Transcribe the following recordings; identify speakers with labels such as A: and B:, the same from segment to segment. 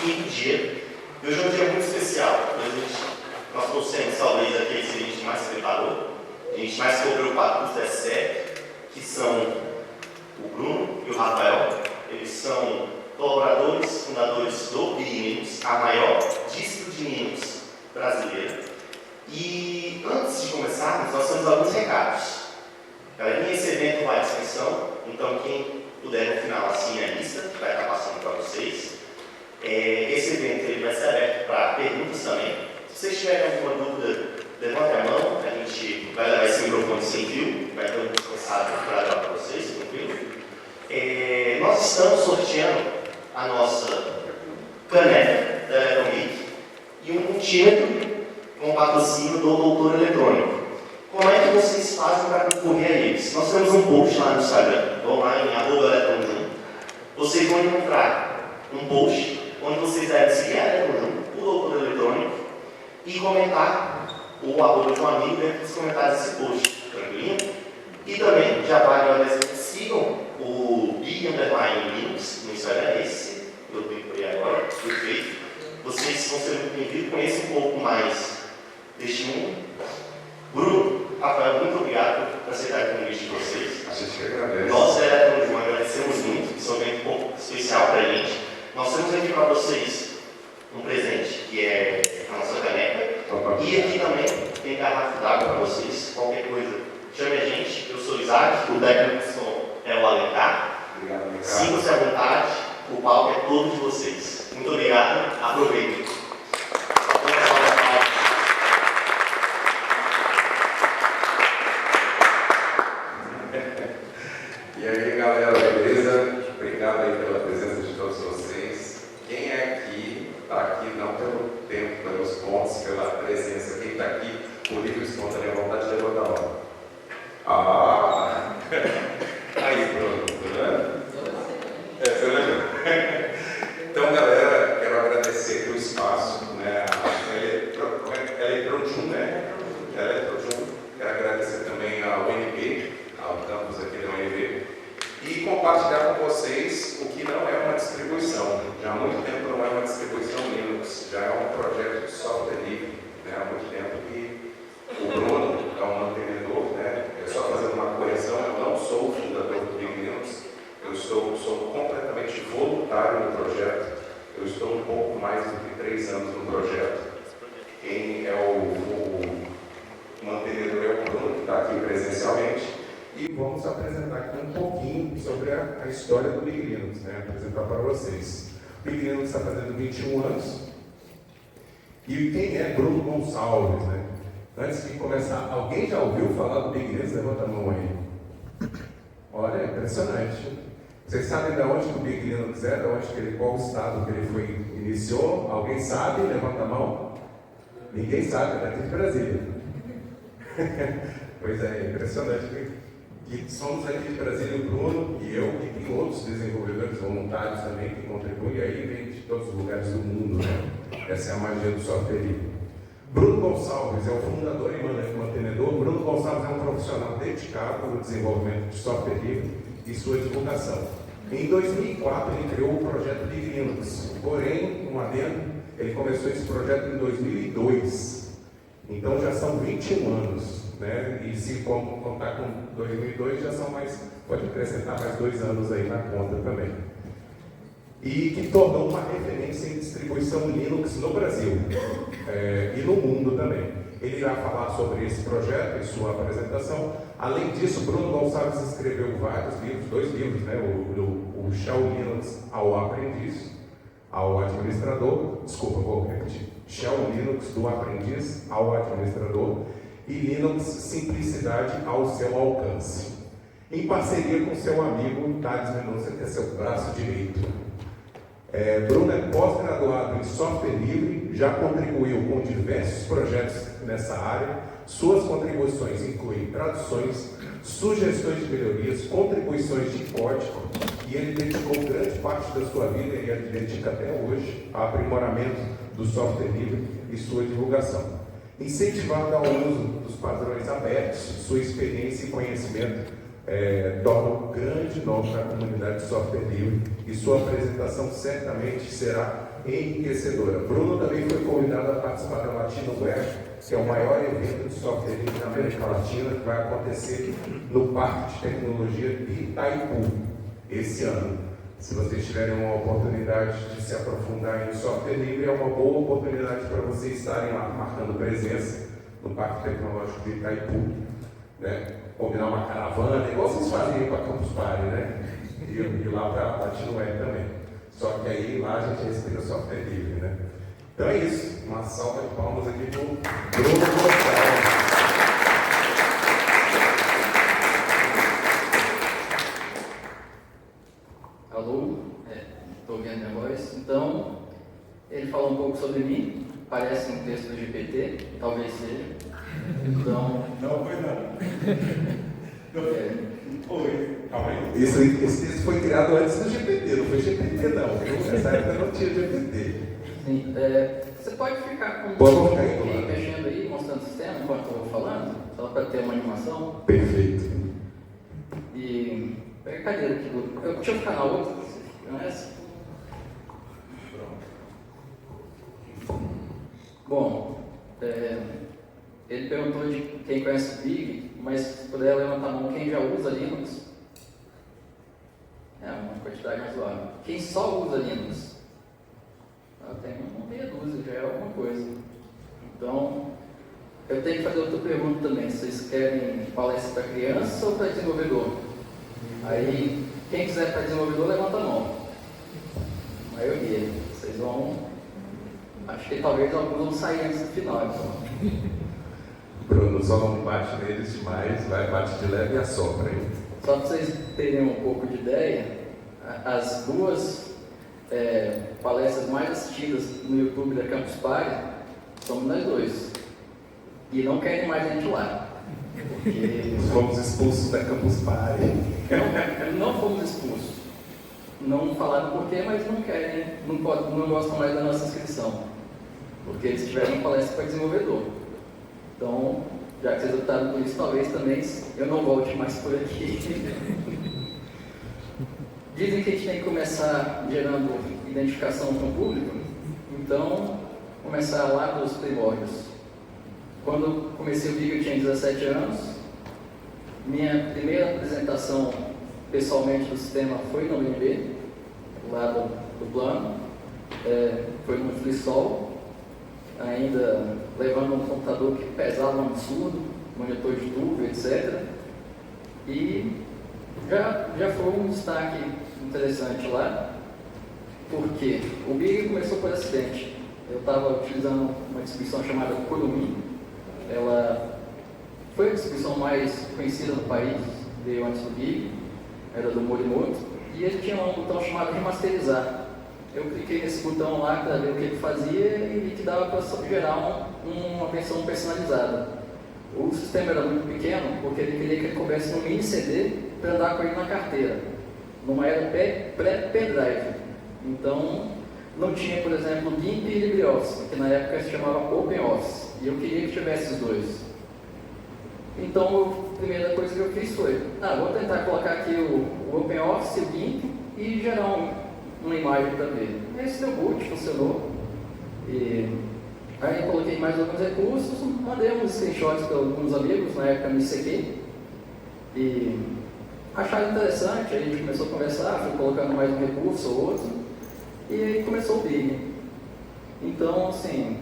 A: quinto dia. E hoje é um dia muito especial. Nós trouxemos talvez aqueles que a gente mais se preparou, a gente mais ficou preocupado com os 17, que são o Bruno e o Rafael. Eles são colaboradores, fundadores do Big Linux, a maior distro de Linux brasileira. E antes de começarmos, nós temos alguns recados. Galerinha, esse evento vai à inscrição, então quem puder no final assine a lista, que vai estar passando para vocês. Esse evento ele vai ser aberto para perguntas também. Se vocês tiverem alguma dúvida, levante a mão, a gente vai levar esse microfone sem fio, vai ter um responsável para levar para vocês, tranquilo? Nós estamos sorteando a nossa caneca da Electron Geek e um multímetro com patrocínio do Doutor Eletrônico. Como é que vocês fazem para concorrer a eles? Nós temos um post lá no Instagram, vão lá em @eletronjun. Vocês vão encontrar um post onde vocês devem seguir a Eletronjun, o Doutor Eletrônico, e comentar o arroba de um amigo dentro dos comentários desse post, tranquilinho? E também, já vale uma vez que sigam o Big_Linux no Instagram, esse, eu tenho por aí agora, perfeito. Vocês vão ser muito bem-vindos, conheçam um pouco mais deste mundo. Bruno, Rafael, muito obrigado por aceitar o convite de vocês.
B: A gente que agradece.
A: Nós, da Eletron, agradecemos muito, isso é um evento um pouco especial para a gente. Nós temos aqui para vocês um presente, que é a nossa caneca. E aqui também tem garrafa d'água para vocês. Qualquer coisa, chame a gente. Eu sou o Isaac, o técnico de som é o Alencar.
B: Obrigado, Alencar.
A: Sintam-se à vontade, o palco é todo de vocês. Muito obrigado, aproveitem.
B: E aí, galera, beleza? Obrigado aí pela presença de todos vocês. Quem é aqui, está aqui não pelo tempo, pelos pontos, pela presença. Quem está aqui por livre e espontânea vontade de levantar a mão. Ah! Aí, Bruno, né? Você lembra? Então, galera, quero agradecer aqui o espaço, né? Eletronjun, né? Eletronjun. Quero agradecer também ao UNB, ao campus aqui da UNB, e compartilhar com vocês o que não é uma distribuição. Já há muito tempo não é uma distribuição Linux, já é um projeto de software livre. Né? Há muito tempo que o Bruno é um mantenedor, né? Só fazendo uma correção, eu não sou o fundador do Big Linux, eu sou completamente voluntário no projeto, eu estou um pouco mais do que 3 anos no projeto. Quem é o mantenedor é o Bruno, que está aqui presencialmente. E vamos apresentar aqui um pouquinho sobre a história do Big Linux, né? Apresentar para vocês. O Big Linux está fazendo 21 anos. E quem é Bruno Gonçalves, né? Antes de começar, alguém já ouviu falar do Big Linux? Levanta a mão aí. Olha, é impressionante. Vocês sabem de onde que o Big Linux é? De onde qual estado que ele iniciou? Alguém sabe? Levanta a mão. Ninguém sabe, é daqui de Brasília. Pois é impressionante que somos aqui de Brasília, o Bruno e eu, e tem outros desenvolvedores voluntários também que contribuem, aí vem de todos os lugares do mundo, né? Essa é a magia do software livre. Bruno Gonçalves é o fundador e mantenedor. Bruno Gonçalves é um profissional dedicado no desenvolvimento de software livre e sua divulgação. Em 2004 ele criou o projeto Big Linux, porém, um adendo, ele começou esse projeto em 2002, então já são 21 anos. Né? E se contar com 2002, já são mais, pode acrescentar mais 2 anos aí na conta também. E que tornou uma referência em distribuição Linux no Brasil e no mundo também. Ele irá falar sobre esse projeto em sua apresentação. Além disso, Bruno Gonçalves escreveu vários livros, 2 livros, né? O Shell Linux ao aprendiz, ao administrador, desculpa, vou repetir. Shell Linux do aprendiz ao administrador e Linux Simplicidade ao seu alcance, em parceria com seu amigo Thales Mendonça, que é seu braço direito. Bruno é pós-graduado em software livre, já contribuiu com diversos projetos nessa área. Suas contribuições incluem traduções, sugestões de melhorias, contribuições de código, e ele dedicou grande parte da sua vida, e ele dedica até hoje, ao aprimoramento do software livre e sua divulgação. Incentivado ao uso dos padrões abertos, sua experiência e conhecimento torna um grande nome na comunidade de software livre e sua apresentação certamente será enriquecedora. Bruno também foi convidado a participar da Latino Web, que é o maior evento de software livre na América Latina, que vai acontecer no Parque de Tecnologia de Itaipu, esse ano. Se vocês tiverem uma oportunidade de se aprofundar em software livre, é uma boa oportunidade para vocês estarem lá, marcando presença no Parque Tecnológico de Itaipu, né? Combinar uma caravana, igual vocês fazem aí para Campus Party, né? E lá para a Latino Web também. Só que aí lá a gente respira software livre, né? Então é isso. Uma salva de palmas aqui para o Bruno Gonçalves.
C: Alô? Estou ouvindo minha voz. Então, ele falou um pouco sobre mim. Parece um texto do GPT, talvez seja. Então...
B: Não foi não. Foi. Calma aí. Esse texto foi criado antes do GPT, não foi GPT não. Nessa época não tinha GPT.
C: Sim, você pode ficar com mexendo aí, mostrando o sistema enquanto eu vou falando, só para ter uma animação.
B: Perfeito.
C: E pega a cadeira aqui. Deixa eu ficar na outra, não é essa? Bom, ele perguntou de quem conhece o Big, mas se puder levantar a mão, quem já usa Linux? É uma quantidade razoável. Quem só usa Linux? Tem uma meia dúzia, já é alguma coisa. Então, eu tenho que fazer outra pergunta também. Vocês querem palestra para criança ou para desenvolvedor? Aí, quem quiser para desenvolvedor, levanta a mão. A maioria. Vocês vão... Acho que talvez alguns vão sair antes do final, então.
B: Bruno, só não bate neles demais, vai, bate de leve e assopra, hein?
C: Só para vocês terem um pouco de ideia, as duas palestras mais assistidas no YouTube da Campus Party somos nós dois. E não querem mais a gente lá. Porque...
B: Fomos expulsos da Campus Party.
C: Não fomos expulsos. Não falaram porquê, mas não querem, não gostam mais da nossa inscrição. Porque eles tiveram uma palestra para desenvolvedor. Então, já que vocês optaram por isso, talvez também eu não volte mais por aqui. Dizem que a gente tem que começar gerando identificação com o público, então, começar lá dos primórdios. Quando eu comecei o Big, eu tinha 17 anos. Minha primeira apresentação pessoalmente do sistema foi no UNB, lá do plano. Foi no FliSol, ainda levando um computador que pesava um absurdo, monitor de tubo, etc. E já foi um destaque interessante lá, porque o Big começou por acidente. Eu estava utilizando uma distribuição chamada Kurumi. Ela foi a distribuição mais conhecida no país, veio antes do Big, era do Morimoto, e ele tinha um botão chamado remasterizar. Eu cliquei nesse botão lá para ver o que ele fazia e vi que dava para gerar uma versão personalizada. O sistema era muito pequeno porque ele queria que ele coubesse no mini CD para andar com ele na carteira. Numa era pré-pendrive. Então, não tinha, por exemplo, GIMP e LibreOffice, que na época se chamava OpenOffice. E eu queria que tivesse os dois. Então, a primeira coisa que eu fiz foi, vou tentar colocar aqui o OpenOffice, o GIMP e gerar uma imagem para ver. Esse deu boot, funcionou. E aí eu coloquei mais alguns recursos, mandei uns screenshots para alguns amigos, na época me sequei. E acharam interessante, aí a gente começou a conversar, fui colocando mais um recurso ou outro, e aí começou o Big. Então, assim,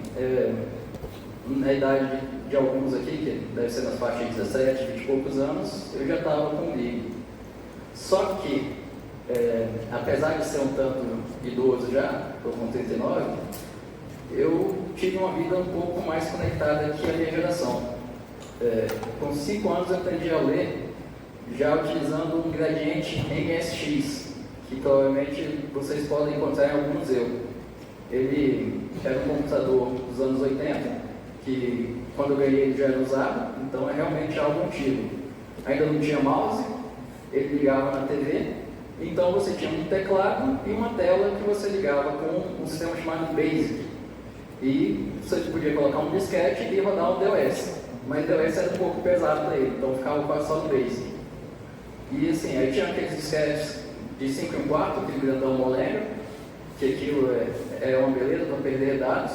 C: na idade de alguns aqui, que deve ser nas faixas de 17, 20 e poucos anos, eu já estava com o Big. Só que, apesar de ser um tanto idoso já, estou com 39, eu tive uma vida um pouco mais conectada que a minha geração. Com 5 anos eu aprendi a ler já utilizando um gradiente MSX, que provavelmente vocês podem encontrar em algum museu. Ele era um computador dos anos 80, que quando eu ganhei ele já era usado, então é realmente algo antigo. Ainda não tinha mouse, ele ligava na TV, então você tinha um teclado e uma tela que você ligava com um sistema chamado BASIC. E você podia colocar um disquete e rodar um DOS. Mas o DOS era um pouco pesado para ele, então ficava quase só no BASIC. E assim, aí tinha aqueles disquetes de 5 em 4, aquele grandão molenga, que aquilo é uma beleza, não perder dados,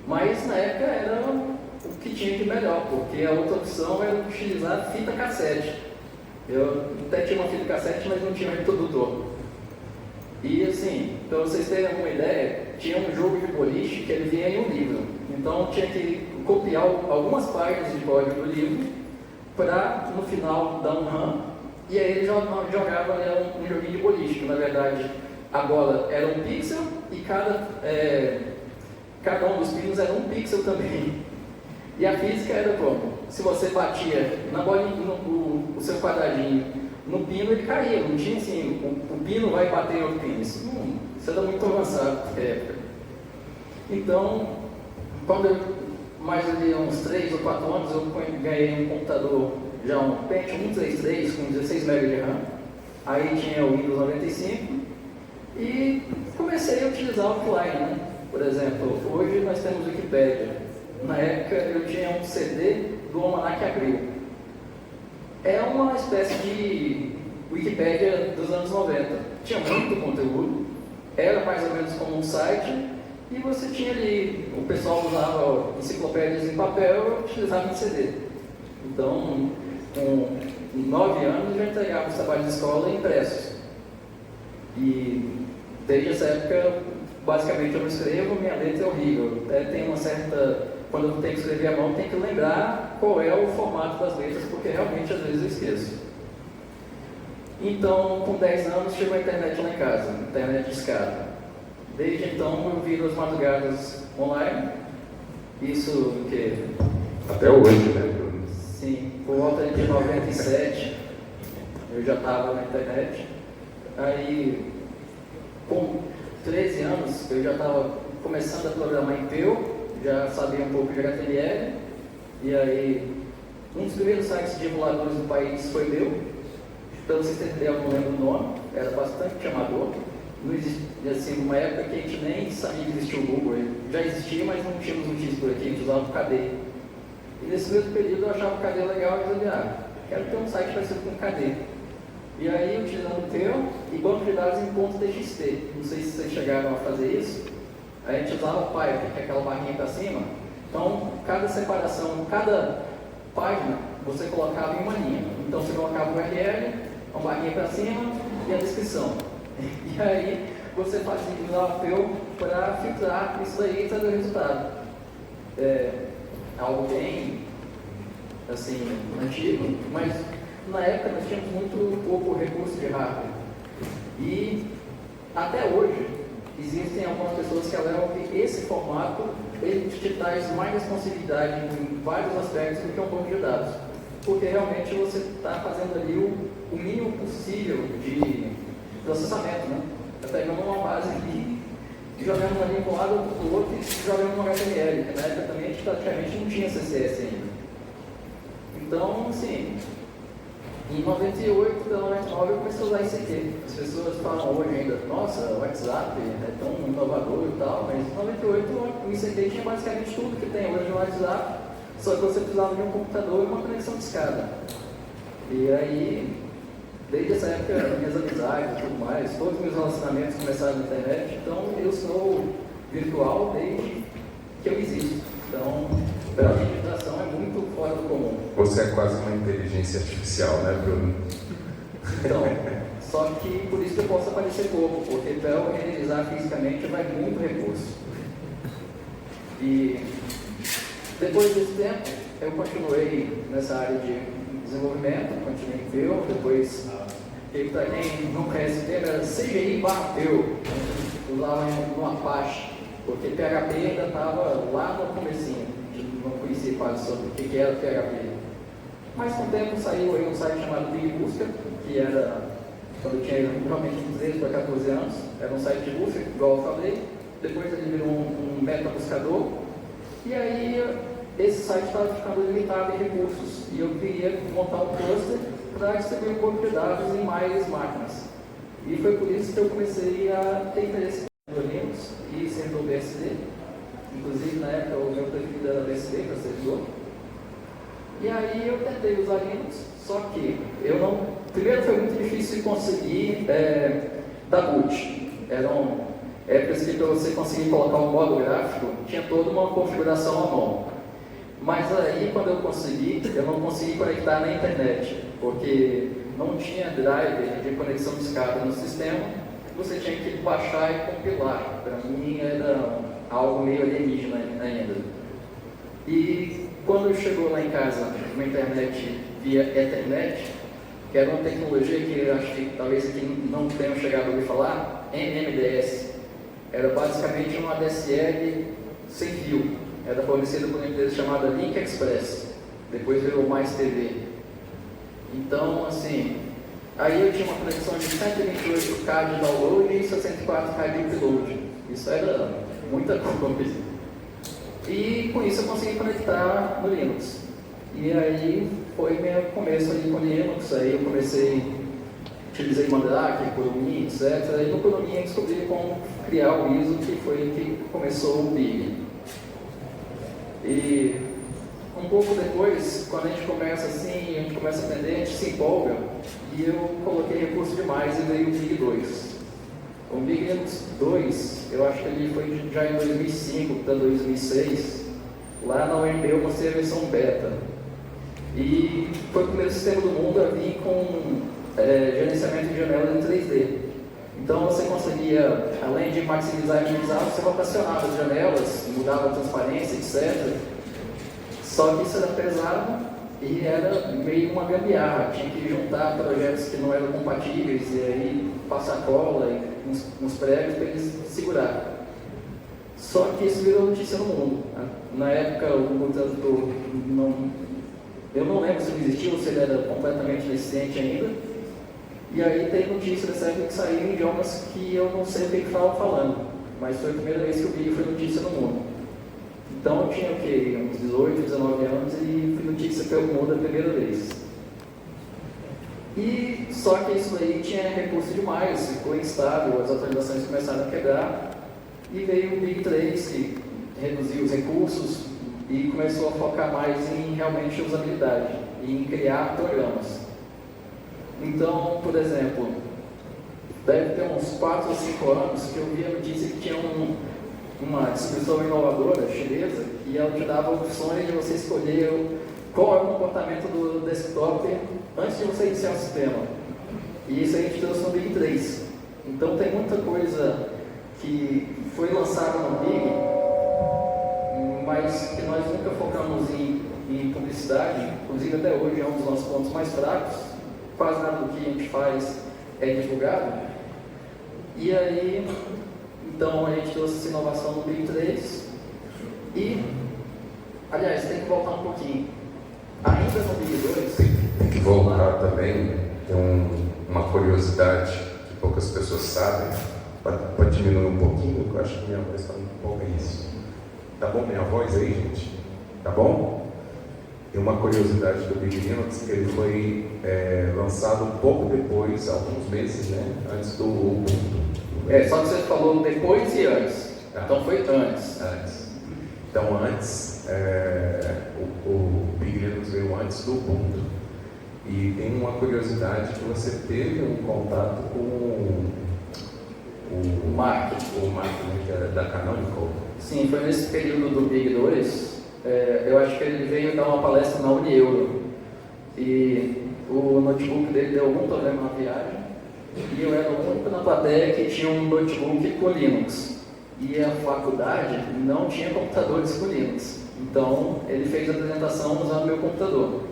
C: mas na época era o que tinha de melhor, porque a outra opção era utilizar fita cassete. Eu até tinha uma fita cassete, mas não tinha reprodutor. E assim, para vocês terem alguma ideia, tinha um jogo de boliche que ele vinha em um livro. Então tinha que copiar algumas páginas de código do livro para no final dar um run, e aí ele jogava um joguinho de boliche, que na verdade a bola era um pixel e cada um dos pinos era um pixel também. E a física era como? Se você batia na bolinha, o seu quadradinho no pino, ele caía, não tinha assim, o pino vai bater em outro pino. Isso era muito avançado na época. Então, quando eu mais ali uns 3 ou 4 anos, eu ganhei um computador, já um Pentium 133 com 16 MB de RAM. Aí tinha o Windows 95 e comecei a utilizar offline, né? Por exemplo, hoje nós temos Wikipédia. Na época eu tinha um CD do Almanac Abril. É uma espécie de Wikipédia dos anos 90. Tinha muito conteúdo, era mais ou menos como um site, e você tinha ali, o pessoal usava enciclopédias em papel, eu utilizava em CD. Então, com 9 anos, eu já entregava os trabalhos de escola impressos. E desde essa época, basicamente eu não escrevo, minha letra é horrível. Tem uma certa... Quando eu tenho que escrever à mão, tem que lembrar qual é o formato das letras, porque realmente às vezes eu esqueço. Então, com 10 anos, chegou a internet lá em casa, internet de escada. Desde então, eu viro as madrugadas online. Isso o quê?
B: Até hoje, né, Bruno?
C: Sim, por volta de 97, eu já estava na internet. Aí, com 13 anos, eu já estava começando a programar em Perl, já sabia um pouco de HTML, e aí um dos primeiros sites de emuladores do país foi meu. Para vocês terem ideia, eu não lembro o nome, era bastante amador. Não existia, assim, numa época que a gente nem sabia que existia o Google, ele já existia, mas não tínhamos notícias por aqui, a gente usava o KD. E nesse mesmo período eu achava o KD legal e dizia, quero ter um site parecido com o KD. E aí, utilizando o Perl e banco de dados em .txt, não sei se vocês chegaram a fazer isso. A gente usava o Pipe, que é aquela barrinha para cima. Então, cada separação, cada página, você colocava em uma linha. Então, você colocava o URL, uma barrinha para cima e a descrição. E aí, você fazia usar o Perl para filtrar isso daí e trazer o resultado. É algo bem, assim, antigo, mas na época nós tínhamos muito pouco recurso de hardware. E, até hoje, existem algumas pessoas que alegam que esse formato ele te traz mais responsabilidade em vários aspectos do que um banco de dados. Porque realmente você está fazendo ali o mínimo possível de processamento, né? Está pegando uma base aqui, jogando uma linha para um lado, para o outro e jogando no HTML, que na época também a gente praticamente não tinha CSS ainda. Então, assim, em 98 para 99 eu comecei a usar ICQ. As pessoas falam hoje ainda, nossa, o WhatsApp é tão inovador e tal, mas em 98 o ICQ tinha basicamente tudo que tem hoje no WhatsApp, só que você precisava de um computador e uma conexão de escada. E aí, desde essa época, minhas amizades e tudo mais, todos os meus relacionamentos começaram na internet, então eu sou virtual desde que eu existo. Então, para a digitação é muito fora do comum.
B: Você é quase uma inteligência artificial, né, Bruno?
C: Então, só que por isso que eu posso aparecer pouco, porque para eu renderizar fisicamente vai muito recurso. E depois desse tempo, eu continuei nessa área de desenvolvimento, continuei em Perl, depois, para quem não conhece o termo, era CGI/Perl, usava no Apache, porque PHP ainda estava lá no comecinho, a gente não conhecia quase sobre o que era PHP. Mas com o tempo saiu aí um site chamado Big Busca, que era, quando eu tinha realmente 13 para 14 anos, era um site de busca, igual eu falei, depois ele virou um meta buscador, e aí esse site estava ficando limitado em recursos, e eu queria montar um cluster para distribuir um banco de dados em mais máquinas. E foi por isso que eu comecei a ter interesse no Linux e servidor BSD. Inclusive, na época, o meu preferido era BSD para servidor. E aí eu tentei usar Linux, só que eu não primeiro foi muito difícil de conseguir dar boot. Eram épocas que para você conseguir colocar um modo gráfico, tinha toda uma configuração à mão. Mas aí, quando eu não consegui conectar na internet, porque não tinha driver de conexão de escada no sistema, você tinha que baixar e compilar. Para mim era algo meio alienígena ainda. E quando chegou lá em casa uma internet via Ethernet, que era uma tecnologia que eu acho que talvez aqui não tenham chegado a ouvir falar, MMDS. Era basicamente uma ADSL sem fio. Era fornecida por uma empresa chamada Link Express. Depois virou Mais TV. Então, assim, aí eu tinha uma conexão de 128K de download e 64K de upload. Isso era muita coisa. E com isso eu consegui conectar no Linux. E aí foi meu começo ali com Linux. Aí eu utilizei Mandrake, Kurumin, etc. E no Kurumin eu descobri como criar o ISO, que foi que começou o Big. E um pouco depois, quando a gente começa assim, a gente começa a aprender, a gente se empolga. E eu coloquei recurso demais e veio o Big 2. O Big Linux 2, eu acho que ele foi já em 2005 para 2006. Lá na UNB eu mostrei a versão beta. E foi o primeiro sistema do mundo a vir com gerenciamento de janelas em 3D. Então você conseguia, além de maximizar e minimizar, você rotacionava as janelas, mudava a transparência, etc. Só que isso era pesado e era meio uma gambiarra. Tinha que juntar projetos que não eram compatíveis e aí passar cola e uns pregos para eles segurar. Só que isso virou notícia no mundo. Na época o tradutor eu não lembro se ele existiu ou se ele era completamente inexistente ainda. E aí tem notícia dessa época que saiu em idiomas que eu não sei o que estavam falando, mas foi a primeira vez que eu vi foi notícia no mundo. Então eu tinha o quê? Uns 18, 19 anos e fui notícia pelo mundo a primeira vez. E só que isso aí tinha recurso demais, ficou instável, as atualizações começaram a quebrar e veio o Big 3 que reduziu os recursos e começou a focar mais em realmente usabilidade e em criar programas. Então, por exemplo, deve ter uns 4 ou 5 anos que eu vi a notícia que tinha uma distribuição inovadora chinesa e ela te dava opções de você escolher qual é o comportamento do desktop antes de você iniciar o sistema. E isso a gente trouxe no Big 3. Então tem muita coisa que foi lançada no Big, mas que nós nunca focamos em publicidade, inclusive até hoje é um dos nossos pontos mais fracos. Quase nada do que a gente faz é divulgado. E aí, então a gente trouxe essa inovação no Big 3. E, aliás, tem que voltar um pouquinho. Ainda no Big 2...
B: Tem que voltar também, tem uma curiosidade que poucas pessoas sabem. Pode diminuir um pouquinho, porque eu acho que minha voz está um pouco isso. Tá bom minha voz aí, gente? Tá bom? Tem uma curiosidade do Big Linux que ele foi lançado um pouco depois, alguns meses, né? Antes do Ubuntu.
C: Só que você falou depois e antes.
B: Tá.
C: Então foi antes.
B: Então antes, o Big Linux veio antes do Ubuntu. E tem uma curiosidade que você teve um contato com o Mark, né, que era da Canonical.
C: Sim, foi nesse período do Big 2. Eu acho que ele veio dar uma palestra na Unieuro e o notebook dele deu algum problema na viagem e eu era o único na plateia que tinha um notebook com Linux e a faculdade não tinha computadores com Linux, então ele fez a apresentação usando meu computador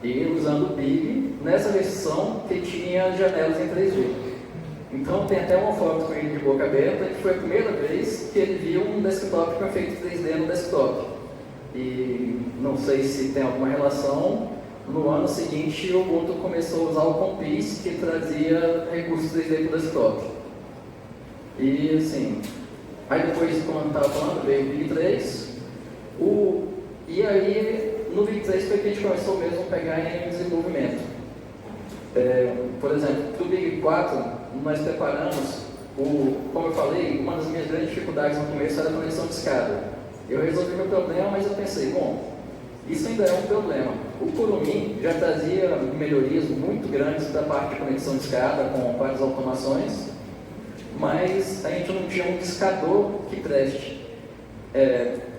C: e usando o Big nessa versão que tinha janelas em 3D. Então tem até uma foto com ele de boca aberta que foi a primeira vez que ele viu um desktop com efeito 3D no desktop. E não sei se tem alguma relação, no ano seguinte o Ubuntu começou a usar o Compiz, que trazia recursos 3D para o desktop. E assim, aí depois, como eu estava falando, veio o Big 3, e aí no Big 3 foi que a gente começou mesmo a pegar em desenvolvimento. Por exemplo, no Big 4 nós preparamos, como eu falei, uma das minhas grandes dificuldades no começo era a conexão de escada. Eu resolvi meu problema, mas eu pensei, bom, Isso ainda é um problema. O Kurumin já trazia melhorias muito grandes da parte de conexão de escada, com várias automações, mas a gente não tinha um discador que preste.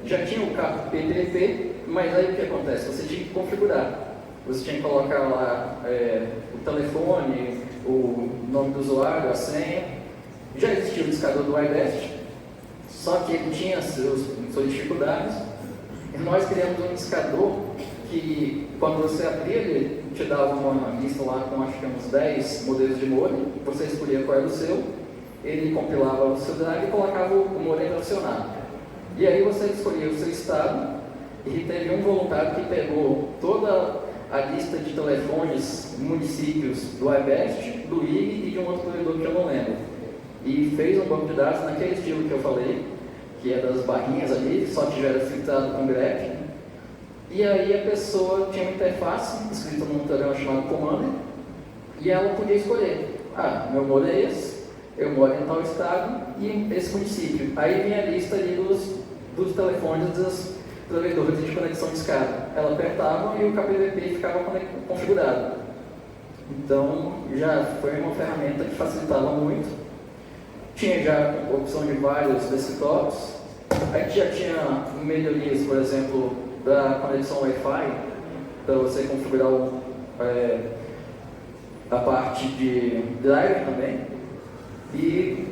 C: Já tinha o cabo PTP, mas aí o que acontece? Você tinha que configurar. Você tinha que colocar lá o telefone, o nome do usuário, a senha. Já existia o discador do iBest, só que ele tinha suas dificuldades. E nós criamos um discador que, quando você abria, ele te dava uma lista lá com acho que uns 10 modelos de modem. Você escolhia qual era o seu, ele compilava o seu drive e colocava o modem para funcionar. E aí você escolhia o seu estado, e teve um voluntário que pegou toda a lista de telefones, municípios do iBest, do IG e de um outro provedor que eu não lembro. E fez um banco de dados naquele estilo que eu falei, que é das barrinhas ali, só que já era filtrado com grep. E aí a pessoa tinha uma interface escrita num programa chamado Commander, e ela podia escolher: meu modem é esse, eu moro em tal estado e esse município. Aí vinha a lista ali dos telefones dos provedores de conexão de escada. Ela apertava e o KPVP ficava configurado. Então já foi uma ferramenta que facilitava muito. Tinha já a opção de vários desktops. A gente já tinha melhorias, por exemplo, da conexão Wi-Fi, para você configurar a parte de driver também. E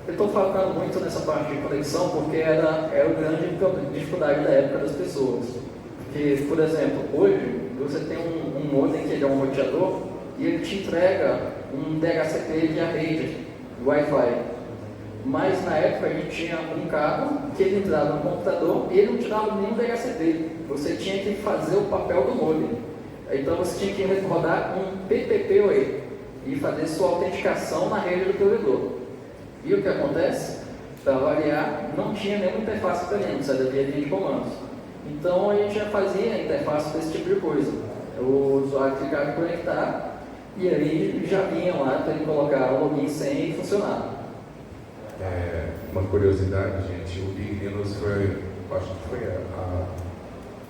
C: eu estou focando muito nessa parte de conexão porque era a grande dificuldade da época das pessoas. Porque, por exemplo, hoje você tem um modem que é um roteador e ele te entrega um DHCP via rede, Wi-Fi. Mas na época a gente tinha um cabo que ele entrava no computador e ele não te dava nenhum DHCP. Você tinha que fazer o papel do modem. Então você tinha que rodar um PPPoE e fazer sua autenticação na rede do provedor. E o que acontece? Para variar, não tinha nenhuma interface para gente, só havia linha de comandos. Então a gente já fazia interface para esse tipo de coisa. O usuário clicava em conectar e aí já vinha lá para ele colocar o login, senha e funcionar.
B: Uma curiosidade, gente, o Big Linux foi, acho que foi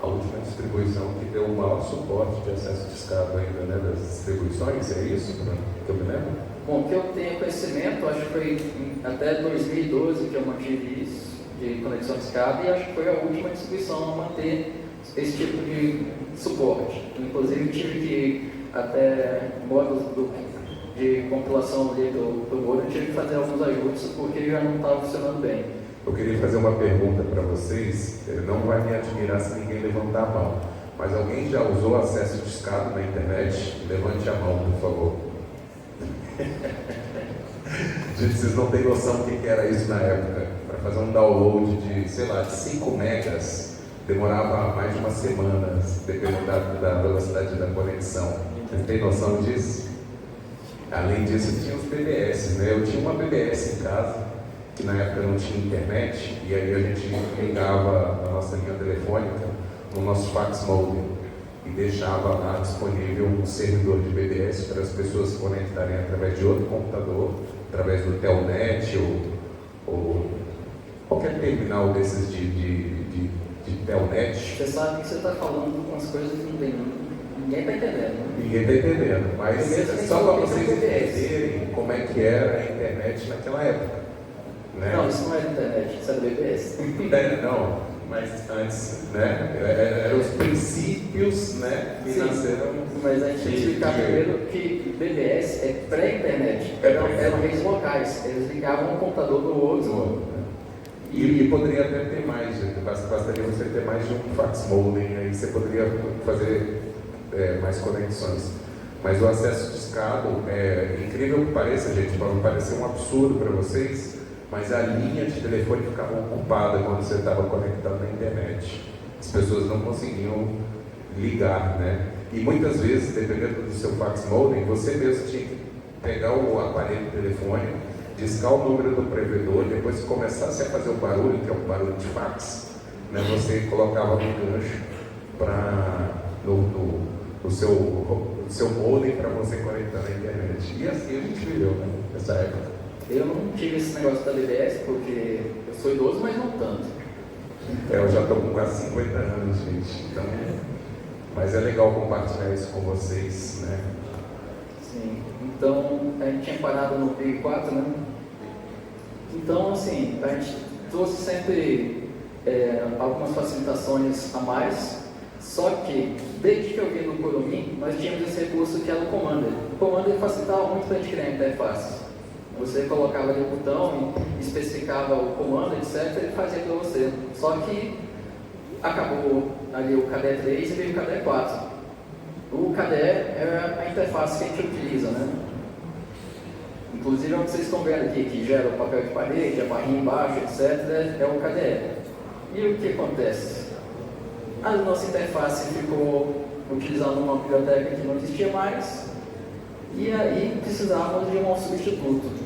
B: a última distribuição que deu o maior suporte de acesso de escada ainda, né, das distribuições, é isso que eu me lembro?
C: Bom, que eu tenho conhecimento, acho que foi até 2012 que eu mantive isso, de conexão de escada, e acho que foi a última distribuição a manter esse tipo de suporte. Inclusive tive que até modos de compilação ali do modem, tive que fazer alguns ajustes porque já não estava funcionando bem.
B: Eu queria fazer uma pergunta para vocês, não vai me admirar se ninguém levantar a mão, mas alguém já usou acesso de escada na internet? Levante a mão, por favor. Gente, vocês não têm noção do que era isso na época. Para fazer um download de, sei lá, de 5 megas, demorava mais de uma semana, dependendo da velocidade da conexão. Vocês têm noção disso? Além disso, tinha os BBS, né? Eu tinha uma BBS em casa, que na época não tinha internet, e aí a gente ligava a nossa linha telefônica no nosso fax modem e deixava lá disponível um servidor de BBS para as pessoas se conectarem através de outro computador, através do Telnet ou qualquer terminal desses de Telnet.
C: Você sabe que você está falando umas coisas que não tem, ninguém está entendendo. Né?
B: Ninguém está entendendo, mas só para vocês entenderem como é que era a internet naquela época. Né?
C: Não, isso não era internet, isso era BBS.
B: Não, mas antes, né? Eram os princípios, né? Que nasceram.
C: Mas a gente tem que explicar primeiro que BBS é pré-internet. Eram redes locais, eles ligavam um computador no outro.
B: E poderia até ter mais, bastaria você ter mais de um fax modem, aí você poderia fazer mais conexões. Mas o acesso discado, incrível que pareça, gente, pode parecer um absurdo para vocês, mas a linha de telefone ficava ocupada quando você estava conectado na internet. As pessoas não conseguiam ligar, né? E muitas vezes, dependendo do seu fax modem, você mesmo tinha que pegar o aparelho telefônico, discar o número do provedor, depois que começasse a fazer o barulho, que é um barulho de fax, né? Você colocava no gancho no seu modem para você conectar na internet. E assim a gente viveu, né? Nessa época.
C: Eu não tive esse negócio da BBS porque eu sou idoso, mas não tanto.
B: Eu já estou com quase 50 anos, gente. Então, mas é legal compartilhar isso com vocês, né?
C: Sim. Então, a gente tinha parado no Big 4, né? Então, assim, a gente trouxe sempre algumas facilitações a mais, só que, desde que eu vim no Kurumin, nós tínhamos esse recurso que era o Commander. O Commander facilitava muito para a gente criar interface. Você colocava ali o botão, especificava o comando, etc., ele fazia para você. Só que acabou ali o KDE 3 e veio o KDE 4. O KDE é a interface que a gente utiliza, né? Inclusive, é o que vocês estão vendo aqui, que gera o papel de parede, a barrinha embaixo, etc., é o KDE. E o que acontece? A nossa interface ficou utilizando uma biblioteca que não existia mais, e aí precisávamos de um substituto.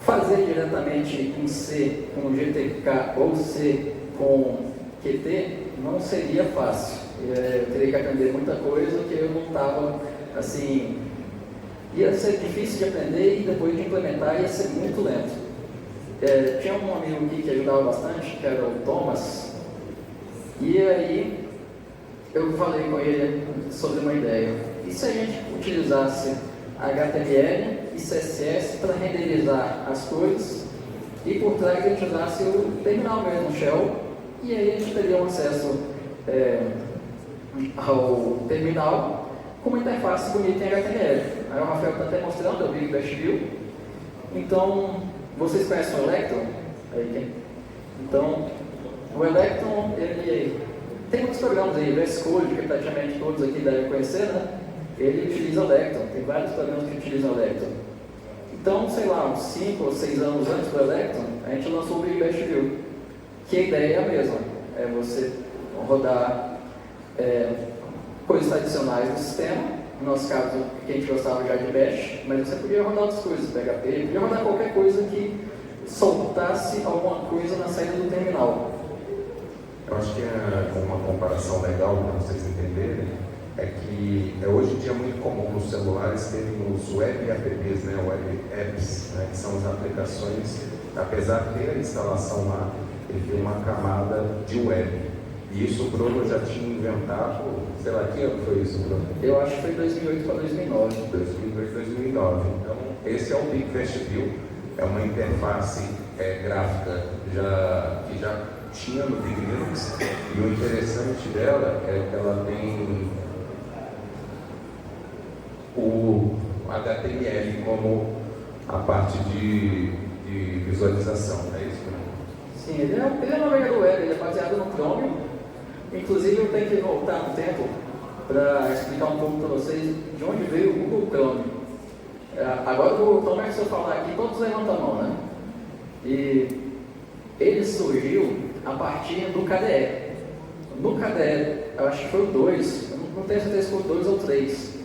C: Fazer diretamente em C com GTK ou C com Qt não seria fácil. Eu teria que aprender muita coisa que eu não estava, assim, ia ser difícil de aprender e depois de implementar ia ser muito lento. Tinha um amigo aqui que ajudava bastante, que era o Thomas, e aí eu falei com ele sobre uma ideia. E se a gente utilizasse HTML e CSS para renderizar as coisas e por trás a gente usasse o terminal mesmo, o Shell, e aí a gente teria um acesso ao terminal com uma interface bonita em HTML. Aí o Rafael está até mostrando, eu vi o Bash View. Então, vocês conhecem o Electron? Então, o Electron, ele tem muitos programas aí, VS Code, que praticamente todos aqui devem conhecer, né? Ele utiliza o Electron, tem vários programas que utilizam o Electron. Então, sei lá, uns 5 ou 6 anos antes do Electron, a gente lançou o Big Bash View, que a ideia é a mesma, é você rodar coisas tradicionais do sistema, no nosso caso, que a gente gostava já de Bash, mas você podia rodar outras coisas, PHP, podia rodar qualquer coisa que soltasse alguma coisa na saída do terminal.
B: Eu acho que uma comparação legal para vocês entenderem é que hoje em dia é muito comum nos celulares terem os web apps, né, web apps, né, que são as aplicações, apesar de ter a instalação lá, ele tem uma camada de web. E isso o Bruno já tinha inventado, sei lá, que ano foi isso, Bruno?
C: Eu acho que foi 2008 para 2009.
B: 2008, 2009. Então, esse é o Big Bash View, é uma interface gráfica que já tinha no Big Linux, e o interessante dela é que ela tem o HTML como a parte de visualização, é isso, né?
C: Sim, ele é um navegador web, ele é baseado no Chromium. Inclusive, eu tenho que voltar no tempo para explicar um pouco para vocês de onde veio o Google Chrome. Agora, o Google Chrome, se eu falar aqui, todos levantam a mão, né? E ele surgiu a partir do KDE. No KDE, eu acho que foi o 2, eu não tenho certeza se foi o 2 ou 3,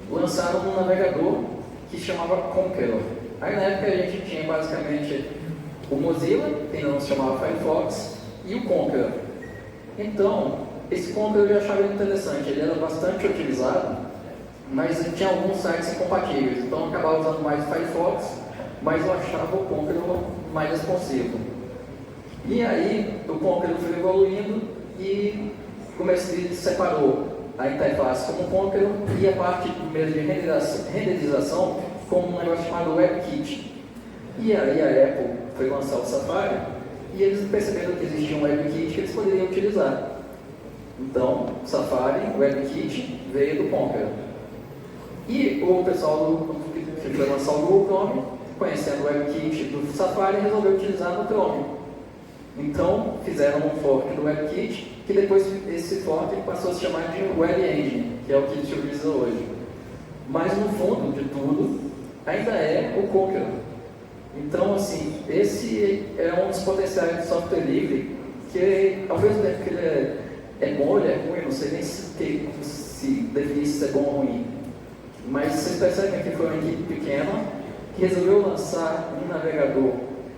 C: lançaram um navegador que se chamava Conqueror. Aí na época a gente tinha basicamente o Mozilla, que ainda não se chamava Firefox, e o Conqueror. Então, esse Conqueror eu achava interessante, ele era bastante utilizado, mas tinha alguns sites incompatíveis, então eu acabava usando mais o Firefox, mas eu achava o Conqueror mais responsivo. E aí, o Conqueror foi evoluindo e separou a interface como Conqueror e a parte mesmo de renderização como um negócio chamado WebKit. E aí a Apple foi lançar o Safari e eles perceberam que existia um WebKit que eles poderiam utilizar. Então, o Safari, o WebKit, veio do Conqueror. E o pessoal que foi lançar o Google Chrome, conhecendo o WebKit do Safari, resolveu utilizar no Chrome. Então, fizeram um fork do WebKit, que depois esse fork passou a se chamar de Web Engine, que é o que a gente utiliza hoje. Mas no fundo de tudo, ainda é o Conqueror. Então, assim, esse é um dos potenciais do software livre, que ao mesmo tempo que ele é bom, ele é ruim, não sei nem se definir se é bom ou ruim. Mas vocês percebem que foi uma equipe pequena que resolveu lançar um navegador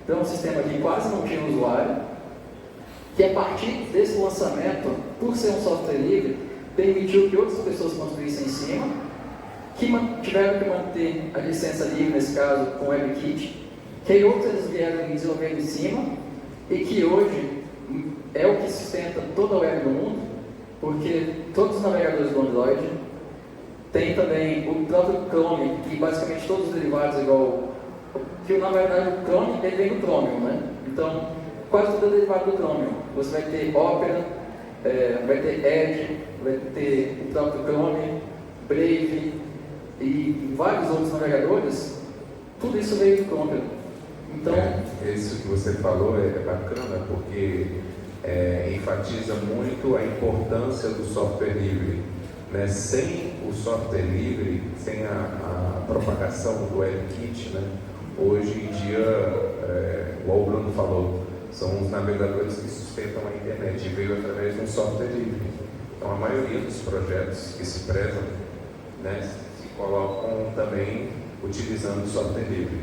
C: para um sistema que quase não tinha usuário, que a partir desse lançamento, por ser um software livre, permitiu que outras pessoas construíssem em cima, que tiveram que manter a licença livre, nesse caso, com o WebKit, que outras vieram desenvolvendo em cima, e que hoje é o que sustenta toda a web do mundo, porque todos os navegadores do Android tem também o próprio Chrome, que basicamente todos os derivados igual, que na verdade o Chrome ele vem do Chromium, né? Então, quase tudo é derivado do Chromium. Você vai ter Opera, vai ter Edge, vai ter o próprio Chrome, Brave e vários outros navegadores, tudo isso veio do Chromium. Então,
B: isso que você falou é bacana, porque enfatiza muito a importância do software livre. Né? Sem o software livre, sem a propagação do WebKit, né? Hoje em dia, igual o Bruno falou, são os navegadores que sustentam a internet e veio através de um software livre. Então a maioria dos projetos que se prezam, né, se colocam também utilizando o software livre.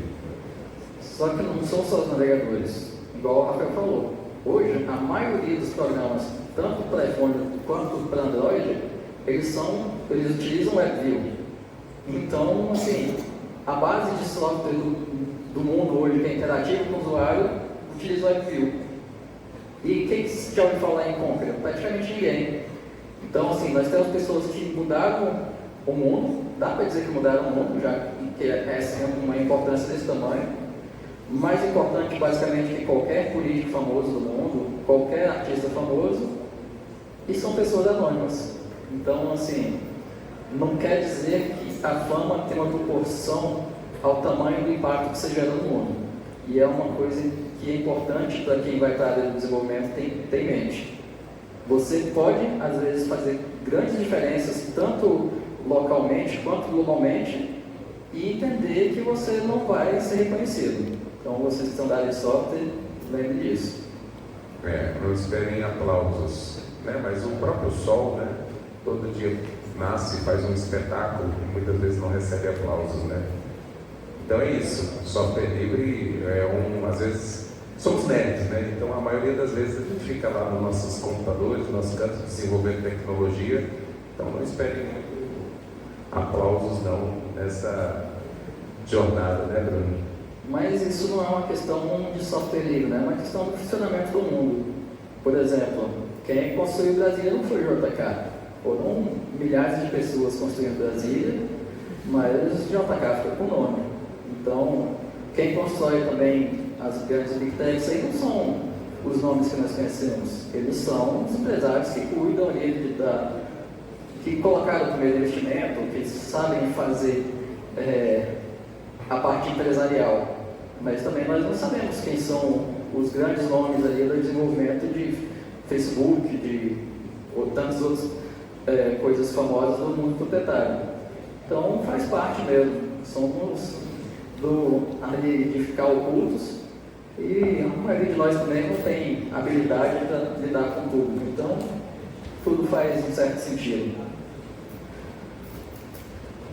C: Só que não são só os navegadores, igual o Rafael falou. Hoje, a maioria dos programas, tanto para iPhone quanto para Android, eles utilizam WebView. Então, assim, a base de software do mundo hoje, que é interativo com o usuário, utiliza o WebView. E quem já ouviu falar em Conqueror? Praticamente ninguém. Então, assim, nós temos pessoas que mudaram o mundo, dá para dizer que mudaram o mundo, já que essa é uma importância desse tamanho. Mais importante, basicamente, que qualquer político famoso do mundo, qualquer artista famoso, e são pessoas anônimas. Então, assim, não quer dizer que a fama tem uma proporção ao tamanho do impacto que você gera no mundo. E é uma coisa que é importante para quem vai para a área do desenvolvimento ter em mente. Você pode, às vezes, fazer grandes diferenças, tanto localmente quanto globalmente, e entender que você não vai ser reconhecido. Então, vocês que estão da área de software, lembrem disso.
B: Não esperem aplausos, né? Mas o próprio Sol, né? Todo dia nasce e faz um espetáculo e muitas vezes não recebe aplausos, né? Então é isso, software livre às vezes, somos nerds, né? Então a maioria das vezes a gente fica lá nos nossos computadores, no nosso canto desenvolvendo tecnologia, então não esperem muito aplausos não nessa jornada, né, Bruno?
C: Mas isso não é uma questão de software livre, né? É uma questão do funcionamento do mundo. Por exemplo, quem construiu Brasília não foi o JK. Foram milhares de pessoas construindo Brasília, mas o JK ficou com o nome. Então, quem constrói também as grandes big techs aí não são os nomes que nós conhecemos. Eles são os empresários que cuidam ali, que colocaram o primeiro investimento, que sabem fazer a parte empresarial. Mas também nós não sabemos quem são os grandes nomes ali do desenvolvimento de Facebook, ou tantas outras coisas famosas do mundo proprietário. Então faz parte mesmo, somos ali de ficar ocultos e a maioria de nós também não tem habilidade para lidar com o público, então tudo faz um certo sentido.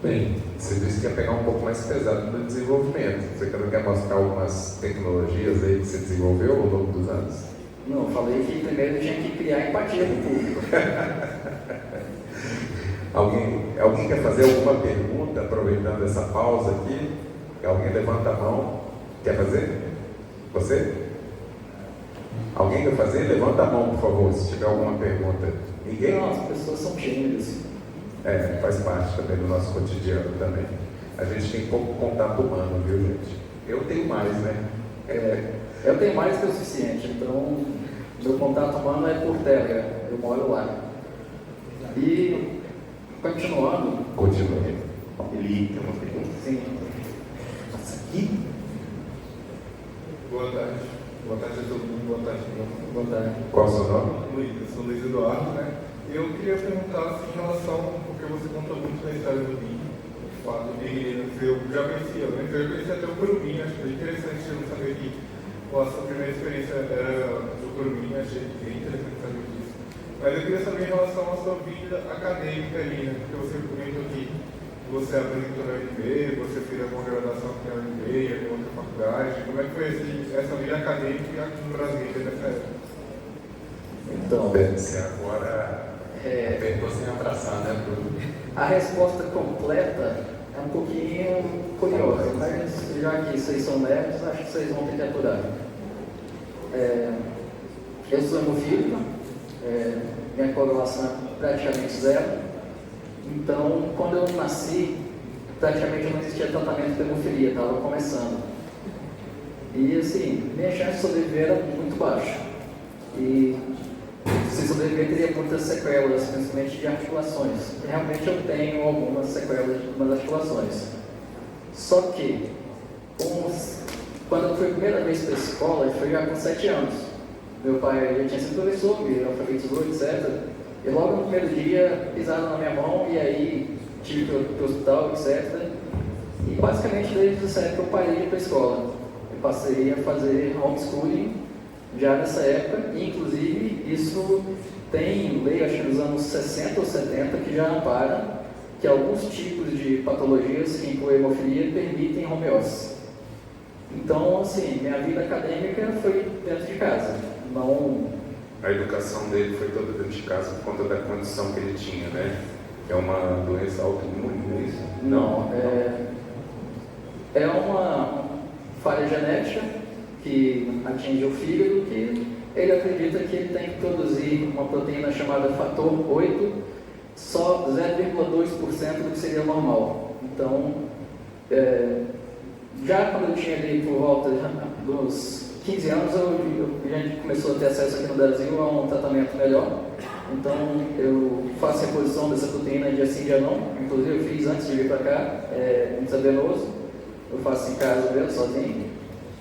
B: Bem, você disse que ia pegar um pouco mais pesado no desenvolvimento. Você quer mostrar algumas tecnologias aí que você desenvolveu ao longo dos anos?
C: Não, eu falei que primeiro tinha que criar empatia com o público.
B: Alguém quer fazer alguma pergunta, aproveitando essa pausa aqui? Alguém levanta a mão. Quer fazer? Você? Alguém quer fazer? Levanta a mão, por favor, se tiver alguma pergunta. Ninguém?
C: Não, as pessoas são tímidas.
B: Faz parte também do nosso cotidiano também. A gente tem pouco contato humano, viu, gente? Eu tenho mais, né?
C: Eu tenho mais que o suficiente, então meu contato humano é por Telegram, eu moro lá. E continuando.
B: Continue.
A: Ele tem uma pergunta.
C: Sim.
A: Passa aqui.
D: Boa tarde. Boa tarde a todo mundo. Boa tarde, Bruno.
C: Boa tarde.
B: Qual é o seu nome?
D: Luiz, eu sou Luiz Eduardo, né? Eu queria perguntar assim, em relação, porque você contou muito na história do BIM, o fato de eu já conhecia, né? Eu já conhecia até o Curumim, acho bem interessante eu saber que a sua primeira experiência era do Curumim, achei bem interessante saber disso. Mas eu queria saber em relação à sua vida acadêmica ali, né? Porque você comentou que você apresentou na UNB, você fez alguma graduação aqui na UNB, em outra faculdade. Como é que foi essa vida acadêmica aqui no Brasil nessa época?
C: Então,
B: Você agora perguntou sem abraçar, né, Bruno?
C: a resposta completa é um pouquinho curiosa, mas já que vocês são nerds, acho que vocês vão ter que aturar. Eu sou hemofílico, minha coagulação é praticamente zero. Então, quando eu nasci, praticamente não existia tratamento de hemofilia, estava começando. E assim, minha chance de sobreviver era muito baixa. E se sobreviver teria muitas sequelas, principalmente de articulações. E realmente eu tenho algumas sequelas de algumas articulações. Só que, quando eu fui a primeira vez para a escola, foi já com 7 anos. Meu pai já tinha sido professor, me alfabetizou, etc. E logo no primeiro dia pisaram na minha mão e aí tive que ir para o hospital, etc. E basicamente desde essa época eu parei de ir para a escola. Eu passei a fazer homeschooling já nessa época, e inclusive isso tem lei, acho que nos anos 60 ou 70, que já ampara que alguns tipos de patologias que incluem hemofilia permitem home office. Então, assim, minha vida acadêmica foi dentro de casa.
B: A educação dele foi toda dentro de casa por conta da condição que ele tinha, né? É uma doença autoimune, não é isso?
C: Não, é uma falha genética que atinge o fígado, que ele acredita que ele tem que produzir uma proteína chamada fator 8, só 0,2% do que seria normal. Então, já quando eu tinha ali por volta dos 15 anos, a gente começou a ter acesso aqui no Brasil a um tratamento melhor. Então, eu faço reposição dessa proteína dia sim, dia não. Inclusive, eu fiz antes de vir para cá, intravenoso. Eu faço em casa mesmo, sozinho.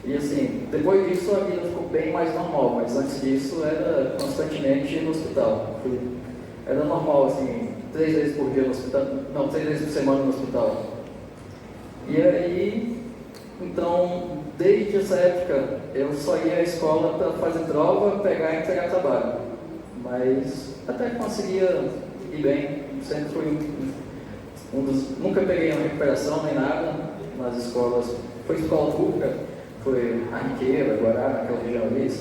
C: E assim, depois disso a vida ficou bem mais normal, mas antes disso era constantemente no hospital. Era normal, assim, 3 vezes por dia no hospital, não, 3 vezes por semana no hospital. E aí, então, desde essa época, eu só ia à escola para fazer prova, pegar e entregar trabalho. Mas até conseguia ir bem, sempre fui nunca peguei uma recuperação nem nada nas escolas. Foi escola pública, foi Arniqueira, Guará, naquela região ali,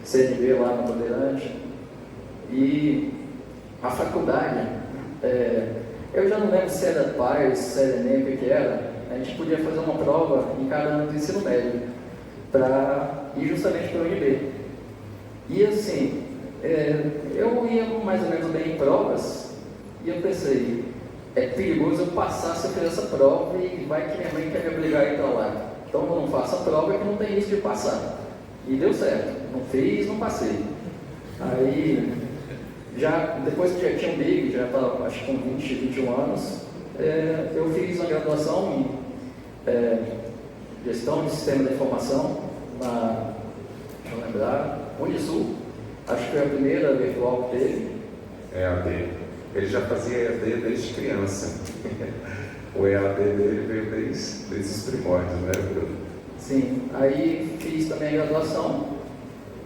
C: CNB lá no Bandeirante. E a faculdade, eu já não lembro se era PAES, se era ENEM, o que era. A gente podia fazer uma prova em cada ano do ensino médio, para ir justamente para o UNB. E assim, eu ia mais ou menos bem em provas, e eu pensei, é perigoso eu passar se eu fizer essa prova e vai que minha mãe quer me obrigar a ir para lá. Então eu não faço a prova que não tem risco de passar. E deu certo, não fiz, não passei. Aí, depois que já tinha um BIG, já estava acho que com 20, 21 anos, eu fiz uma graduação em gestão de sistema de informação na, deixa eu lembrar, Unisul. Acho que foi a primeira virtual que teve.
B: EAD. Ele já fazia EAD desde criança. O EAD dele veio desde os primórdios, né, Bruno?
C: Sim. Aí fiz também a graduação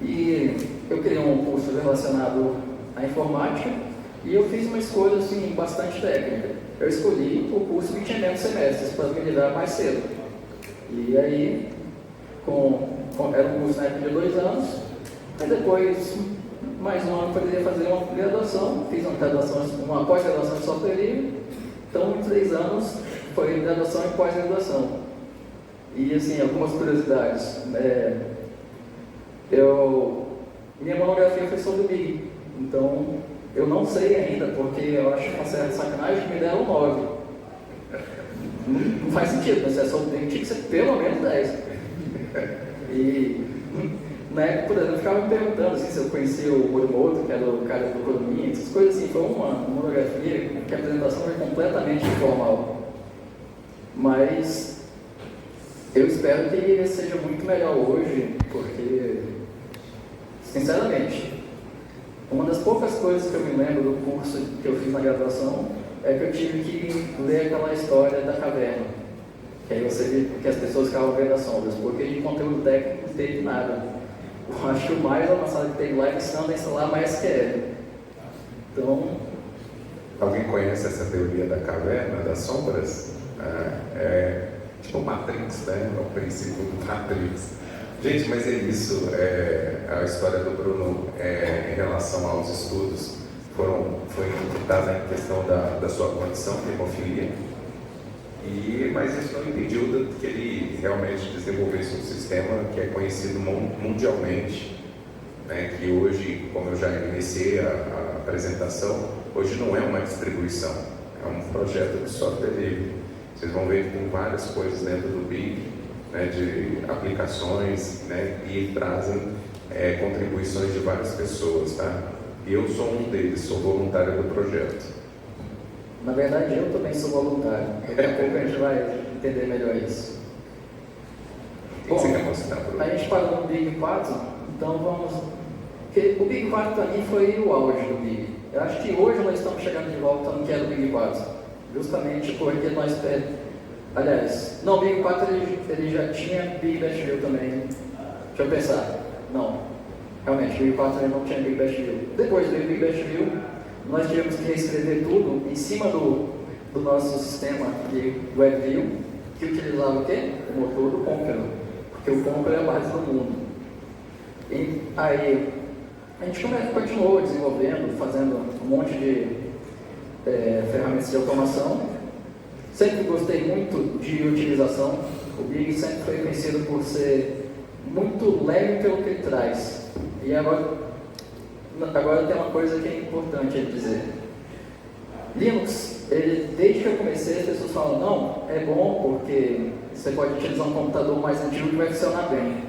C: e eu criei um curso relacionado à informática e eu fiz uma escolha assim, bastante técnica. Eu escolhi o curso que tinha menos semestres para me livrar mais cedo. E aí, era um curso na época de 2 anos, e depois, mais um ano, eu poderia fazer uma graduação. Fiz uma pós-graduação em software livre. Então, em 3 anos, foi graduação e pós-graduação. E, assim, algumas curiosidades. Minha monografia foi sobre o BIG. Então, eu não sei ainda, porque eu acho uma certa sacanagem que me deram 9. Não faz sentido, mas tinha que ser pelo menos 10. E na época, por exemplo, eu ficava me perguntando assim, se eu conhecia o Morimoto, que era o cara do Kurumin, essas coisas assim. Foi uma monografia que a apresentação foi completamente informal. Mas eu espero que ele seja muito melhor hoje, porque, sinceramente, uma das poucas coisas que eu me lembro do curso que eu fiz na graduação é que eu tive que ler aquela história da caverna. Que aí você vê que as pessoas ficavam vendo as sombras, porque de conteúdo técnico não teve nada. Eu acho que o mais avançado que teve lá é ensinando a instalar MySQL. Então...
B: Alguém conhece essa teoria da caverna, das sombras? É tipo Matrix, né? É o princípio do Matrix. Gente, mas é isso, a história do Bruno em relação aos estudos foi dada em questão da sua condição de hemofilia, mas isso não impediu que ele realmente desenvolvesse um sistema que é conhecido mundialmente né, que hoje, como eu já iniciei a apresentação, hoje não é uma distribuição, é um projeto de software livre. Vocês vão ver que tem várias coisas dentro do BIG, né, de aplicações, né, e trazem contribuições de várias pessoas, tá? E eu sou um deles, sou voluntário do projeto.
C: Na verdade, eu também sou voluntário. Daqui a pouco a gente vai entender melhor isso.
B: O que você quer mostrar, Bruno?
C: A gente parou no Big 4, então vamos... Porque o Big 4 para mim foi o auge do Big. Eu acho que hoje nós estamos chegando de volta no que era o Big 4. Justamente porque nós... Aliás, não, o Big 4 ele já tinha Big Bash View também. Deixa eu pensar. Não, realmente, o Big 4 ele não tinha Big Bash View. Depois do Big Bash View, nós tivemos que reescrever tudo em cima do nosso sistema de WebView, que utilizava o quê? O motor do Conqueror, porque o Conqueror é a base do mundo. E aí, a gente continuou desenvolvendo, fazendo um monte de ferramentas de automação. Sempre gostei muito de utilização. O Big sempre foi conhecido por ser muito leve pelo que ele traz. E agora tem uma coisa que é importante dizer. Linux, desde que eu comecei, as pessoas falam, não, é bom porque você pode utilizar um computador mais antigo que vai funcionar bem.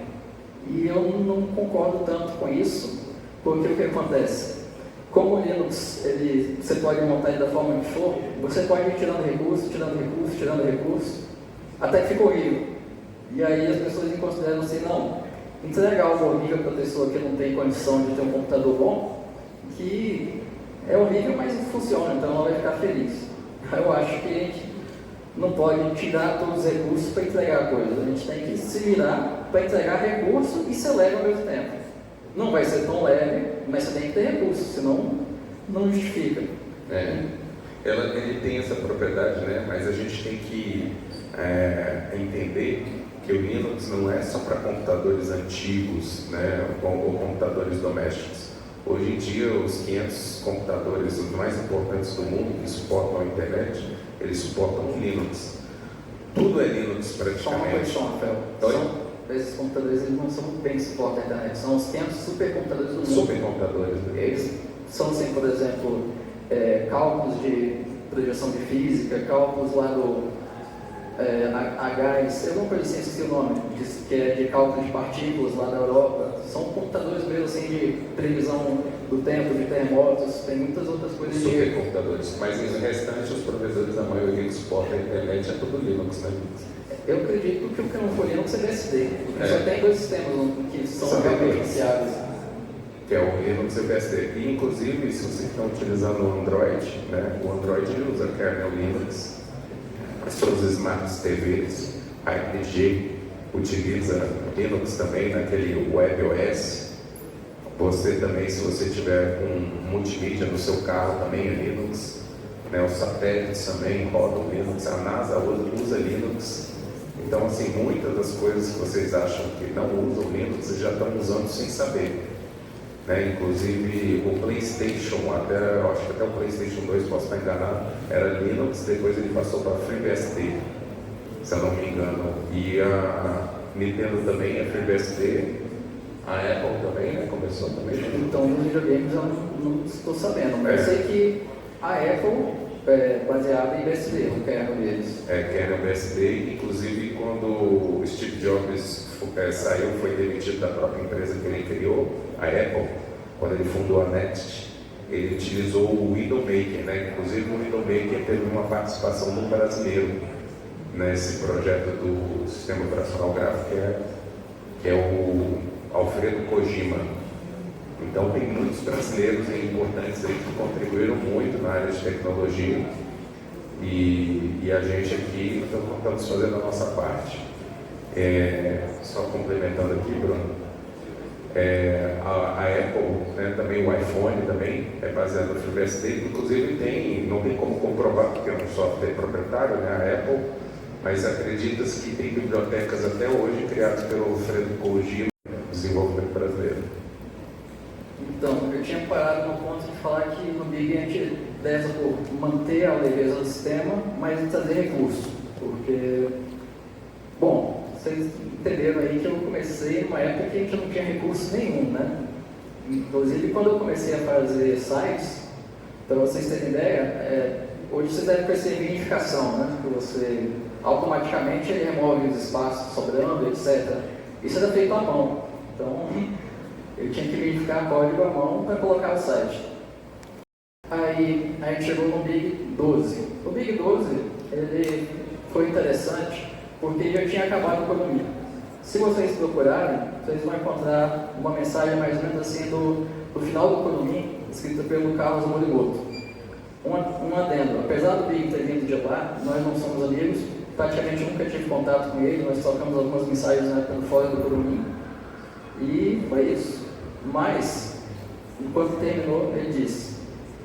C: E eu não concordo tanto com isso, porque o que acontece? Como o Linux, você pode montar ele da forma que for, você pode ir tirando recurso, até que fica horrível. E aí as pessoas consideram assim, não, entregar algo horrível para a pessoa que não tem condição de ter um computador bom, que é horrível, mas funciona, então ela vai ficar feliz. Eu acho que a gente não pode tirar todos os recursos para entregar a coisa, a gente tem que se virar para entregar recurso e ser leve ao mesmo tempo. Não vai ser tão leve, mas você tem que ter recurso, senão não justifica.
B: Ele tem essa propriedade, né? Mas a gente tem que entender que o Linux não é só para computadores antigos, né, ou computadores domésticos. Hoje em dia, os 500 computadores os mais importantes do mundo que suportam a internet, eles suportam o Linux. Tudo é Linux praticamente.
C: Só uma questão, Rafael. Esses computadores eles não são bem suportam a internet, são os 500 supercomputadores do mundo.
B: Supercomputadores.
C: Eles são, assim, por exemplo, cálculos de projeção de física, cálculos lá do HAS, alguma coisa assim, esqueci o nome, que é de cálculo de partículas lá da Europa. São computadores mesmo assim de previsão do tempo, de terremotos, tem muitas outras coisas.
B: Supercomputadores, mas no restante os provedores, a maioria que suporta a internet é tudo Linux, né?
C: Eu acredito que o que não for Linux é BSD, porque só tem dois sistemas que são realmente oficiais.
B: Que é o Linux e o BSD. E, inclusive, se você está utilizando o Android, né, o Android usa kernel Linux. As suas Smart TVs, a LG utiliza Linux também naquele WebOS. Você também, se você tiver um multimídia no seu carro, também é Linux. Né, os satélites também rodam Linux, a NASA usa Linux. Então, assim, muitas das coisas que vocês acham que não usam Linux, vocês já estão usando sem saber. Né? Inclusive, o PlayStation, eu acho que até o PlayStation 2, posso estar enganado, era Linux, depois ele passou para FreeBSD, se eu não me engano. E a Nintendo também é FreeBSD, a Apple também, né? Começou também.
C: Então, nos videogames eu não estou sabendo, mas eu sei que a Apple baseada em BSD, no kernel deles.
B: Kernel BSD, inclusive quando o Steve Jobs saiu, foi demitido da própria empresa que ele criou, a Apple, quando ele fundou a Next, ele utilizou o Widowmaker, né? Inclusive o Widowmaker teve uma participação do brasileiro nesse projeto do sistema operacional gráfico, que é o Alfredo Kojima. Então tem muitos brasileiros importantes aí que contribuíram muito na área de tecnologia e a gente aqui estamos fazendo a nossa parte. Só complementando aqui, Bruno, a Apple, né, também o iPhone também é baseado no FreeBSD, inclusive não tem como comprovar porque é um software proprietário, né, a Apple, mas acredita-se que tem bibliotecas até hoje criadas pelo Alfredo Kojima, desenvolvimento brasileiro.
C: Então, eu tinha parado no ponto de falar que no Big a gente deve por manter a leveza do sistema, mas trazer recursos, porque, bom, vocês entenderam aí que eu comecei numa época que a gente não tinha recurso nenhum, né? Inclusive, quando eu comecei a fazer sites, para vocês terem ideia, hoje vocês devem perceber minificação, né? Que você automaticamente ele remove os espaços sobrando, etc. Isso era feito à mão. Então, eu tinha que minificar código à mão para colocar o site. Aí a gente chegou no Big 12. O Big 12 ele foi interessante porque ele já tinha acabado o Kurumin. Se vocês procurarem, vocês vão encontrar uma mensagem mais ou menos assim do final do Kurumin, escrita pelo Carlos Morimoto. Um adendo, apesar do Big ter vindo de lá, nós não somos amigos, praticamente nunca tive contato com ele, nós trocamos algumas mensagens na época fora do Kurumin, e foi isso. Mas, enquanto terminou, ele disse: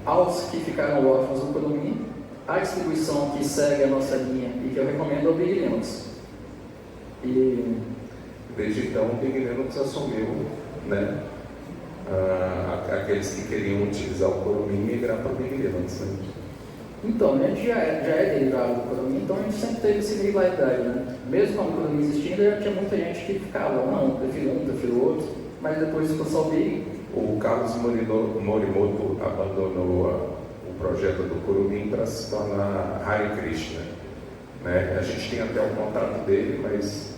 C: aos que ficaram órfãos do Kurumin, a distribuição que segue a nossa linha e que eu recomendo é o Big Linux. E
B: desde então o Big Linux assumiu, né, aqueles que queriam utilizar o Kurumin migrar para o Big Linux. Né?
C: Então, a gente já é derivado do Kurumin, então a gente sempre teve essa rivalidade, né? Mesmo quando o Kurumin existindo, já tinha muita gente que ficava, não, prefiro um, prefiro outro, mas depois ficou só o Big.
B: O Carlos Morimoto abandonou o projeto do Kurumin para se tornar Hare Krishna. Né? A gente tem até o contato dele, mas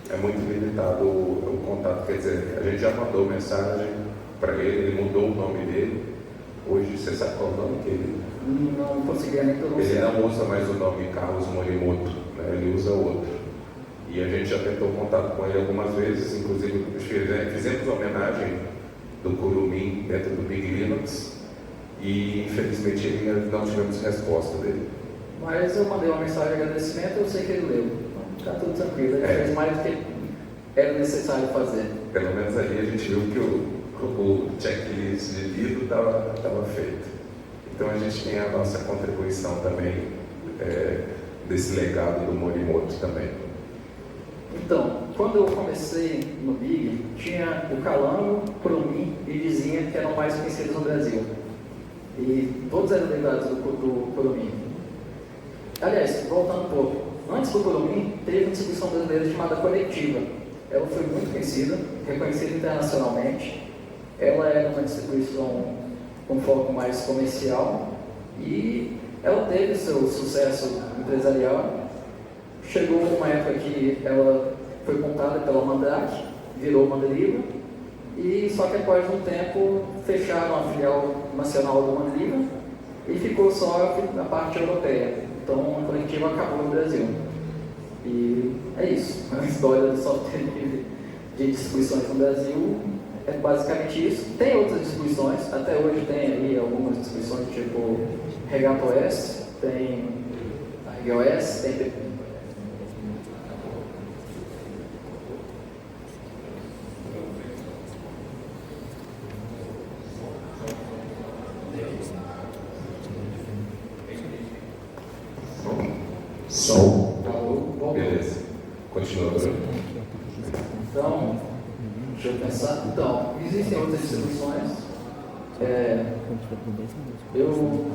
B: é muito limitado o contato. Quer dizer, a gente já mandou mensagem para ele mudou o nome dele. Hoje, você sabe qual é o nome dele?
C: Não conseguia nem pronunciar.
B: Ele não usa mais o nome Carlos Morimoto, né? Ele usa outro. E a gente já tentou contato com ele algumas vezes, inclusive fizemos homenagem do Kurumin dentro do Big Linux e infelizmente ele não tivemos resposta dele.
C: Mas eu mandei uma mensagem de agradecimento e eu sei que ele leu. Então, tá tudo tranquilo, ele fez mais do que era necessário fazer.
B: Pelo menos ali a gente viu que o checklist de lido estava feito. Então a gente tem a nossa contribuição também desse legado do Morimoto também.
C: Então, quando eu comecei no Big, tinha o Calango, Kurumin e Vizinha, que eram mais conhecidos no Brasil. E todos eram derivados do Kurumin. Aliás, voltando um pouco, antes do Kurumin, teve uma distribuição brasileira chamada Coletiva. Ela foi muito conhecida, reconhecida internacionalmente. Ela era uma distribuição com foco mais comercial e ela teve seu sucesso empresarial. Chegou uma época que ela foi comprada pela Mandrake, virou Mandriva, e só que após um tempo fecharam a filial nacional do Mandriva e ficou só a parte europeia. Então a Coletiva acabou no Brasil. E é isso. A história do software de distribuições no Brasil é basicamente isso. Tem outras distribuições, até hoje tem aí algumas distribuições tipo Regato OS, tem RGOS, tem
B: Som.
C: Alô,
B: Beleza. Continua, Bruno.
C: Então, deixa eu pensar. Então, existem outras distribuições. Eu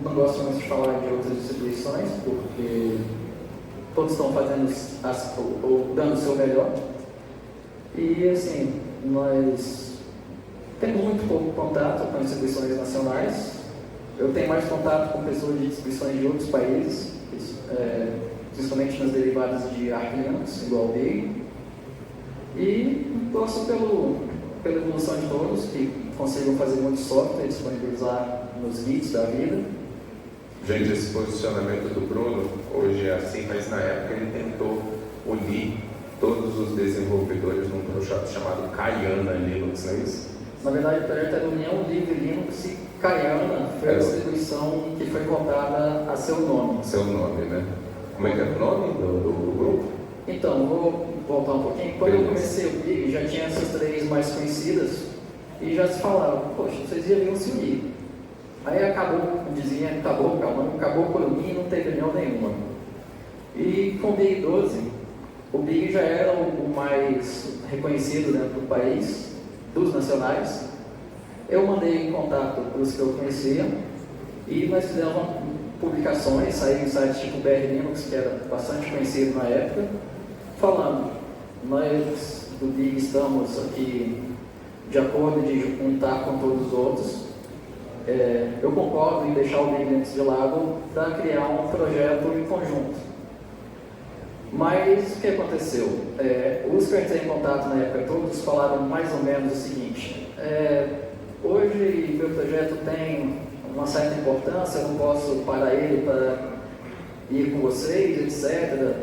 C: não gosto muito de falar de outras distribuições, porque todos estão fazendo ou dando o seu melhor. E, assim, nós temos muito pouco contato com distribuições nacionais. Eu tenho mais contato com pessoas de distribuições de outros países, principalmente nas derivadas de Arch Linux, igual o Big. E torço pela evolução de todos, que consigam fazer muito software, disponibilizar nos Gits da vida.
B: Gente, esse posicionamento do Bruno hoje é assim, mas na época ele tentou unir todos os desenvolvedores num projeto chamado Kayana Linux, não é isso?
C: Na verdade, o projeto era União Livre Linux e Kayana foi a distribuição que foi votada a seu nome.
B: Seu nome, né? Como é que é o nome do grupo?
C: Então, vou voltar um pouquinho. Quando eu comecei o Big, já tinha essas três mais conhecidas e já se falava, poxa, vocês deviam se unir. Aí acabou, dizia, acabou o Kurumin e não teve união nenhuma. E com o Big 12, o Big já era o mais reconhecido dentro do país, dos nacionais. Eu mandei em contato para os que eu conhecia e nós fizemos publicações, saíram em sites tipo BR Linux, que era bastante conhecido na época, falando, nós do Big estamos aqui de acordo de juntar com todos os outros. Eu concordo em deixar o Big de lado para criar um projeto em conjunto. Mas o que aconteceu? Os que eu entrei em contato na época, todos falaram mais ou menos o seguinte: hoje meu projeto tem uma certa importância, eu não posso parar ele para ir com vocês, etc.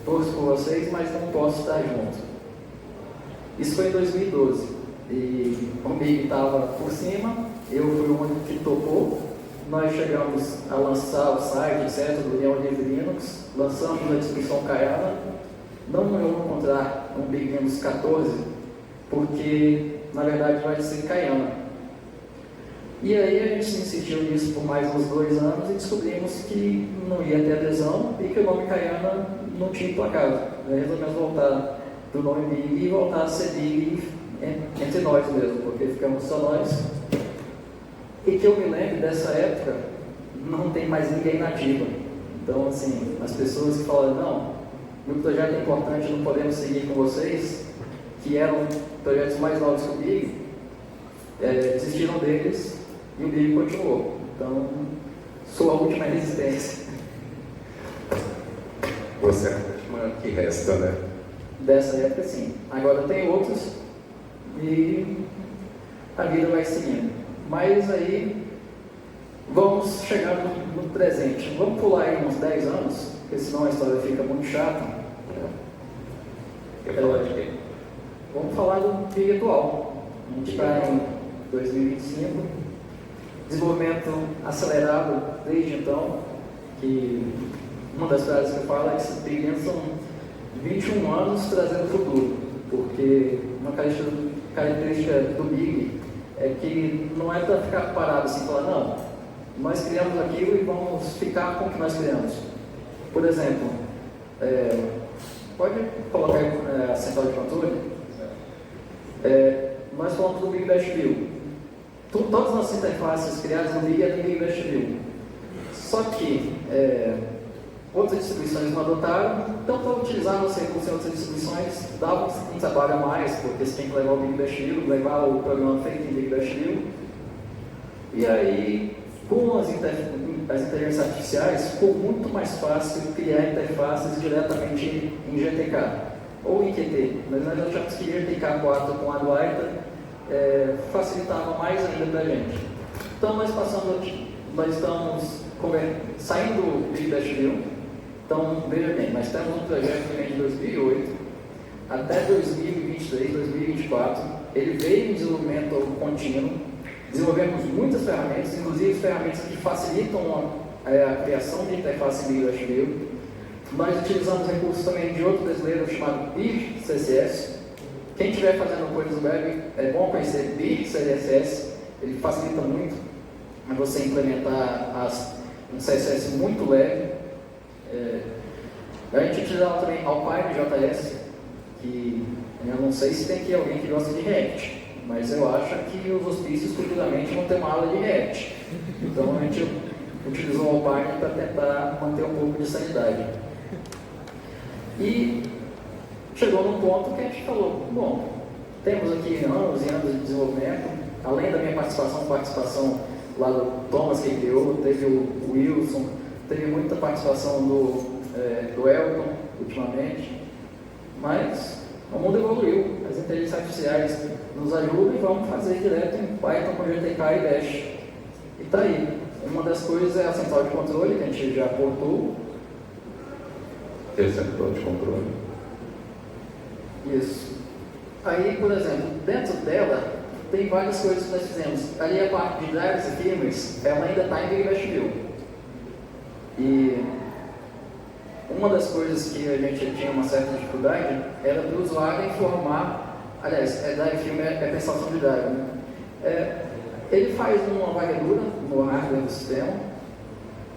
C: Torço por vocês, mas não posso estar junto. Isso foi em 2012. E o Big estava por cima, eu fui o único que topou. Nós chegamos a lançar o site, etc., do União Livre Linux, lançamos a distribuição Kayana. Não vou encontrar um Big Linux 14, porque na verdade vai ser Kayana. E aí a gente insistiu nisso por mais uns 2 anos e descobrimos que não ia ter adesão e que o nome Kayana não tinha emplacado. Resolvemos voltar do nome Big e voltar a ser Big entre nós mesmo, porque ficamos só nós. E que eu me lembro dessa época, não tem mais ninguém nativa. Então, assim, as pessoas que falaram, não, meu projeto é importante, não podemos seguir com vocês, que eram projetos mais novos que o Big, desistiram deles e o Big continuou. Então, sou a última resistência.
B: Você é a última que resta, né?
C: Dessa época, sim. Agora tem outros e a vida vai seguindo. Mas aí, vamos chegar no presente. Vamos pular aí uns 10 anos, porque senão a história fica muito chata. Vamos falar do Big atual. A gente está em 2025, desenvolvimento acelerado desde então, que uma das frases que eu falo é que esses Big são 21 anos trazendo futuro, porque uma característica do Big é que não é para ficar parado assim e falar, não, nós criamos aquilo e vamos ficar com o que nós criamos. Por exemplo, pode colocar aí a central de controle? Nós falamos do Big Bash View. Todas as nossas interfaces criadas no Big é do Big Bash View. Só que outras distribuições não adotaram, então para utilizar os recursos em outras distribuições dava um trabalho a mais, porque você tem que levar o Big Bash View, levar o programa feito em Big Bash View. E aí, com as inteligências artificiais, ficou muito mais fácil criar interfaces diretamente em GTK ou em Qt. Mas nós achamos que GTK 4 com a Adwaita facilitava mais ainda para a gente. Então nós estamos saindo do Big Bash View. Então, veja bem, nós temos um projeto que vem de 2008 até 2023, 2024. Ele veio em desenvolvimento contínuo. Desenvolvemos muitas ferramentas, inclusive ferramentas que facilitam a criação de interface Big Bash View. Nós utilizamos recursos também de outro brasileiro chamado BIR CSS. Quem estiver fazendo coisas web, é bom conhecer BIR CSS. Ele facilita muito a você implementar um CSS muito leve. A gente utilizava também Alpine JS, que eu não sei se tem aqui alguém que gosta de React, mas eu acho que os hospícios futuramente vão ter uma aula de React. Então a gente utilizou o Alpine para tentar manter um pouco de sanidade. E chegou num ponto que a gente falou, bom, temos aqui anos e anos de desenvolvimento, além da minha participação lá do Thomas que criou, teve o Wilson, teve muita participação do Elton ultimamente, mas o mundo evoluiu, as inteligências artificiais nos ajudam e vamos fazer direto em Python com GTK e Bash. E está aí. Uma das coisas é a central de controle, que a gente já aportou.
B: Central de controle.
C: Isso. Aí, por exemplo, dentro dela tem várias coisas que nós fizemos. Ali a parte de drivers e firmwares, ela ainda está em Big Bash View. E uma das coisas que a gente tinha uma certa dificuldade era do usuário informar, aliás, drive firmware é pensação de driver, né? Ele faz uma varredura no hardware do sistema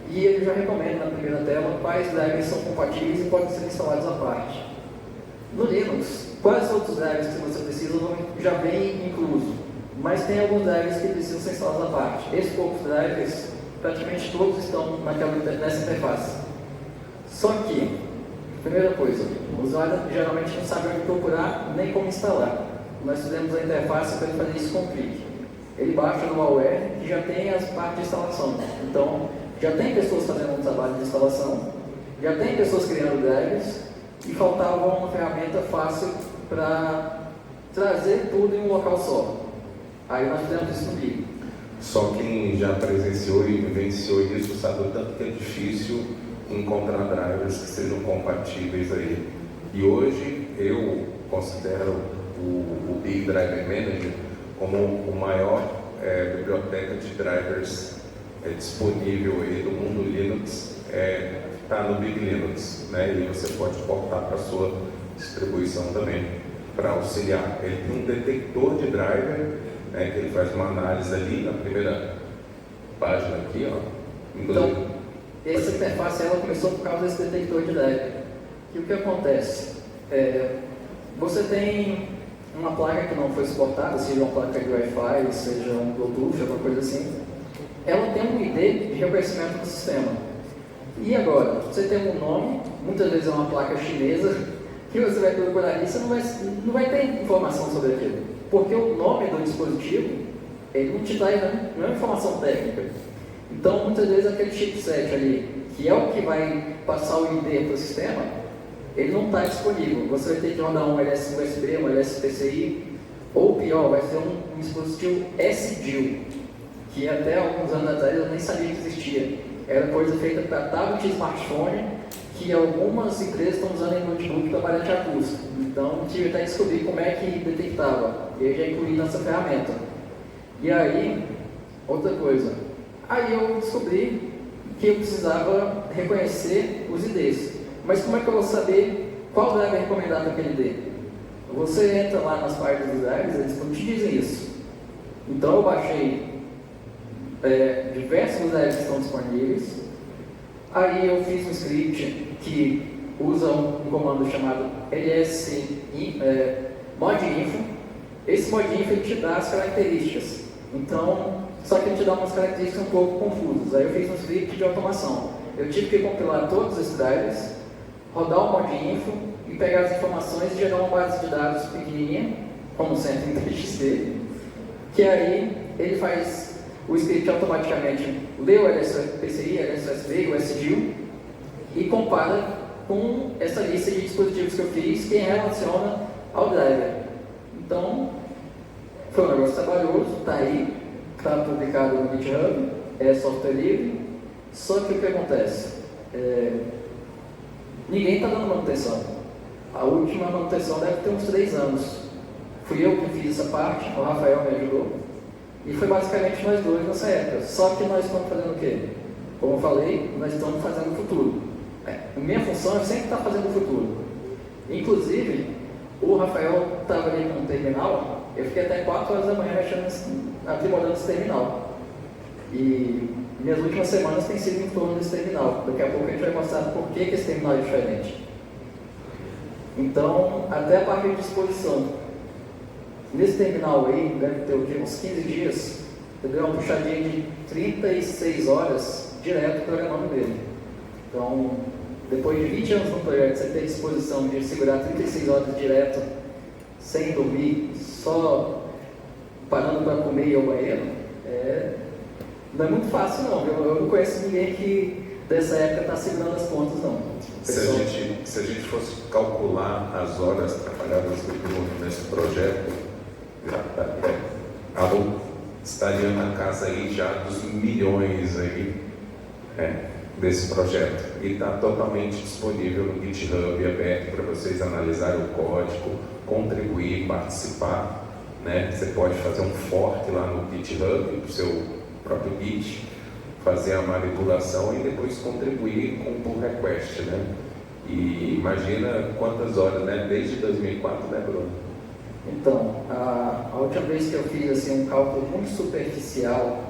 C: e ele já recomenda na primeira tela quais drivers são compatíveis e podem ser instalados à parte. No Linux, quais outros drivers que você precisa já vem incluso, mas tem alguns drivers que precisam ser instalados à parte. Esses poucos drivers, praticamente todos estão nessa interface. Só que, primeira coisa, o usuário geralmente não sabe onde procurar nem como instalar. nós fizemos a interface para ele fazer isso com clique. Ele baixa no malware que já tem as partes de instalação. Então, já tem pessoas fazendo um trabalho de instalação, já tem pessoas criando drivers, e faltava uma ferramenta fácil para trazer tudo em um local só. Aí nós fizemos isso no Git.
B: Só quem já presenciou e vivenciou isso sabe o tanto que é difícil encontrar drivers que sejam compatíveis aí. E hoje eu considero o Big Driver Manager como o maior biblioteca de drivers disponível aí do mundo Linux, está no Big Linux, né? E você pode portar para a sua distribuição também, para auxiliar. Ele tem um detector de driver, né, que ele faz uma análise ali na primeira página aqui, ó.
C: Então, essa interface ela começou por causa desse detector de driver. E o que acontece? Você tem uma placa que não foi suportada, seja uma placa de Wi-Fi, seja um Bluetooth, alguma coisa assim. Ela tem um ID de reconhecimento do sistema. E agora? Você tem um nome, muitas vezes é uma placa chinesa, que você vai procurar ali, você não vai ter informação sobre aquilo. Porque o nome do dispositivo, ele não te dá nenhuma informação técnica. Então, muitas vezes aquele chipset ali, que é o que vai passar o ID para o sistema, ele não está disponível. Você vai ter que rodar um LS-USB, um LS-PCI, ou pior, vai ser um dispositivo SDIL, que até alguns anos atrás eu nem sabia que existia. Era coisa feita para tablet e smartphone, que algumas empresas estão usando em notebook para baratear custo. Então, tive até que descobrir como é que detectava. E eu já incluí nessa ferramenta. E aí, outra coisa. Aí eu descobri que eu precisava reconhecer os IDs. Mas como é que eu vou saber qual driver é recomendado para aquele ID? Você entra lá nas páginas dos drivers, eles não te dizem isso. Então eu baixei diversos drivers que estão disponíveis. Aí eu fiz um script que usa um comando chamado modinfo. Esse modinfo ele te dá as características. Então, só que ele te dá umas características um pouco confusas. Aí eu fiz um script de automação. Eu tive que compilar todos esses drivers, rodar o modinfo e pegar as informações e gerar uma base de dados pequenininha, como sempre em TXT, que aí ele faz o script automaticamente lê o LSPCI, LSUSB, o SDIL e compara com essa lista de dispositivos que eu fiz que relaciona ao driver. Então, foi um negócio trabalhoso, está aí, está publicado no GitHub, é software livre, só que o que acontece? Ninguém está dando manutenção. A última manutenção deve ter uns 3 anos. Fui eu que fiz essa parte, o Rafael me ajudou. E foi basicamente nós dois nessa época. Só que nós estamos fazendo o quê? Como eu falei, nós estamos fazendo o futuro. A minha função é sempre estar fazendo o futuro. Inclusive, o Rafael estava ali com um terminal, eu fiquei até 4 horas da manhã aprimorando esse terminal. E minhas últimas semanas têm sido em torno desse terminal. Daqui a pouco a gente vai mostrar por que esse terminal é diferente. Então, até a parte de disposição. Nesse terminal aí, deve ter uns 15 dias, eu dei uma puxadinha de 36 horas direto programando nele. Então, depois de 20 anos no projeto, você ter disposição de segurar 36 horas direto, sem dormir, só parando para comer e ir ao banheiro, não é muito fácil não. Eu não conheço ninguém que dessa época está segurando as pontas não.
B: Se a gente fosse calcular as horas trabalhadas nesse projeto, estaria na casa aí já dos milhões aí, desse projeto. E está totalmente disponível no GitHub, aberto para vocês analisarem o código, contribuir, participar, né? Você pode fazer um fork lá no GitHub, para o seu próprio Git, fazer a manipulação e depois contribuir com o pull request, né? E imagina quantas horas, né? Desde 2004, né, Bruno?
C: Então, a última vez que eu fiz assim, um cálculo muito superficial,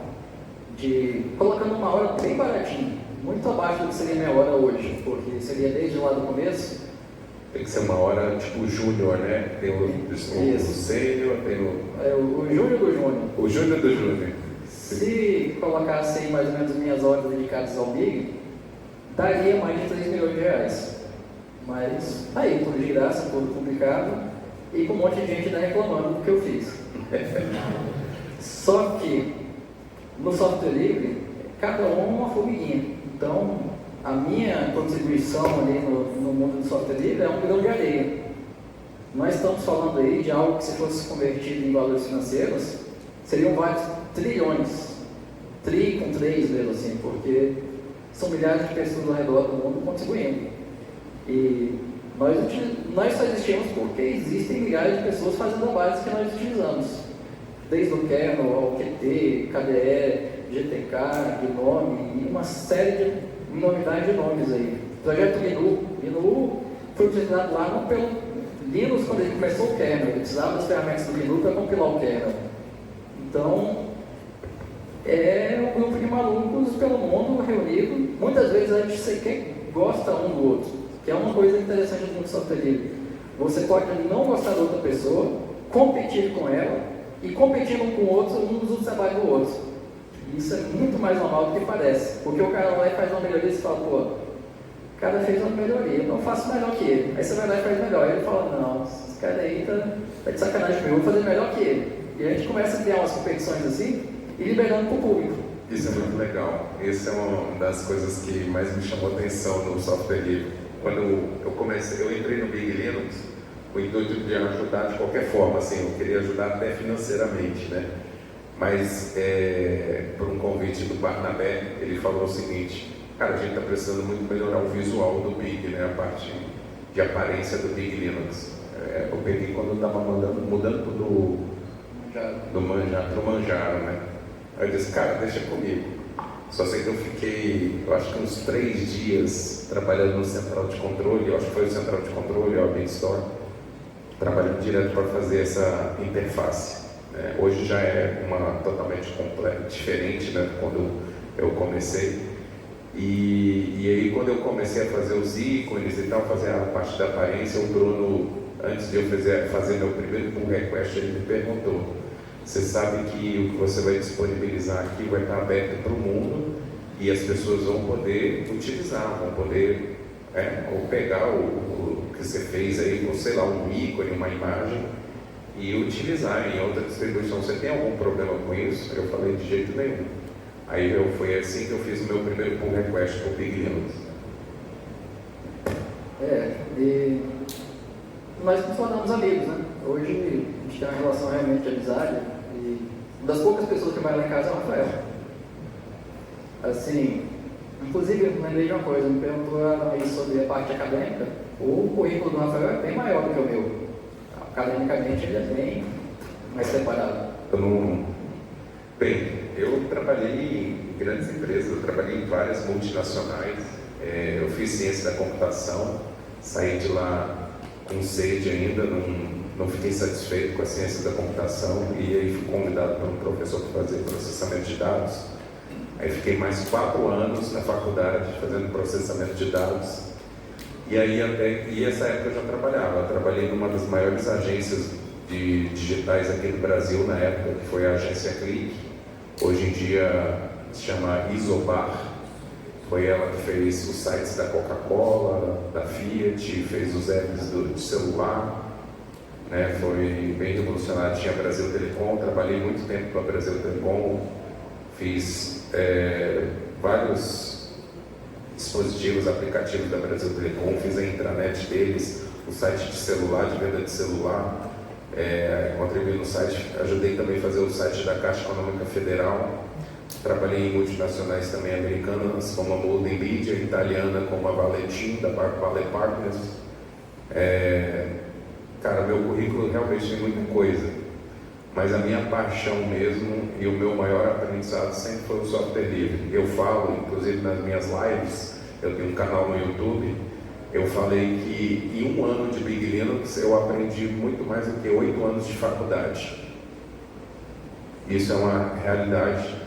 C: colocando uma hora bem baratinha, muito abaixo do que seria minha hora hoje, porque seria desde lá do começo.
B: Tem que ser uma hora tipo júnior, né? Tem o sênior, tem
C: o júnior do júnior.
B: O júnior do júnior.
C: Se colocasse aí mais ou menos minhas horas dedicadas ao Big, daria mais de 3 milhões de reais. Mas aí, tudo de graça, tudo publicado. e com um monte de gente ainda reclamando do que eu fiz. Só que no software livre, cada um é uma formiguinha. Então, a minha contribuição ali no mundo do software livre é um grão de areia. Nós estamos falando aí de algo que, se fosse convertido em valores financeiros, seriam vários trilhões. Tri com 3 mesmo assim, porque são milhares de pessoas ao redor do mundo contribuindo. E nós só existimos porque existem milhares de pessoas fazendo a base que nós utilizamos. Desde o kernel, ao Qt, KDE, GTK, GNOME e uma série de enormidade de nomes aí. O projeto GNU foi utilizado lá não pelo Linux quando ele começou o kernel, ele precisava das ferramentas do GNU para compilar o kernel. Então, é um grupo de malucos pelo mundo reunido. Muitas vezes a gente sequer gosta um do outro, que é uma coisa interessante do mundo software livre. Você pode não gostar da outra pessoa, competir com ela, e competindo um com o outro, um usa o trabalho do outro. E isso é muito mais normal do que parece, porque o cara vai lá e faz uma melhoria e você fala, pô, o cara fez uma melhoria, eu não faço melhor que ele. Aí você vai lá e faz melhor. Aí ele fala, não, esse cara aí tá de sacanagem comigo, eu vou fazer melhor que ele. E a gente começa a criar umas competições assim, e liberando para o público.
B: Isso é muito legal. Essa é uma das coisas que mais me chamou a atenção no software livre. Quando eu entrei no Big Linux, o intuito de ajudar de qualquer forma, assim, eu queria ajudar até financeiramente, né? Mas, por um convite do Barnabé, ele falou o seguinte, cara, a gente está precisando muito melhorar o visual do Big, né? A parte de aparência do Big Linux. Eu peguei quando eu estava mudando do Manjaro para o Manjaro, né? Aí eu disse, cara, deixa comigo. Só sei que eu fiquei, eu acho que uns 3 dias trabalhando no central de controle, eu acho que foi o central de controle, o BitStore, trabalhando direto para fazer essa interface. Né? Hoje já é uma totalmente diferente, né? Quando eu comecei. E aí quando eu comecei a fazer os ícones e tal, fazer a parte da aparência, o Bruno, antes de eu fazer meu primeiro pull request, ele me perguntou, você sabe que o que você vai disponibilizar aqui vai estar aberto para o mundo e as pessoas vão poder utilizar, vão poder ou pegar o que você fez aí, ou sei lá, um ícone, uma imagem e utilizar em outra distribuição. Você tem algum problema com isso? Eu falei, de jeito nenhum. Aí foi assim que eu fiz o meu primeiro pull request para o Big Linux.
C: E nós nos tornamos amigos, né? Hoje a gente tem uma relação realmente de amizade e uma das poucas pessoas que vai lá em casa é o Rafael. Assim, inclusive eu lembrei de uma coisa, me perguntou aí sobre a parte acadêmica. O currículo do Rafael é bem maior do que o meu. Academicamente ele é bem mais separado.
B: Bem, eu trabalhei em grandes empresas, eu trabalhei em várias multinacionais, eu fiz ciência da computação, saí de lá com sede ainda, não fiquei satisfeito com a ciência da computação e aí fui convidado por um professor para fazer processamento de dados. Aí fiquei mais 4 anos na faculdade fazendo processamento de dados e essa época eu já trabalhava. Eu trabalhei numa das maiores agências de digitais aqui no Brasil na época, que foi a agência Click. Hoje em dia se chama Isobar. Foi ela que fez os sites da Coca-Cola, da Fiat, fez os apps de celular, né? Foi bem revolucionário. Tinha a Brasil Telecom, trabalhei muito tempo para a Brasil Telecom, fiz vários dispositivos, aplicativos da Brasil Telecom, fiz a intranet deles, o site de celular, de venda de celular, contribuí no site, ajudei também a fazer o site da Caixa Econômica Federal. Trabalhei em multinacionais também americanas, como a Molden Media, italiana como a Valentin, da Vale Partners. Cara, meu currículo realmente tem muita coisa, mas a minha paixão mesmo e o meu maior aprendizado sempre foi o software livre. Eu falo, inclusive nas minhas lives, eu tenho um canal no YouTube, eu falei que em 1 ano de Big Linux eu aprendi muito mais do que 8 anos de faculdade. Isso é uma realidade.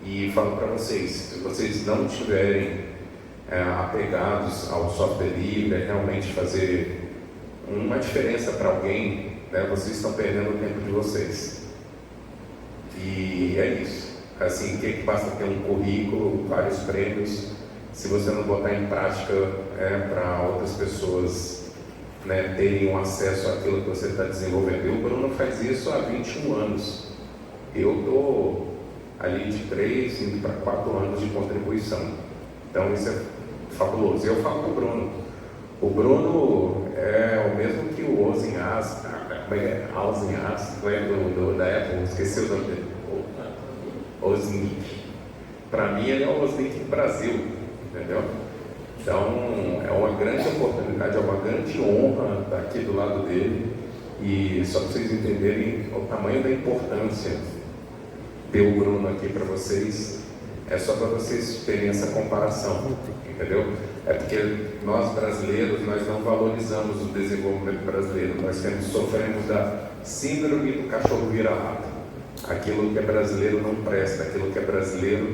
B: E falo para vocês, se vocês não estiverem apegados ao software livre, realmente fazer uma diferença para alguém, né, vocês estão perdendo o tempo de vocês. E é isso. Assim, que basta ter um currículo, vários prêmios, se você não botar em prática para outras pessoas né, terem um acesso àquilo que você está desenvolvendo. E o Bruno faz isso há 21 anos. Eu estou ali de 3, indo para 4 anos de contribuição. Então isso é fabuloso. Eu falo com o Bruno. O Bruno é o mesmo que o Wozniak, da Apple, esqueci o nome dele. Wozniak. Para mim ele é o Wozniak do Brasil, entendeu? Então é uma grande oportunidade, é uma grande honra estar aqui do lado dele. E só para vocês entenderem o tamanho da importância ter o Bruno aqui para vocês, é só para vocês terem essa comparação, entendeu? É porque nós brasileiros, nós não valorizamos o desenvolvimento brasileiro, nós sofremos da síndrome do cachorro vira-lata. Aquilo que é brasileiro não presta, aquilo que é brasileiro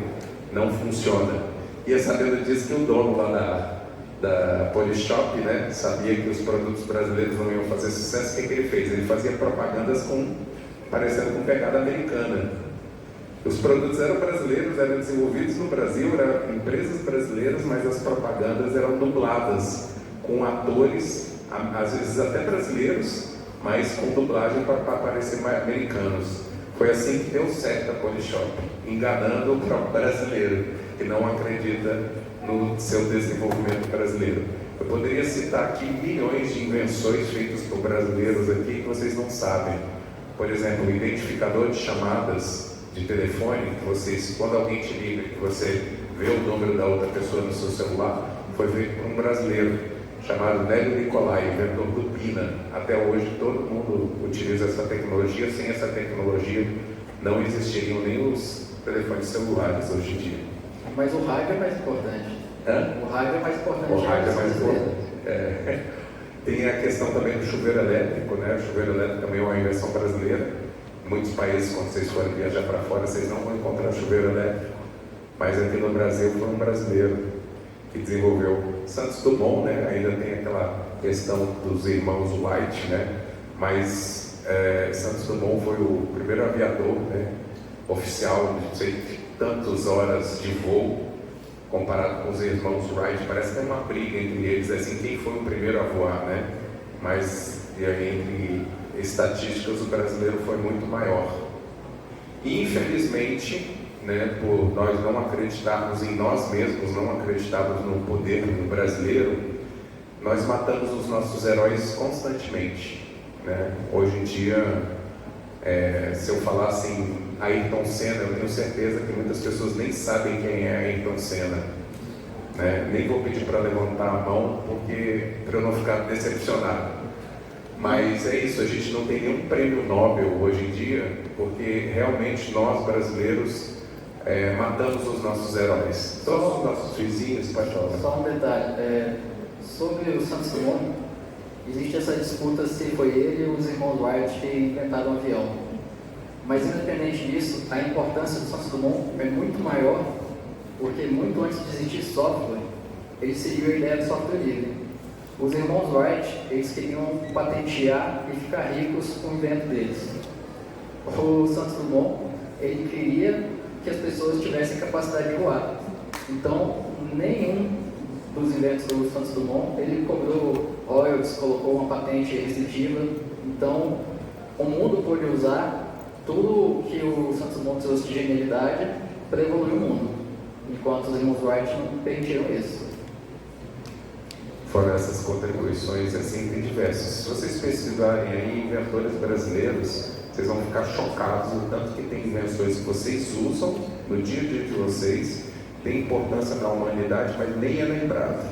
B: não funciona. E é sabendo disso que o dono lá da Polishop, né, sabia que os produtos brasileiros não iam fazer sucesso. O que ele fez? Ele fazia propagandas parecendo com pegada americana. Os produtos eram brasileiros, eram desenvolvidos no Brasil, eram empresas brasileiras, mas as propagandas eram dubladas com atores, às vezes até brasileiros, mas com dublagem para parecer mais americanos. Foi assim que deu certo a Polishop, enganando o próprio brasileiro, que não acredita no seu desenvolvimento brasileiro. Eu poderia citar aqui milhões de invenções feitas por brasileiros aqui que vocês não sabem. Por exemplo, o identificador de chamadas de telefone, que vocês, quando alguém te liga, que você vê o número da outra pessoa no seu celular, foi feito por um brasileiro chamado Nélio Nicolai, inventor do Pina. Até hoje todo mundo utiliza essa tecnologia. Sem essa tecnologia não existiriam nem os telefones celulares hoje em dia.
C: Mas o rádio é mais importante. O rádio é mais importante.
B: O rádio é mais importante. Tem a questão também do chuveiro elétrico, né? O chuveiro elétrico também é uma invenção brasileira. Em muitos países, quando vocês forem viajar para fora, vocês não vão encontrar chuveiro elétrico. Mas aqui no Brasil foi um brasileiro que desenvolveu. Santos Dumont, né? Ainda tem aquela questão dos irmãos Wright, né? Mas Santos Dumont foi o primeiro aviador, né, oficial de não sei tantas horas de voo, comparado com os irmãos Wright. Parece que tem uma briga entre eles, assim, quem foi o primeiro a voar, né? Mas e aí, entre estatísticas, o brasileiro foi muito maior. E, infelizmente, né, por nós não acreditarmos em nós mesmos, não acreditarmos no poder do brasileiro, nós matamos os nossos heróis constantemente, né? Hoje em dia, se eu falar assim, Ayrton Senna, eu tenho certeza que muitas pessoas nem sabem quem é Ayrton Senna, né? Nem vou pedir para levantar a mão, para eu não ficar decepcionado. Mas é isso, a gente não tem nenhum prêmio Nobel hoje em dia, porque realmente nós brasileiros matamos os nossos heróis. Todos os nossos vizinhos, pode falar.
C: Só um detalhe, sobre o Santos Dumont, existe essa disputa se foi ele ou os irmãos Wright que inventaram o avião. Mas independente disso, a importância do Santos Dumont é muito maior, porque muito antes de existir software, eles seguiam a ideia do software livre. Os irmãos Wright, eles queriam patentear e ficar ricos com o invento deles. O Santos Dumont, ele queria que as pessoas tivessem capacidade de voar. Então, nenhum dos inventos do Santos Dumont, ele cobrou royalties, colocou uma patente restritiva. Então, o mundo pôde usar tudo que o Santos Dumont trouxe de genialidade para evoluir o mundo, enquanto os irmãos Wright não permitiram isso.
B: Foram essas contribuições, assim, tem diversos. Se vocês pesquisarem aí inventores brasileiros, vocês vão ficar chocados o tanto que tem invenções que vocês usam no dia a dia de vocês, tem importância na humanidade, mas nem é lembrado.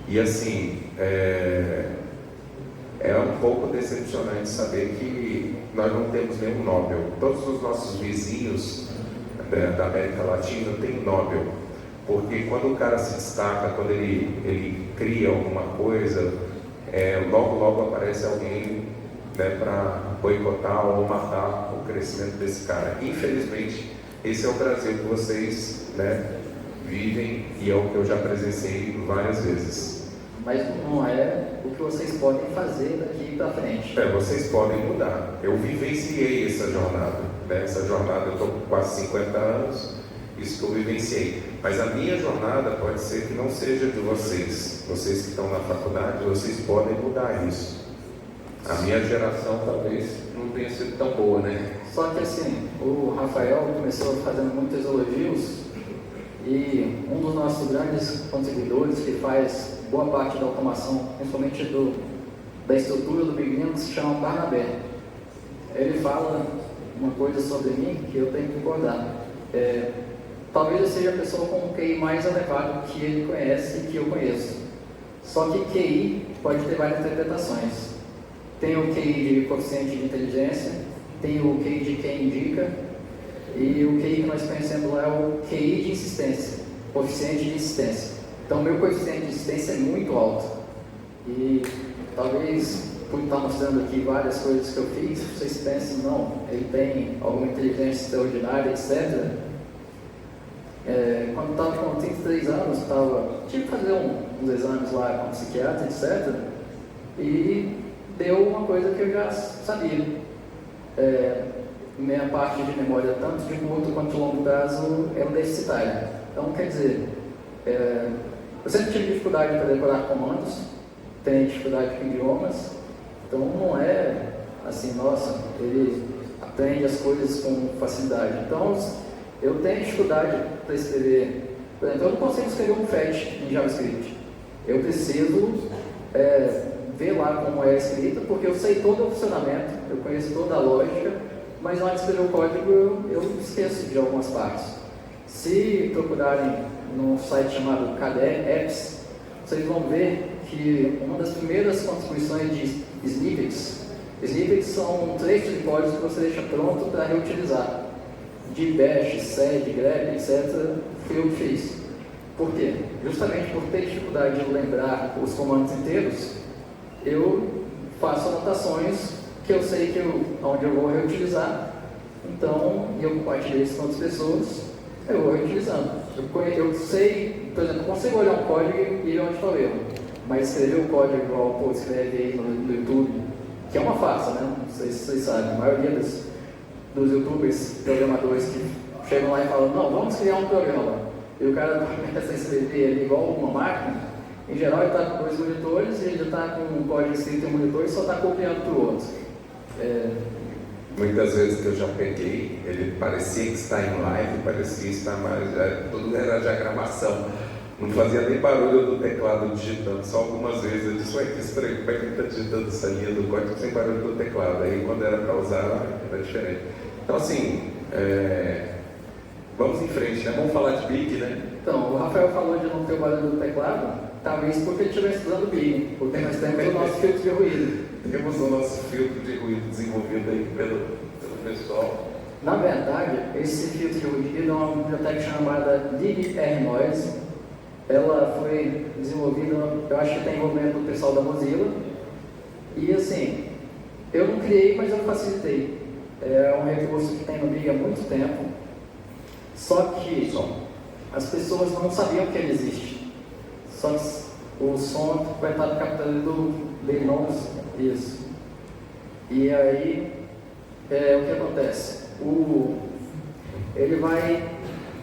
B: E assim, é um pouco decepcionante saber que nós não temos nenhum Nobel. Todos os nossos vizinhos da América Latina têm Nobel. Porque quando o cara se destaca, quando ele cria alguma coisa, logo aparece alguém, né, para boicotar ou matar o crescimento desse cara. Infelizmente, esse é o Brasil que vocês, né, vivem e é o que eu já presenciei várias vezes.
C: Mas não é o que vocês podem fazer daqui para frente.
B: Vocês podem mudar. Eu vivenciei essa jornada, né? Essa jornada, eu estou com quase 50 anos. isso que eu vivenciei. Mas a minha jornada pode ser que não seja de vocês. Vocês que estão na faculdade, vocês podem mudar isso. A minha geração talvez não tenha sido tão boa, né?
C: Só que assim, o Rafael começou fazendo muitos elogios e um dos nossos grandes contribuidores, que faz boa parte da automação, principalmente da estrutura do Big Linux, se chama Barnabé. Ele fala uma coisa sobre mim que eu tenho que concordar. Talvez eu seja a pessoa com o QI mais elevado que ele conhece e que eu conheço. Só que QI pode ter várias interpretações. Tem o QI de coeficiente de inteligência, tem o QI de quem indica, e o QI que nós conhecemos lá é o QI de insistência, coeficiente de insistência. Então, o meu coeficiente de insistência é muito alto. E talvez, por estar mostrando aqui várias coisas que eu fiz, vocês pensem, não, ele tem alguma inteligência extraordinária, etc. Quando estava com 33 anos, tive que fazer uns exames lá com psiquiatra, etc. E deu uma coisa que eu já sabia. Minha parte de memória, tanto de curto quanto de longo prazo, é deficitária. Então, quer dizer, eu sempre tive dificuldade para decorar comandos, tenho dificuldade com idiomas, então não é assim, nossa, ele aprende as coisas com facilidade. Então, eu tenho dificuldade para escrever, por exemplo, eu não consigo escrever um fetch em JavaScript. Eu preciso ver lá como é escrito, porque eu sei todo o funcionamento, eu conheço toda a lógica, mas na hora de escrever o código eu esqueço de algumas partes. Se procurarem num site chamado KDE Apps, vocês vão ver que uma das primeiras contribuições de snippets são trechos de código que você deixa pronto para reutilizar. De bash, sed, grep, etc., foi eu que fiz. Por quê? Justamente por ter dificuldade de lembrar os comandos inteiros, eu faço anotações que eu sei onde eu vou reutilizar, então, e eu compartilho isso com outras pessoas, eu vou reutilizando. Eu sei, por exemplo, consigo olhar um código e ver onde está o erro, mas escrever o código igual escreve aí no YouTube, que é uma farsa, né? Não sei se vocês sabem, a maioria dos youtubers, programadores que chegam lá e falam, não, vamos criar um programa, e o cara começa a escrever ele igual uma máquina. Em geral, ele está com 2 monitores e ele já está com um código escrito em um monitor e só está copiando para o outro.
B: Muitas vezes que eu já peguei, ele parecia que está em live, parecia estar mais. Tudo era diagramação. Não fazia nem barulho do teclado digitando, só algumas vezes. Eu disse, ué, que estranho, como é que ele está digitando essa linha do código sem barulho do teclado? Aí quando era para usar, era diferente. Então, assim, vamos em frente, né? Vamos falar de Big, né?
C: Então, o Rafael falou de não ter o barulho do teclado, talvez porque ele estivesse estudando Big, porque nós temos o nosso filtro de ruído.
B: Temos o nosso filtro de ruído desenvolvido aí pelo pessoal.
C: Na verdade, esse filtro de ruído é uma biblioteca chamada DigR-Noise. Ela foi desenvolvida, eu acho que tem envolvimento do pessoal da Mozilla. E assim, eu não criei, mas eu facilitei. É um recurso que tem no Big há muito tempo. Só que as pessoas não sabiam que ele existe. Só que o som vai estar captando bem longe. Isso. E aí, o que acontece? Ele vai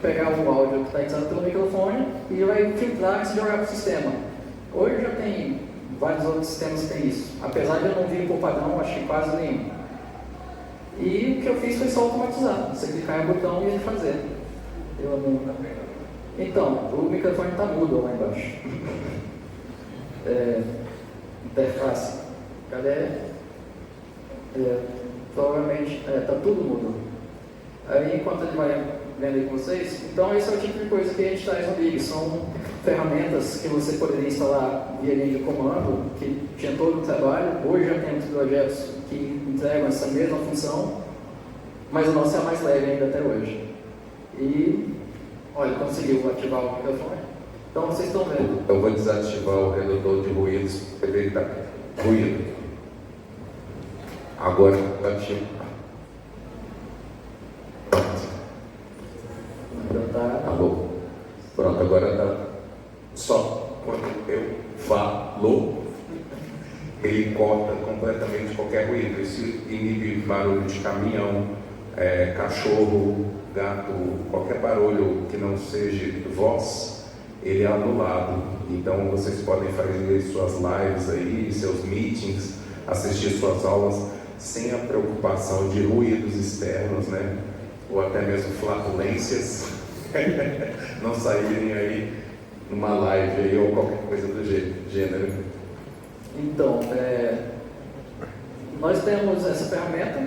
C: pegar o áudio que está entrando pelo microfone e vai filtrar e se jogar para o sistema. Hoje já tem vários outros sistemas que tem isso. Apesar de eu não vir por padrão, achei quase nenhum. E o que eu fiz foi só automatizar. Você clicar em um botão e ele fazer. Então, o microfone está mudo lá embaixo. Interface. Cadê? Provavelmente está tudo mudo. Aí, enquanto ele vai vendo aí com vocês, então esse é o tipo de coisa que a gente traz no Big. São ferramentas que você poderia instalar via linha de comando, que tinha todo o trabalho. Hoje já temos projetos que entregam essa mesma função, mas o nosso é mais leve ainda até hoje. E, olha, conseguiu ativar o microfone. Então vocês estão vendo.
B: Eu vou desativar o redutor de ruídos, porque ele está ruído. Agora ativo. Alô. Pronto, agora está. Só quando eu falo, ele corta completamente qualquer ruído. Isso inibe barulho de caminhão, cachorro, gato, qualquer barulho que não seja voz, ele é anulado. Então vocês podem fazer suas lives aí, seus meetings, assistir suas aulas sem a preocupação de ruídos externos, né? Ou até mesmo flatulências não saírem aí numa live aí, ou qualquer coisa do gênero.
C: Então, nós temos essa ferramenta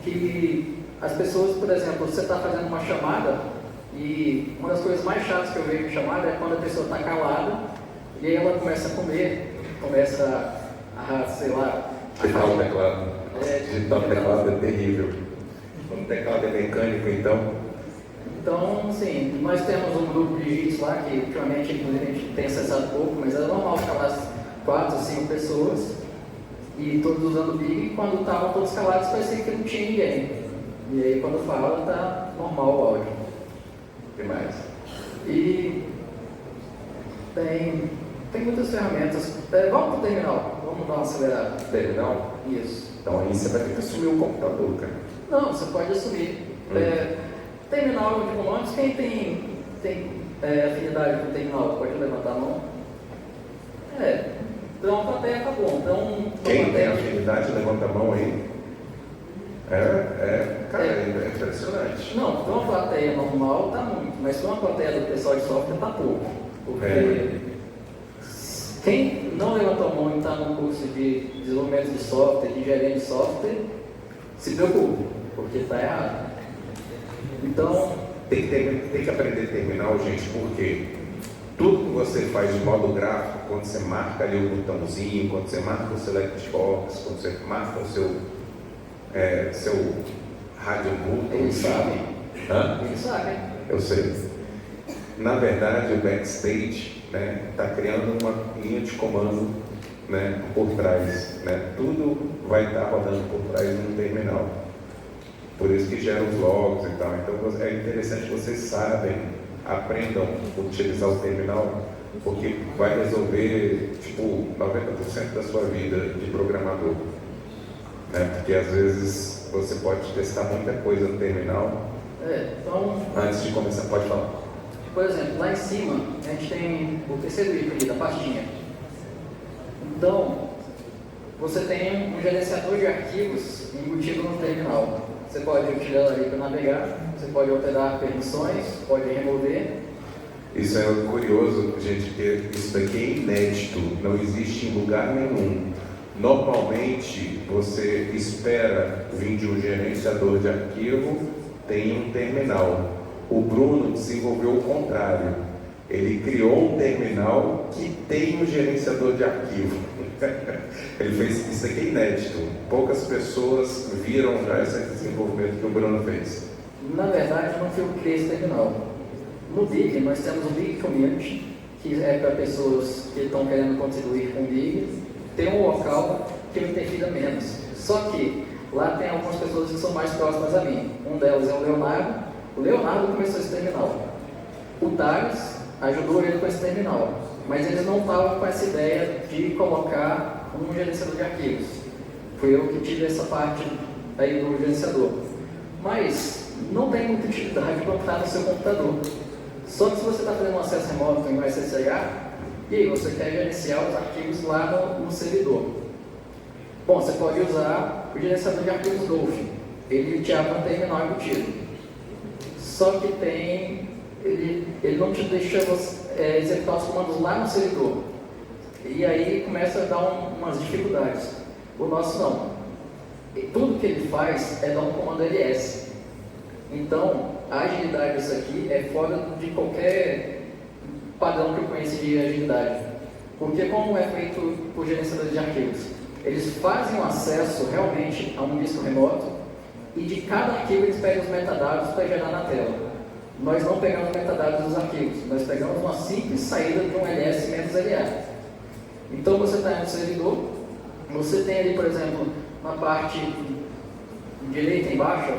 C: que as pessoas, por exemplo, você está fazendo uma chamada e uma das coisas mais chatas que eu vejo em chamada é quando a pessoa está calada e aí ela começa a comer, começa a sei lá...
B: Digitar o teclado. Digitar o teclado é terrível. Quando o teclado é mecânico, então...
C: Então, sim, nós temos um grupo de JITs lá, que ultimamente, inclusive, a gente tem acessado pouco, mas era normal ficar lá 4, 5 pessoas, e todos usando Big, e quando estavam todos calados, parecia que não tinha ninguém. E aí, quando fala, tá normal o áudio.
B: O que mais?
C: E tem muitas ferramentas. Vamos para o terminal, vamos dar uma acelerada.
B: Terminal?
C: Isso.
B: Então aí você vai ter que assumir o computador, cara.
C: Não, você pode assumir. Terminal de comandos, quem tem afinidade com o terminal, pode levantar a mão. Então a plateia tá bom. Então,
B: quem tem afinidade, levanta a mão aí. Cara, é impressionante.
C: Não, então uma plateia normal tá muito, mas uma plateia do pessoal de software tá pouco. Porque quem não levantou a mão e está no curso de desenvolvimento de software, de engenharia de software, se preocupe, porque está errado. Então,
B: tem que aprender terminal, gente, porque tudo que você faz de modo gráfico, quando você marca ali o botãozinho, quando você marca o select box, quando você marca o seu rádio button,
C: eles sabem.
B: Eles
C: sabem.
B: Eu sei. Na verdade, o backstage está criando uma linha de comando, né, por trás. Né? Tudo vai estar rodando por trás de um terminal. Por isso que gera os logs e tal. Então é interessante que vocês aprendam a utilizar o terminal, porque vai resolver tipo 90% da sua vida de programador. Né? Porque às vezes você pode testar muita coisa no terminal.
C: Então,
B: antes de começar, pode falar.
C: Por exemplo, lá em cima a gente tem o terceiro ícone da pastinha. Então, você tem um gerenciador de arquivos embutido no terminal. Você pode utilizar ali para navegar, você pode alterar permissões, pode remover.
B: Isso é curioso, gente, porque isso daqui é inédito, não existe em lugar nenhum. Normalmente, você espera vir de um gerenciador de arquivo, tem um terminal. O Bruno desenvolveu o contrário. Ele criou um terminal que tem um gerenciador de arquivo. Ele fez isso aqui, é inédito. Poucas pessoas viram já esse desenvolvimento que o Bruno fez.
C: Na verdade, não foi eu que criei esse terminal. No Big, nós temos o Big Community, que é para pessoas que estão querendo contribuir com o Big. Tem um local que me interfira menos. Só que lá tem algumas pessoas que são mais próximas a mim. Um delas é o Leonardo. O Leonardo começou esse terminal. O Thales ajudou ele com esse terminal. Mas eles não estavam com essa ideia de colocar um gerenciador de arquivos. Fui eu que tive essa parte aí do gerenciador. Mas não tem muita utilidade para botar no seu computador. Só que se você está fazendo um acesso remoto em um SSH, e aí você quer gerenciar os arquivos lá no servidor. Bom, você pode usar o gerenciador de arquivos Dolphin. Ele te abre um terminal embutido. Só que ele não te deixa executar os comandos lá no servidor. E aí começa a dar umas dificuldades. O nosso não. E tudo que ele faz é dar um comando ls. Então, a agilidade disso aqui é fora de qualquer padrão que eu conheço de agilidade. Porque como é feito por gerenciadores de arquivos? Eles fazem um acesso realmente a um disco remoto e de cada arquivo eles pegam os metadados para gerar na tela. Nós não pegamos metadados dos arquivos, nós pegamos uma simples saída de um ls menos LA. Então você está no servidor, você tem ali, por exemplo, na parte direita embaixo,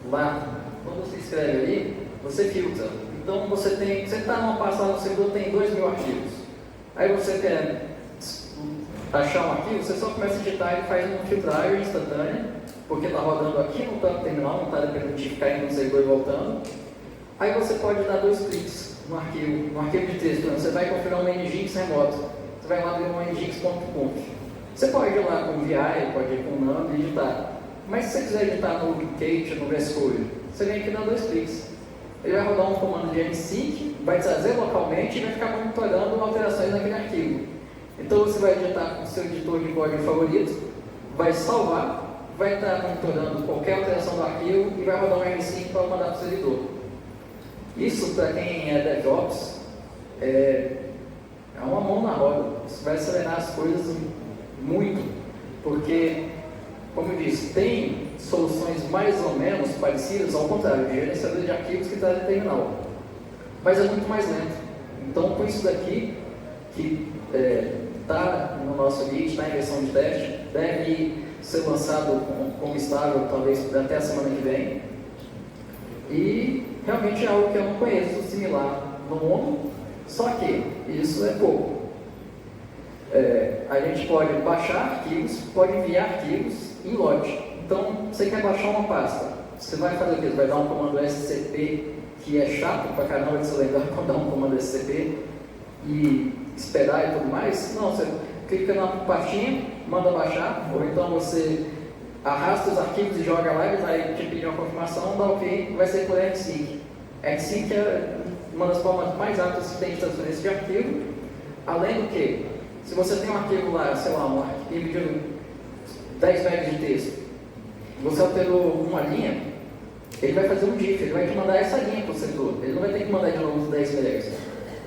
C: lá, quando você escreve ali, você filtra. Então você está numa pasta lá no servidor, tem 2.000 arquivos. Aí você quer achar um arquivo, você só começa a digitar e faz uma filtragem instantânea porque está rodando aqui no próprio terminal, não está dependendo de ficar indo no servidor e voltando. Aí você pode dar 2 cliques no arquivo de texto. Por exemplo, você vai configurar um Nginx remoto. Você vai lá abrir um nginx.conf. Você pode ir lá com VI, pode ir com Nano e editar. Mas se você quiser editar no Kate, no VS Code, você vem aqui e dá 2 cliques. Ele vai rodar um comando de nsync, vai trazer localmente e vai ficar monitorando alterações naquele arquivo. Então você vai editar com o seu editor de código favorito, vai salvar, vai estar monitorando qualquer alteração do arquivo e vai rodar um nsync para mandar para o servidor. Isso, para quem é DevOps, é uma mão na roda. Isso vai acelerar as coisas muito, porque, como eu disse, tem soluções mais ou menos parecidas, ao contrário, de gerenciador de arquivos que trazem terminal, mas é muito mais lento. Então, com isso daqui, que está no nosso Git, está em versão de teste, deve ser lançado como estável, talvez até a semana que vem, e realmente é algo que eu não conheço similar no mundo, só que isso é pouco. A gente pode baixar arquivos, pode enviar arquivos em lote. Então, você quer baixar uma pasta, você vai fazer o quê? Você vai dar um comando SCP, que é chato pra caramba de se lembrar quando dá um comando SCP, e esperar e tudo mais? Não, você clica na pastinha, manda baixar, ou então você arrasta os arquivos e joga lá, ele vai te pedir uma confirmação, dá ok, vai ser por nsync. Nsync é uma das formas mais rápidas que tem de transferência de arquivo, além do que, se você tem um arquivo lá, sei lá, um arquivo de 10 MB de texto, você alterou uma linha, ele vai fazer um diff, ele vai te mandar essa linha para o servidor, ele não vai ter que mandar de novo os 10 MB.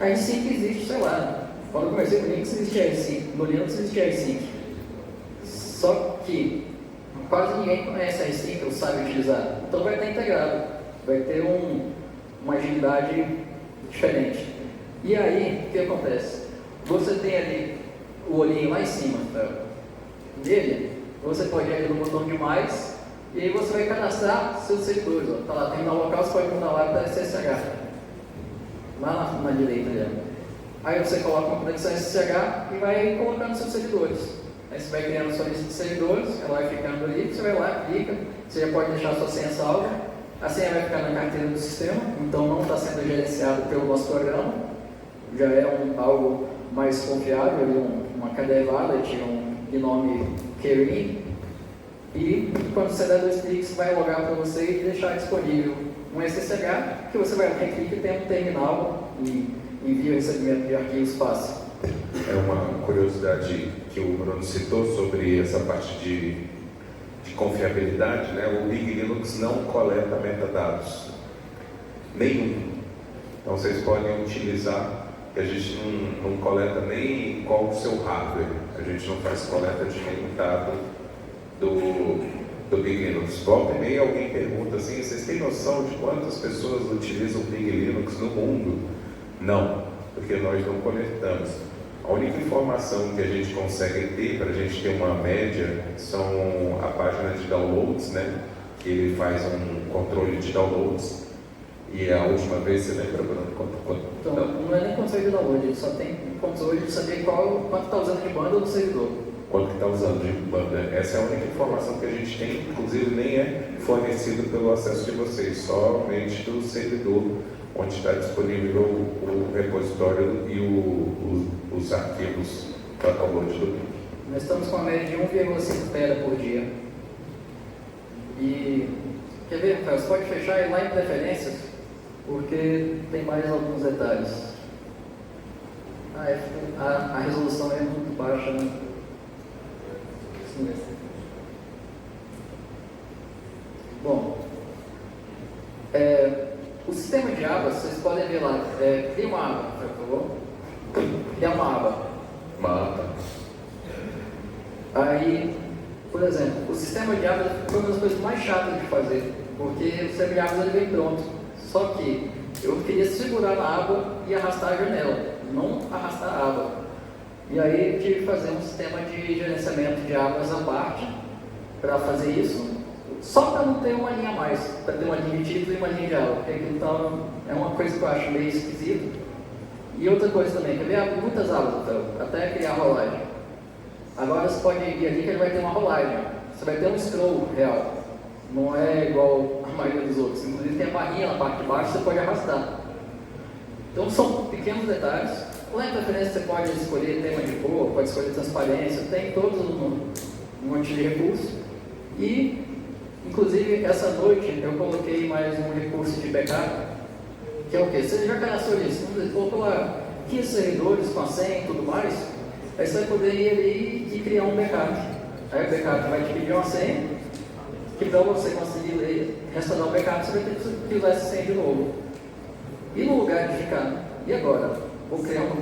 C: A nsync existe, sei lá, quando eu comecei no Linux existia nsync, no Linux existia nsync. Só que quase ninguém conhece a nsync ou sabe utilizar, então vai estar integrado, vai ter uma agilidade diferente. E aí, o que acontece? Você tem ali o olhinho lá em cima, dele, você pode ir ali no botão de mais, e aí você vai cadastrar seus servidores. Está lá, terminal local, você pode mudar lá para SSH. Lá na direita ali. Aí você coloca uma conexão SSH e vai colocando seus servidores. Aí você vai criando sua lista de servidores, ela vai ficando ali, você vai lá, clica, você já pode deixar a sua senha salva, a senha vai ficar na carteira do sistema, então não está sendo gerenciado pelo nosso programa, já é algo mais confiável, uma KDE Wallet, um Gnome Kerin, e quando você der 2 cliques, vai logar para você e deixar disponível um SSH, que você vai lá e clica e tem um terminal e envia o recebimento de arquivos fácil.
B: É uma curiosidade que o Bruno citou sobre essa parte de confiabilidade, né? O Big Linux não coleta metadados, nenhum. Então vocês podem utilizar, que a gente não coleta nem qual o seu hardware, a gente não faz coleta de nenhum dado do Big Linux. Volta e meia alguém pergunta assim, vocês têm noção de quantas pessoas utilizam o Big Linux no mundo? Não, porque nós não coletamos. A única informação que a gente consegue ter, para a gente ter uma média, são a página de downloads, né? Que ele faz um controle de downloads. E a última vez, você lembra, Bruno?
C: Então, não é nem controle de download, ele só tem controle de saber quanto está usando de banda no servidor.
B: Quanto que está usando de banda. Essa é a única informação que a gente tem, inclusive nem é fornecido pelo acesso de vocês, somente do servidor, onde está disponível o repositório e os arquivos para download do link.
C: Nós estamos com a média de 1,5 tera por dia. E, quer ver, Rafael, você pode fechar e ir lá em preferências, porque tem mais alguns detalhes. A resolução é muito baixa, né? Bom, o sistema de abas, vocês podem ver lá, cria uma aba, por favor. Cria uma aba.
B: Mapa.
C: Aí, por exemplo, o sistema de abas foi uma das coisas mais chatas de fazer, porque o sistema de abas ele vem pronto. Só que eu queria segurar na aba e arrastar a janela, não arrastar a aba. E aí eu tive que fazer um sistema de gerenciamento de abas à parte para fazer isso, só para não ter uma linha a mais, para ter uma linha de título e uma linha de aba, porque aquilo é uma coisa que eu acho meio esquisito. E outra coisa também, que eu vi muitas abas, então, até criar a rolagem. Agora você pode ir ali que ele vai ter uma rolagem. você vai ter um scroll real. Não é igual a maioria dos outros. Inclusive tem a barrinha na parte de baixo que você pode arrastar. Então são pequenos detalhes. Lá em preferência você pode escolher tema de cor, pode escolher transparência, tem todos um monte de recursos. E, inclusive, essa noite eu coloquei mais um recurso de backup, que é o quê? Você já cadastrou isso, colocou lá 15 servidores com a senha e tudo mais, aí você vai poder ir ali e criar um backup. Aí o backup vai te pedir uma senha, que para você conseguir restaurar o backup, você vai ter que usar essa senha de novo. E no lugar de ficar, e agora? Vou criar uma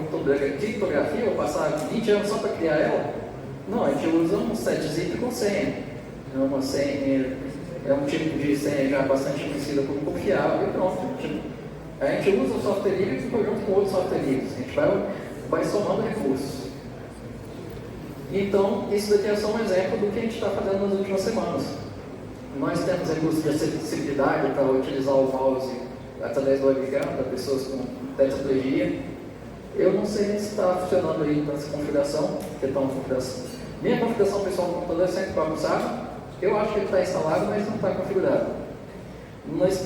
C: criptografia, vou passar 20 anos só para criar ela? Não, a gente usa um set zip com senha. É uma senha, é um tipo de senha já bastante conhecida como confiável e pronto. A gente usa o software livre junto com outros software livres. A gente vai somando recursos. Então, isso daqui é só um exemplo do que a gente está fazendo nas últimas semanas. Nós temos recursos de acessibilidade para utilizar o mouse através do webcam para pessoas com tetraplegia. Eu não sei se está funcionando aí para essa configuração, porque está uma configuração. Minha configuração pessoal do computador é sempre bagunçada. Eu acho que ele está instalado, mas não está configurado. Nós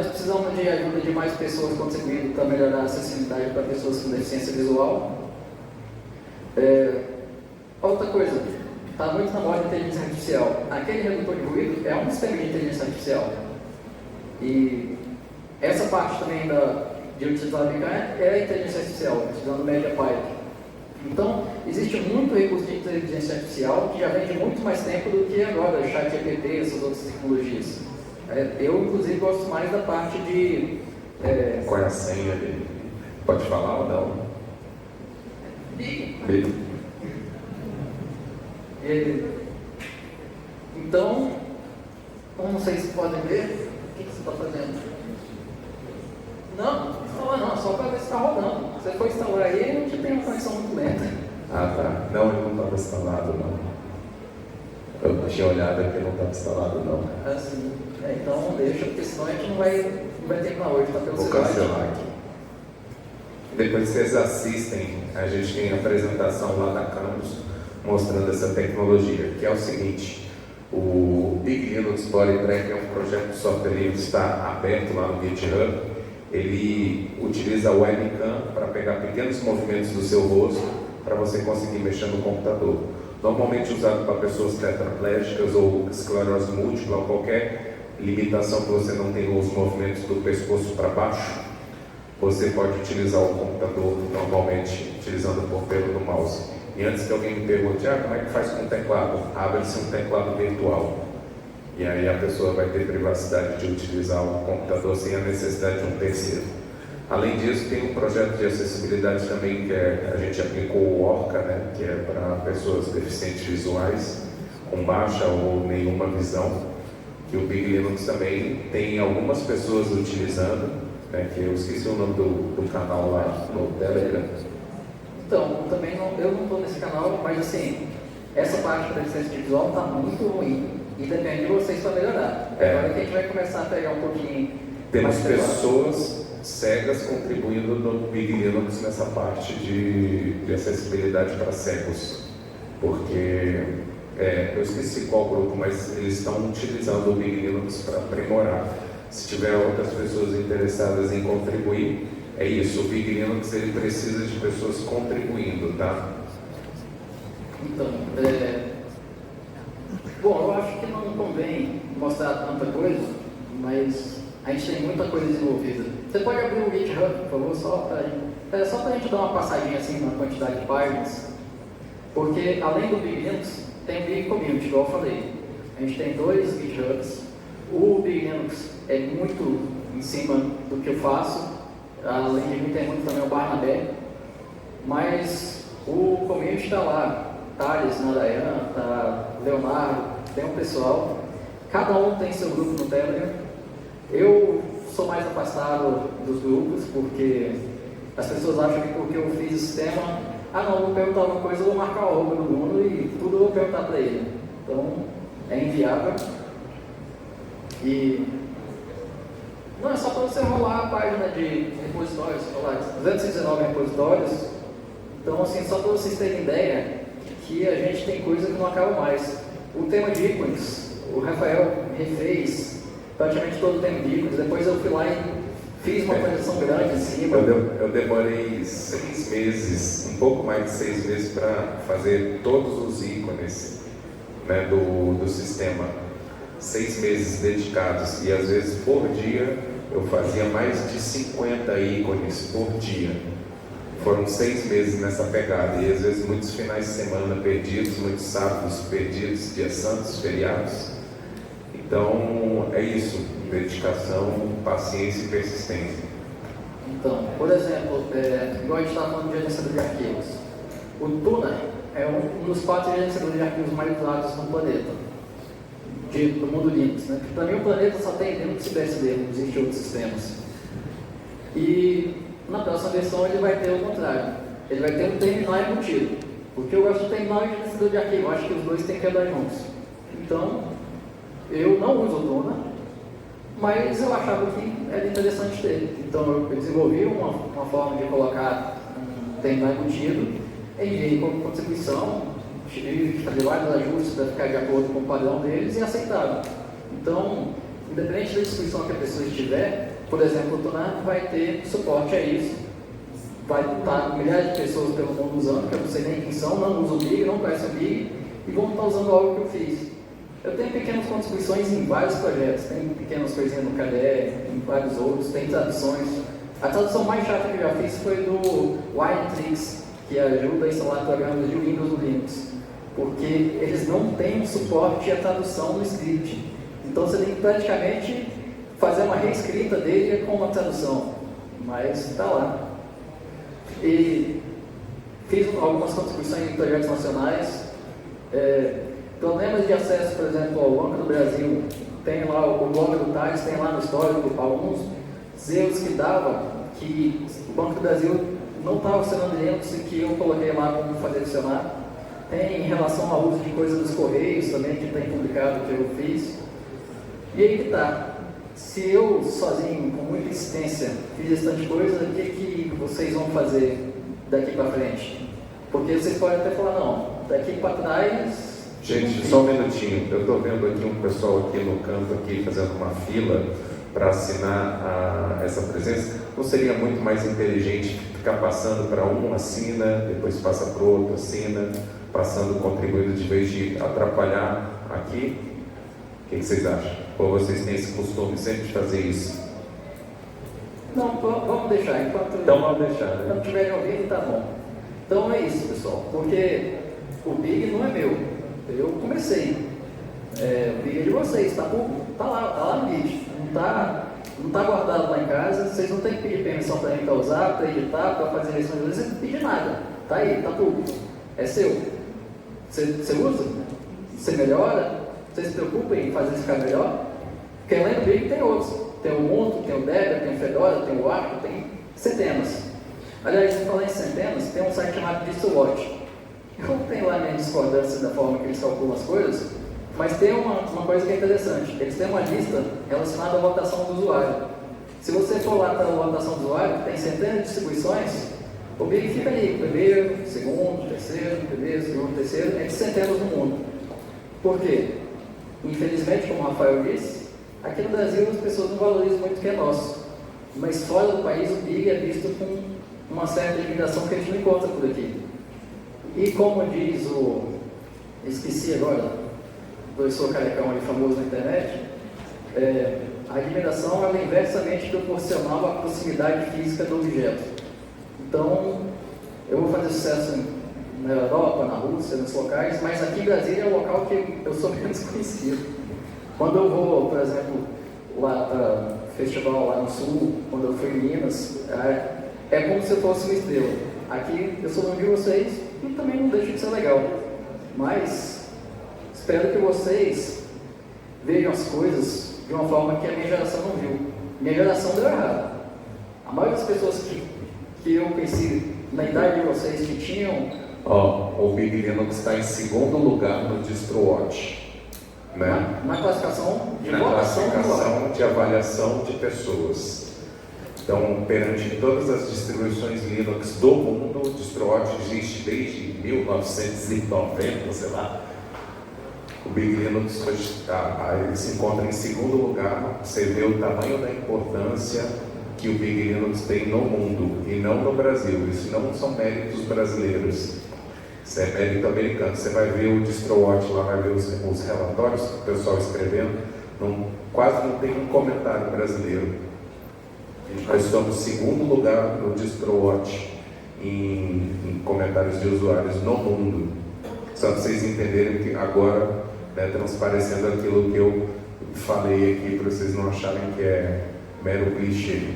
C: precisamos de ajuda de mais pessoas contribuindo para melhorar a acessibilidade para pessoas com deficiência visual. Outra coisa, está muito na moda de inteligência artificial. Aquele redutor de ruído é um sistema de inteligência artificial. E essa parte também de utilizar a webcam é a inteligência artificial, utilizando MediaPipe. Então, existe muito recurso de inteligência artificial que já vem de muito mais tempo do que agora, ChatGPT, essas outras tecnologias. Eu, inclusive, gosto mais da parte de...
B: Qual é a senha dele? Pode falar ou não?
C: Big. Então, como vocês podem ver, o que você está fazendo? Não, instalar não, só para ver se está rodando. Se você for instalar aí, a gente tem uma conexão muito lenta.
B: Ah, tá. Não, ele não estava instalado, não. Eu tinha olhado aqui, não estava instalado, não.
C: Assim, então deixa, porque senão a gente não vai terminar hoje, tá pelo
B: Vou
C: slide.
B: cancelar aqui. Depois vocês assistem, a gente tem a apresentação lá da Campus mostrando essa tecnologia, que é o seguinte: o Big Linux Body Track é um projeto de software livre que está aberto lá no GitHub. Ele utiliza a webcam para pegar pequenos movimentos do seu rosto para você conseguir mexer no computador. Normalmente usado para pessoas tetraplégicas ou esclerose múltipla ou qualquer limitação que você não tem os movimentos do pescoço para baixo, você pode utilizar o computador normalmente utilizando o ponteiro do mouse. E antes que alguém me pergunte, como é que faz com o teclado? Abre-se um teclado virtual. E aí a pessoa vai ter privacidade de utilizar o computador sem a necessidade de um terceiro. Além disso, tem um projeto de acessibilidade também que a gente aplicou o Orca, né, que é para pessoas deficientes visuais, com baixa ou nenhuma visão, que o Big Linux também tem algumas pessoas utilizando, né, que eu esqueci o nome do canal lá no Telegram.
C: Então, também eu não estou nesse canal, mas assim, essa parte da deficiência visual está muito ruim. E depende de vocês para melhorar. Agora que a gente vai começar a pegar um pouquinho.
B: Temos pessoas cegas contribuindo no Big Linux nessa parte de acessibilidade para cegos. Porque eu esqueci qual grupo, mas eles estão utilizando o Big Linux para aprimorar. Se tiver outras pessoas interessadas em contribuir, é isso. O Big Linux ele precisa de pessoas contribuindo, tá?
C: Então, bom, eu acho que não convém mostrar tanta coisa, mas a gente tem muita coisa desenvolvida. Você pode abrir o GitHub, por favor, só para a gente dar uma passadinha assim na quantidade de páginas, porque além do Big Linux, tem o Big Community, igual eu falei. A gente tem 2 GitHubs. O Big Linux é muito em cima do que eu faço, além de mim tem muito também o Barnabé, mas o Community está lá. Thales, Narayan, Leonardo, tem um pessoal, cada um tem seu grupo no Telegram. Eu sou mais afastado dos grupos, porque as pessoas acham que porque eu fiz o sistema, não, vou perguntar uma coisa, eu vou marcar o arroba do Bruno e tudo eu vou perguntar para ele. Então, é inviável. E não, é só para você rolar a página de repositórios, rolar 219 repositórios. Então, assim, só para vocês terem ideia, que a gente tem coisa que não acaba mais. O tema de ícones, o Rafael refez praticamente todo o tema de ícones, depois eu fui lá e fiz uma projeção grande em cima.
B: Eu demorei 6 meses, um pouco mais de 6 meses para fazer todos os ícones, né, do sistema. 6 meses dedicados, e às vezes por dia eu fazia mais de 50 ícones por dia. Foram 6 meses nessa pegada, e às vezes muitos finais de semana perdidos, muitos sábados perdidos, dias santos, feriados. Então é isso, dedicação, paciência e persistência.
C: Então, por exemplo, igual a gente estava falando de gerenciador de arquivos, o Tuna é um dos 4 gerenciadores de arquivos mais usados no planeta, do mundo Linux, né? Para mim o planeta só tem Linux e BSD, não existe outros sistemas. E na próxima versão ele vai ter o contrário, ele vai ter um terminal embutido, porque eu gosto de terminal e gerenciador de arquivo, eu acho que os dois têm que andar juntos. Então, eu não uso o Tuna, mas eu achava que era interessante ter. Então eu desenvolvi uma forma de colocar um terminal embutido, enviei como contribuição, tive que fazer vários ajustes para ficar de acordo com o padrão deles e aceitaram. Então, independente da distribuição que a pessoa estiver, por exemplo, o Tuna vai ter suporte a isso. Vai estar milhares de pessoas pelo mundo usando, que eu não sei nem quem são, não usam o Big, não conhecem o Big, e vão estar usando algo que eu fiz. Eu tenho pequenas contribuições em vários projetos, tem pequenas coisinhas no KDE, em vários outros, tem traduções. A tradução mais chata que eu já fiz foi do Winetricks, que ajuda a instalar programas de Windows no Linux, porque eles não têm suporte à tradução no script. Então você tem que praticamente fazer uma reescrita dele com uma tradução, mas está lá. E fiz algumas contribuições em projetos nacionais. Problemas de acesso, por exemplo, ao Banco do Brasil, tem lá o blog do Thales, tem lá no histórico alguns erros que dava, que o Banco do Brasil não estava funcionando Linux e que eu coloquei lá como fazer funcionar. Tem em relação ao uso de coisas dos Correios também, que tem publicado que eu fiz. E aí que tá. Se eu sozinho, com muita insistência, fiz esse tanto de coisa, o que vocês vão fazer daqui para frente? Porque vocês podem até falar, não, daqui para trás...
B: Gente, só um minutinho. Eu estou vendo aqui um pessoal aqui no canto, aqui, fazendo uma fila para assinar essa presença. Não seria muito mais inteligente ficar passando para um, assina, depois passa para o outro, assina, passando, contribuindo, de vez de atrapalhar aqui? O que vocês acham? Ou vocês têm esse costume sempre de fazer isso?
C: Não, vamos deixar.
B: Então vamos deixar, né?
C: Quando tiverem ouvindo, tá bom. Então é isso, pessoal. Porque o Big não é meu. Eu comecei. O Big é de vocês, tá lá no vídeo. Não tá guardado lá em casa. Vocês não têm que pedir permissão para mim para usar, para editar, para fazer eleições. Vocês não pedir nada. Tá aí, tá público. É seu. Você usa? Você melhora? Vocês se preocupam em fazer isso ficar melhor? Porque além do Big tem outros. Tem o Ubuntu, tem o Debian, tem o Fedora, tem o Arco, tem centenas. Aliás, se falar em centenas, tem um site chamado DistroWatch. Eu tenho lá minha discordância da forma que eles calculam as coisas, mas tem uma coisa que é interessante. Eles têm uma lista relacionada à votação do usuário. Se você for lá para a votação do usuário, tem centenas de distribuições, o Big fica ali, primeiro, segundo, terceiro, primeiro, segundo, terceiro, entre centenas no mundo. Por quê? Infelizmente, como o Rafael disse, aqui no Brasil as pessoas não valorizam muito o que é nosso. Mas fora do país, o Big é visto com uma certa limitação que a gente não encontra por aqui. E como diz esqueci agora, o professor Carecão ali famoso na internet, a admiração ela é inversamente proporcional à proximidade física do objeto. Então, eu vou fazer sucesso na Europa, na Rússia, nos locais, mas aqui em Brasília é um local que eu sou menos conhecido. Quando eu vou, por exemplo, lá para o festival lá no Sul, quando eu fui em Minas, é como se eu fosse uma estrela. Aqui eu sou longe de vocês e também não deixa de ser legal. Mas espero que vocês vejam as coisas de uma forma que a minha geração não viu. Minha geração deu errado. A maioria das pessoas que eu conheci na idade de vocês que tinham...
B: O Big Linux está em segundo lugar no DistroWatch. Né?
C: Na classificação de
B: na
C: votação
B: classificação de avaliação de pessoas. Então, perante todas as distribuições Linux do mundo, o DistroWatch existe desde 1990, sei lá. O Big Linux hoje ele se encontra em segundo lugar. Você vê o tamanho da importância que o Big Linux tem no mundo e não no Brasil. Isso não são méritos brasileiros, isso é mérito americano. Você vai ver o DistroWatch lá, vai ver os relatórios do pessoal escrevendo, quase não tem um comentário brasileiro. Nós estamos em segundo lugar no DistroWatch em comentários de usuários no mundo. Só para vocês entenderem que agora, né, transparecendo aquilo que eu falei aqui, para vocês não acharem que é mero clichê.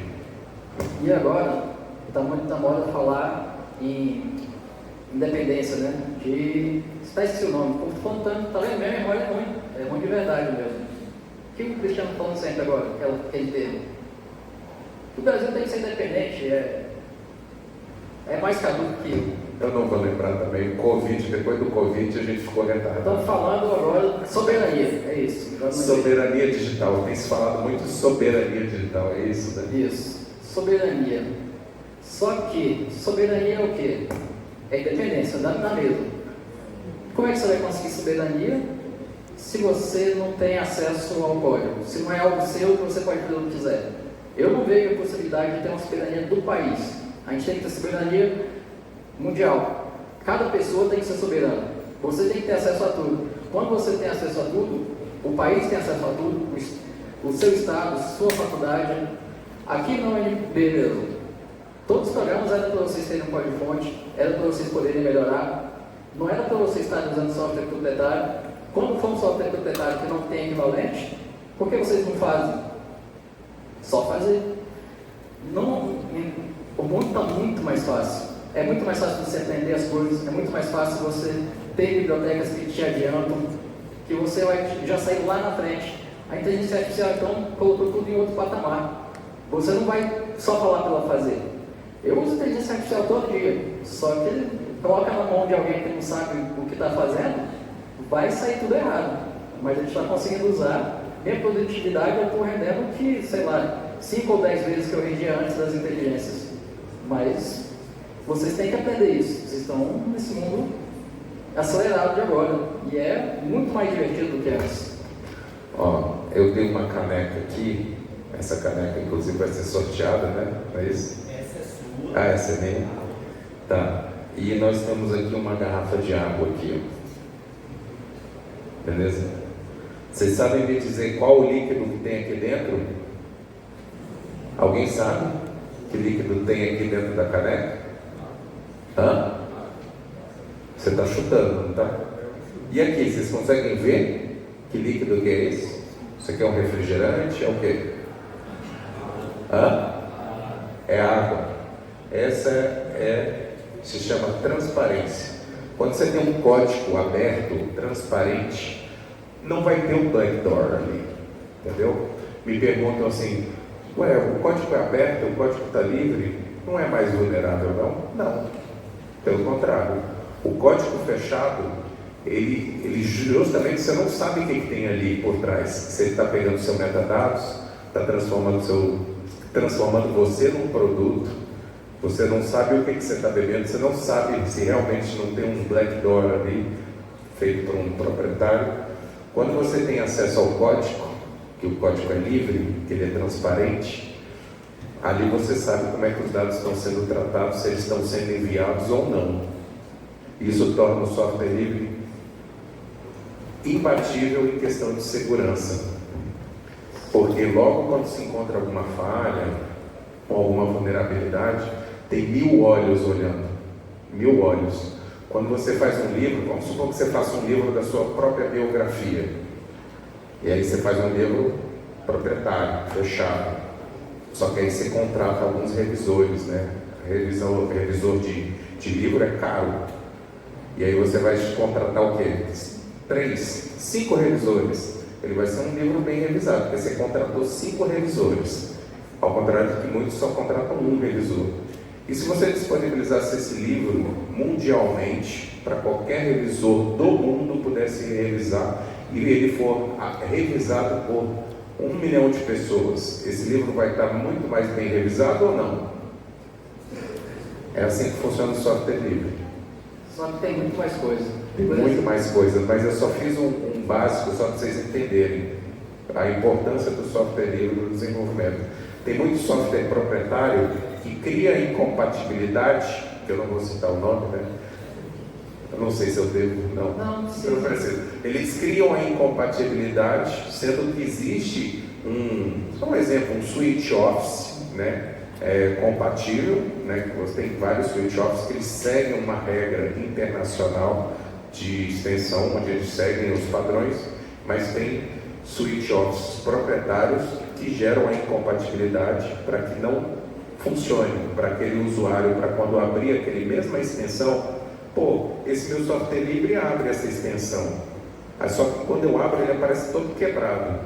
C: E agora, está muito na moda falar em independência, né? Esqueci o nome, estou falando tanto, tá vendo? Minha memória é ruim de verdade mesmo. O que o Cristiano está falando sempre agora, aquele termo? O Brasil tem que ser independente, é mais caduco que
B: eu não vou lembrar também, o Covid, depois do Covid a gente ficou retardado.
C: Estamos falando agora de soberania, é isso.
B: Soberania digital, tem se falado muito de soberania digital, é isso, né?
C: Isso, soberania. Só que, soberania é o quê? É independência, na mesma. Como é que você vai conseguir soberania se você não tem acesso ao código? Se não é algo seu que você pode fazer o que quiser? Eu não vejo a possibilidade de ter uma soberania do país. A gente tem que ter soberania mundial. Cada pessoa tem que ser soberana. Você tem que ter acesso a tudo. Quando você tem acesso a tudo, o país tem acesso a tudo, o seu estado, sua faculdade. Aqui não é mesmo. Todos os programas eram para vocês terem um código-fonte, era para vocês poderem melhorar. Não era para vocês estarem usando software proprietário. Quando for um software proprietário que não tem equivalente, por que vocês não fazem? Só fazer. O mundo está muito mais fácil. É muito mais fácil você aprender as coisas, é muito mais fácil você ter bibliotecas que te adiantam, que você vai já sair lá na frente. A inteligência artificial, então, colocou tudo em outro patamar. Você não vai só falar pela fazer. Eu uso inteligência artificial todo dia, só que ele coloca na mão de alguém que não sabe o que está fazendo, vai sair tudo errado. Mas a gente está conseguindo usar. Minha produtividade eu estou rendendo que, sei lá, 5 ou 10 vezes que eu rendia antes das inteligências. Mas vocês têm que aprender isso. Vocês estão nesse mundo acelerado de agora. E é muito mais divertido do que antes.
B: Ó, eu tenho uma caneca aqui. Essa caneca, inclusive, vai ser sorteada, né? Não é isso?
E: Essa é sua.
B: Ah, essa é minha? Tá. E nós temos aqui uma garrafa de água aqui, ó. Beleza? Vocês sabem me dizer qual o líquido que tem aqui dentro? Alguém sabe que líquido tem aqui dentro da caneca? Hã? Você está chutando, não está? E aqui, vocês conseguem ver que líquido que é esse? Isso aqui é um refrigerante? É o quê? Hã? É água. Essa se chama transparência. Quando você tem um código aberto, transparente, não vai ter um backdoor ali, entendeu? Me perguntam assim, ué, o código é aberto, o código está livre, não é mais vulnerável não? Não, pelo contrário. O código fechado, ele justamente, você não sabe o que tem ali por trás. Se ele está pegando seu metadados, está transformando você num produto, você não sabe o que você está bebendo, você não sabe se realmente não tem um backdoor ali, feito por um proprietário. Quando você tem acesso ao código, que o código é livre, que ele é transparente, ali você sabe como é que os dados estão sendo tratados, se eles estão sendo enviados ou não. Isso torna o software livre imbatível em questão de segurança. Porque logo quando se encontra alguma falha ou alguma vulnerabilidade, tem 1000 olhos olhando. 1000 olhos. Quando você faz um livro, vamos supor que você faça um livro da sua própria biografia. E aí você faz um livro proprietário, fechado. Só que aí você contrata alguns revisores, né? Revisor de livro é caro. E aí você vai contratar o quê? 3, 5 revisores. Ele vai ser um livro bem revisado, porque você contratou 5 revisores. Ao contrário de que muitos só contratam um revisor. E se você disponibilizasse esse livro mundialmente, para qualquer revisor do mundo pudesse revisar, e ele for revisado por 1 milhão de pessoas, esse livro vai estar muito mais bem revisado ou não? É assim que funciona o software livre.
C: Só que tem muito mais coisa.
B: Tem muito mais coisas, mas eu só fiz um básico só para vocês entenderem a importância do software livre no desenvolvimento. Tem muito software proprietário que cria incompatibilidade, que eu não vou citar o nome, né? Eu não sei se eu devo, não.
C: Não, sim.
B: Eu preciso. Eles criam a incompatibilidade, sendo que existe só um exemplo, um switch office, né? Compatível, né? Você tem vários switch office que eles seguem uma regra internacional de extensão, onde eles seguem os padrões, mas tem switch offices proprietários que geram a incompatibilidade para que não funcione para aquele usuário, para quando abrir aquele mesma extensão, esse meu software livre abre essa extensão, só que quando eu abro ele aparece todo quebrado.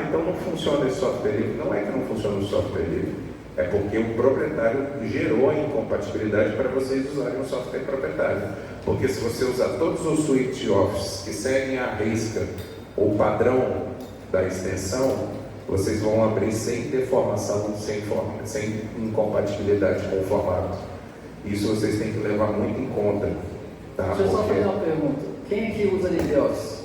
B: Então não funciona esse software livre. Não é que não funciona o software livre, é porque o proprietário gerou a incompatibilidade para vocês usarem o software proprietário. Porque se você usar todos os switch offices que seguem à risca o padrão da extensão, vocês vão abrir sem deformação, sem incompatibilidade com o formato. Isso vocês têm que levar muito em conta. Tá?
C: Deixa eu só fazer uma pergunta. Quem aqui usa LibreOffice?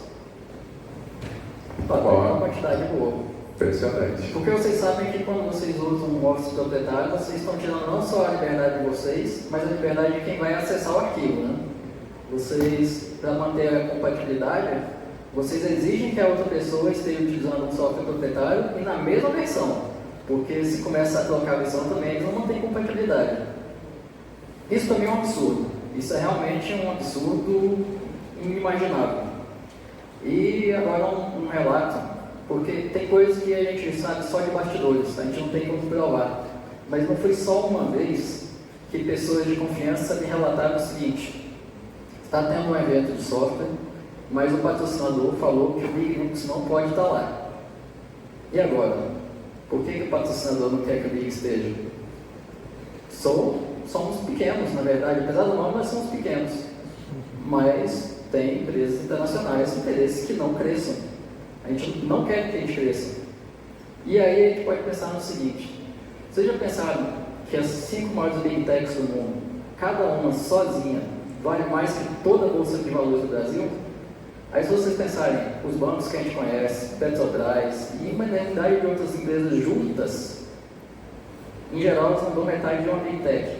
C: Para ter uma quantidade boa.
B: Impressionante.
C: Porque vocês sabem que quando vocês usam um Office proprietário, vocês estão tirando não só a liberdade de vocês, mas a liberdade de quem vai acessar o arquivo, né? Vocês, para manter a compatibilidade, vocês exigem que a outra pessoa esteja utilizando um software proprietário e na mesma versão, porque se começa a trocar a versão também, eles não mantêm compatibilidade. Isso também é um absurdo. Isso é realmente um absurdo inimaginável. E agora um relato, porque tem coisas que a gente sabe só de bastidores, a gente não tem como provar. Mas não foi só uma vez que pessoas de confiança me relataram o seguinte: está tendo um evento de software, mas o patrocinador falou que o Big Linux não pode estar lá. E agora? Por que o patrocinador não quer que o Big esteja? Somos pequenos, na verdade, apesar do nome, nós somos pequenos. Mas tem empresas internacionais que interesses que não cresçam. A gente não quer que a gente cresça. E aí a gente pode pensar no seguinte: vocês já pensaram que as 5 maiores Big Techs do mundo, cada uma sozinha, vale mais que toda a Bolsa de Valores do Brasil? Aí se vocês pensarem, os bancos que a gente conhece, Petrobras e uma infinidade de outras empresas juntas, em geral elas não dão metade de uma Big Tech.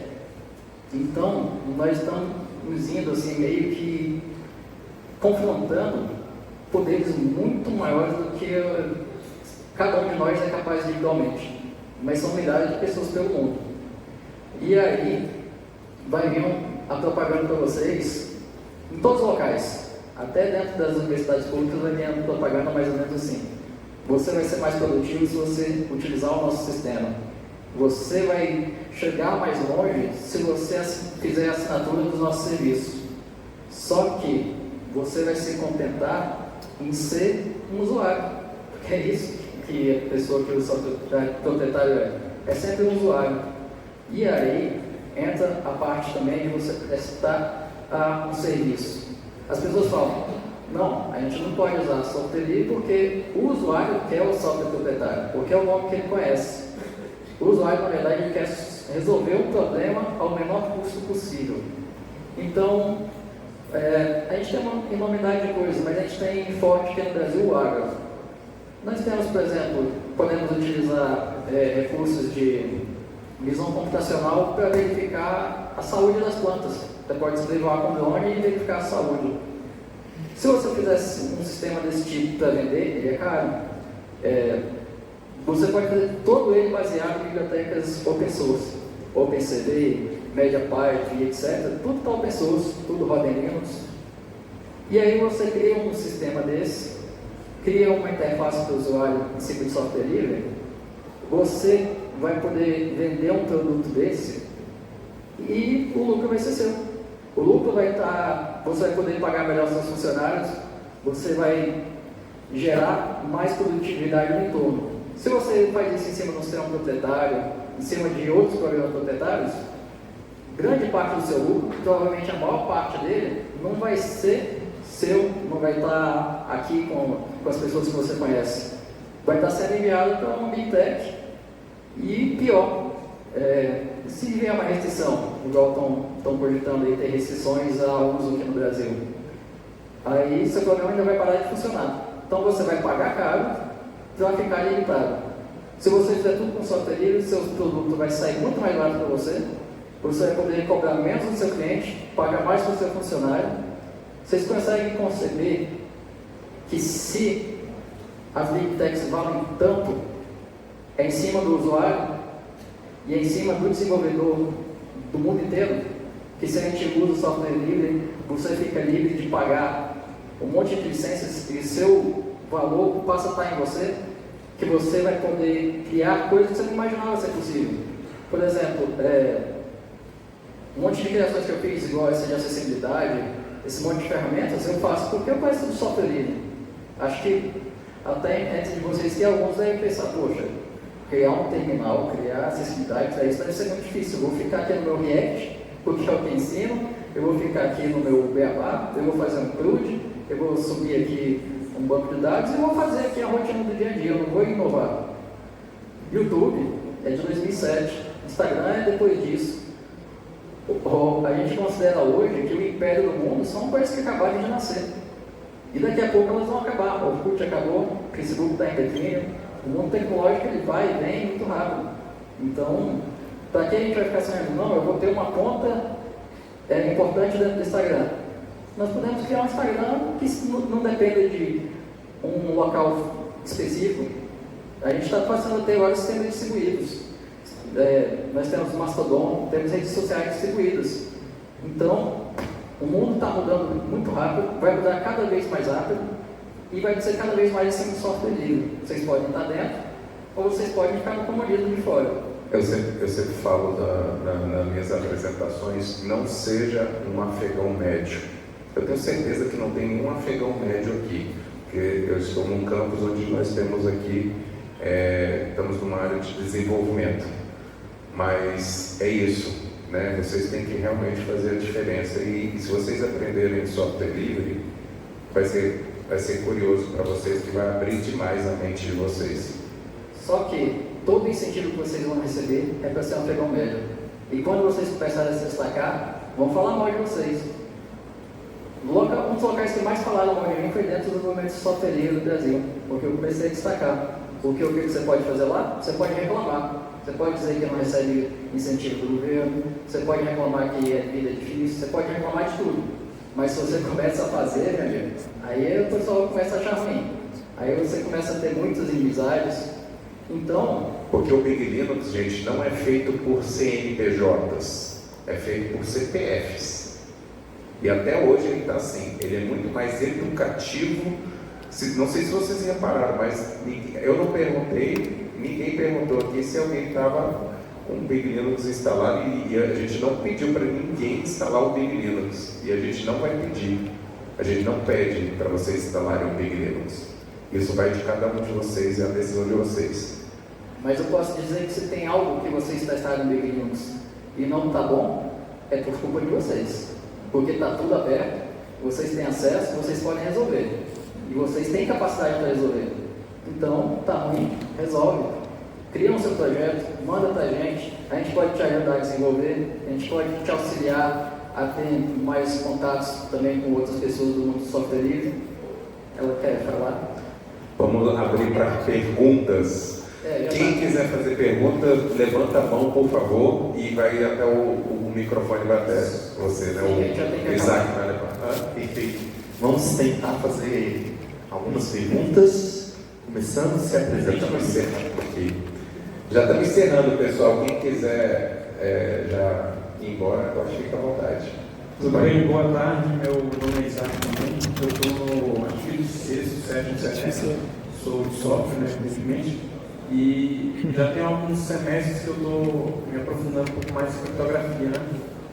C: Então, nós estamos indo assim, meio que confrontando poderes muito maiores do que cada um de nós é capaz individualmente. Mas são milhares de pessoas pelo mundo. E aí, vai vir a propaganda para vocês em todos os locais. Até dentro das universidades públicas vai vir a propaganda mais ou menos assim: você vai ser mais produtivo se você utilizar o nosso sistema. Você vai chegar mais longe se você fizer a assinatura dos nossos serviços. Só que você vai se contentar em ser um usuário, porque é isso que a pessoa que usa o proprietário é sempre um usuário. E aí entra a parte também de você prestar um serviço. As pessoas falam: não, a gente não pode usar software livre porque o usuário quer o software proprietário, porque é o nome que ele conhece. O usuário, na verdade, ele quer resolver um problema ao menor custo possível. Então, a gente tem uma enormidade de coisas, mas a gente tem forte aqui no Brasil o agro. Nós temos, por exemplo, podemos utilizar recursos de visão computacional para verificar a saúde das plantas. Você pode se levar com drone e verificar a saúde. Se você fizesse um sistema desse tipo para vender, ele é caro. Você pode fazer todo ele baseado em bibliotecas open source, OpenCV, MediaPipe, etc. Tudo está open source, tudo roda em Linux. E aí você cria um sistema desse, cria uma interface para o usuário em cima de software livre, você vai poder vender um produto desse e o lucro vai ser seu. O lucro vai estar, você vai poder pagar melhor seus funcionários, você vai gerar mais produtividade no entorno. Se você faz isso em cima de um sistema proprietário, em cima de outros programas proprietários, grande parte do seu lucro, provavelmente a maior parte dele, não vai ser seu, não vai estar aqui com as pessoas que você conhece. vai estar sendo enviado para uma Big Tech e pior, se vier uma restrição, igual estão cogitando aí, ter restrições ao uso aqui no Brasil, aí seu programa ainda vai parar de funcionar. Então você vai pagar caro para ficar limitado. Se você fizer tudo com software livre, seu produto vai sair muito mais barato para você vai poder cobrar menos do seu cliente, pagar mais para o seu funcionário. Vocês conseguem conceber que se as Big Techs valem tanto, é em cima do usuário e é em cima do desenvolvedor do mundo inteiro, que se a gente usa o software livre, você fica livre de pagar um monte de licenças e seu valor passa a estar em você, que você vai poder criar coisas que você não imaginava ser possível. Por exemplo, um monte de criações que eu fiz, igual essa de acessibilidade, esse monte de ferramentas, eu faço porque eu conheço do software livre. Acho que até entre vocês que alguns devem pensar, poxa, criar um terminal, criar acessibilidade, para isso deve ser muito difícil. Eu vou ficar aqui no meu React, porque é o que ensino, eu vou ficar aqui no meu Beabá, eu vou fazer um CRUD, eu vou subir aqui um banco de dados e vou fazer aqui a rotina do dia a dia, eu não vou inovar. YouTube é de 2007, Instagram é depois disso. A gente considera hoje que o império do mundo são coisas que acabaram de nascer. E daqui a pouco elas vão acabar. O Orkut acabou, o Facebook está em declínio, o mundo tecnológico ele vai e vem muito rápido. Então, para que a gente vai ficar sonhando? Não, eu vou ter uma conta importante dentro do Instagram. Nós podemos criar um Instagram que não dependa de um local específico. A gente está passando a ter vários sistemas distribuídos. Nós temos Mastodon, temos redes sociais distribuídas. Então, o mundo está mudando muito rápido, vai mudar cada vez mais rápido e vai ser cada vez mais assim um software livre. Vocês podem estar dentro ou vocês podem ficar no comodismo de fora.
B: Eu sempre falo nas minhas apresentações, não seja um afegão médio. Eu tenho certeza que não tem nenhum afegão médio aqui, porque eu estou num campus onde nós temos aqui, estamos numa área de desenvolvimento. Mas é isso, né? Vocês têm que realmente fazer a diferença e se vocês aprenderem software livre, vai ser curioso para vocês, que vai abrir demais a mente de vocês.
C: Só que todo incentivo que vocês vão receber é para ser um afegão médio. E quando vocês começarem a se destacar, vão falar mal de vocês. Um dos locais que mais falaram mal de mim foi dentro do movimento de software livre do Brasil, porque eu comecei a destacar. Porque o que você pode fazer lá? Você pode reclamar. Você pode dizer que não recebe incentivo do governo, você pode reclamar que a vida é difícil, você pode reclamar de tudo. Mas se você começa a fazer, meu amigo, aí o pessoal começa a achar ruim. Aí você começa a ter muitas inimizades. Então...
B: Porque o Big Linux, gente, não é feito por CNPJs, é feito por CPFs. E até hoje ele está assim, ele é muito mais educativo. Não sei se vocês repararam, mas eu não perguntei, ninguém perguntou aqui se alguém estava com o Big Linux instalado e a gente não pediu para ninguém instalar o Big Linux e a gente não vai pedir, a gente não pede para vocês instalarem o Big Linux. Isso vai de cada um de vocês, é a decisão de vocês.
C: Mas eu posso dizer que se tem algo que vocês testaram no Big Linux e não está bom, é por culpa de vocês, porque está tudo aberto, vocês têm acesso, vocês podem resolver. E vocês têm capacidade para resolver. Então, tá ruim, resolve. Cria um seu projeto, manda para a gente pode te ajudar a desenvolver, a gente pode te auxiliar a ter mais contatos também com outras pessoas do mundo do software livre. Ela quer falar?
B: Vamos abrir para perguntas. Quem quiser fazer pergunta, levanta a mão, por favor, e vai até o microfone vai até você, né? O Isaac vai levar.
A: Perfeito. Vamos tentar fazer algumas perguntas, começando a se apresentar.
B: Já estamos encerrando, pessoal. Quem quiser já ir embora, pode ficar à vontade.
E: Tudo bem? Boa tarde. Meu nome é Isaac também. Eu estou no acho que sexto, sétimo semestre. Sou de software, né, evidentemente. E já tem alguns semestres que eu estou me aprofundando um pouco mais em criptografia, né?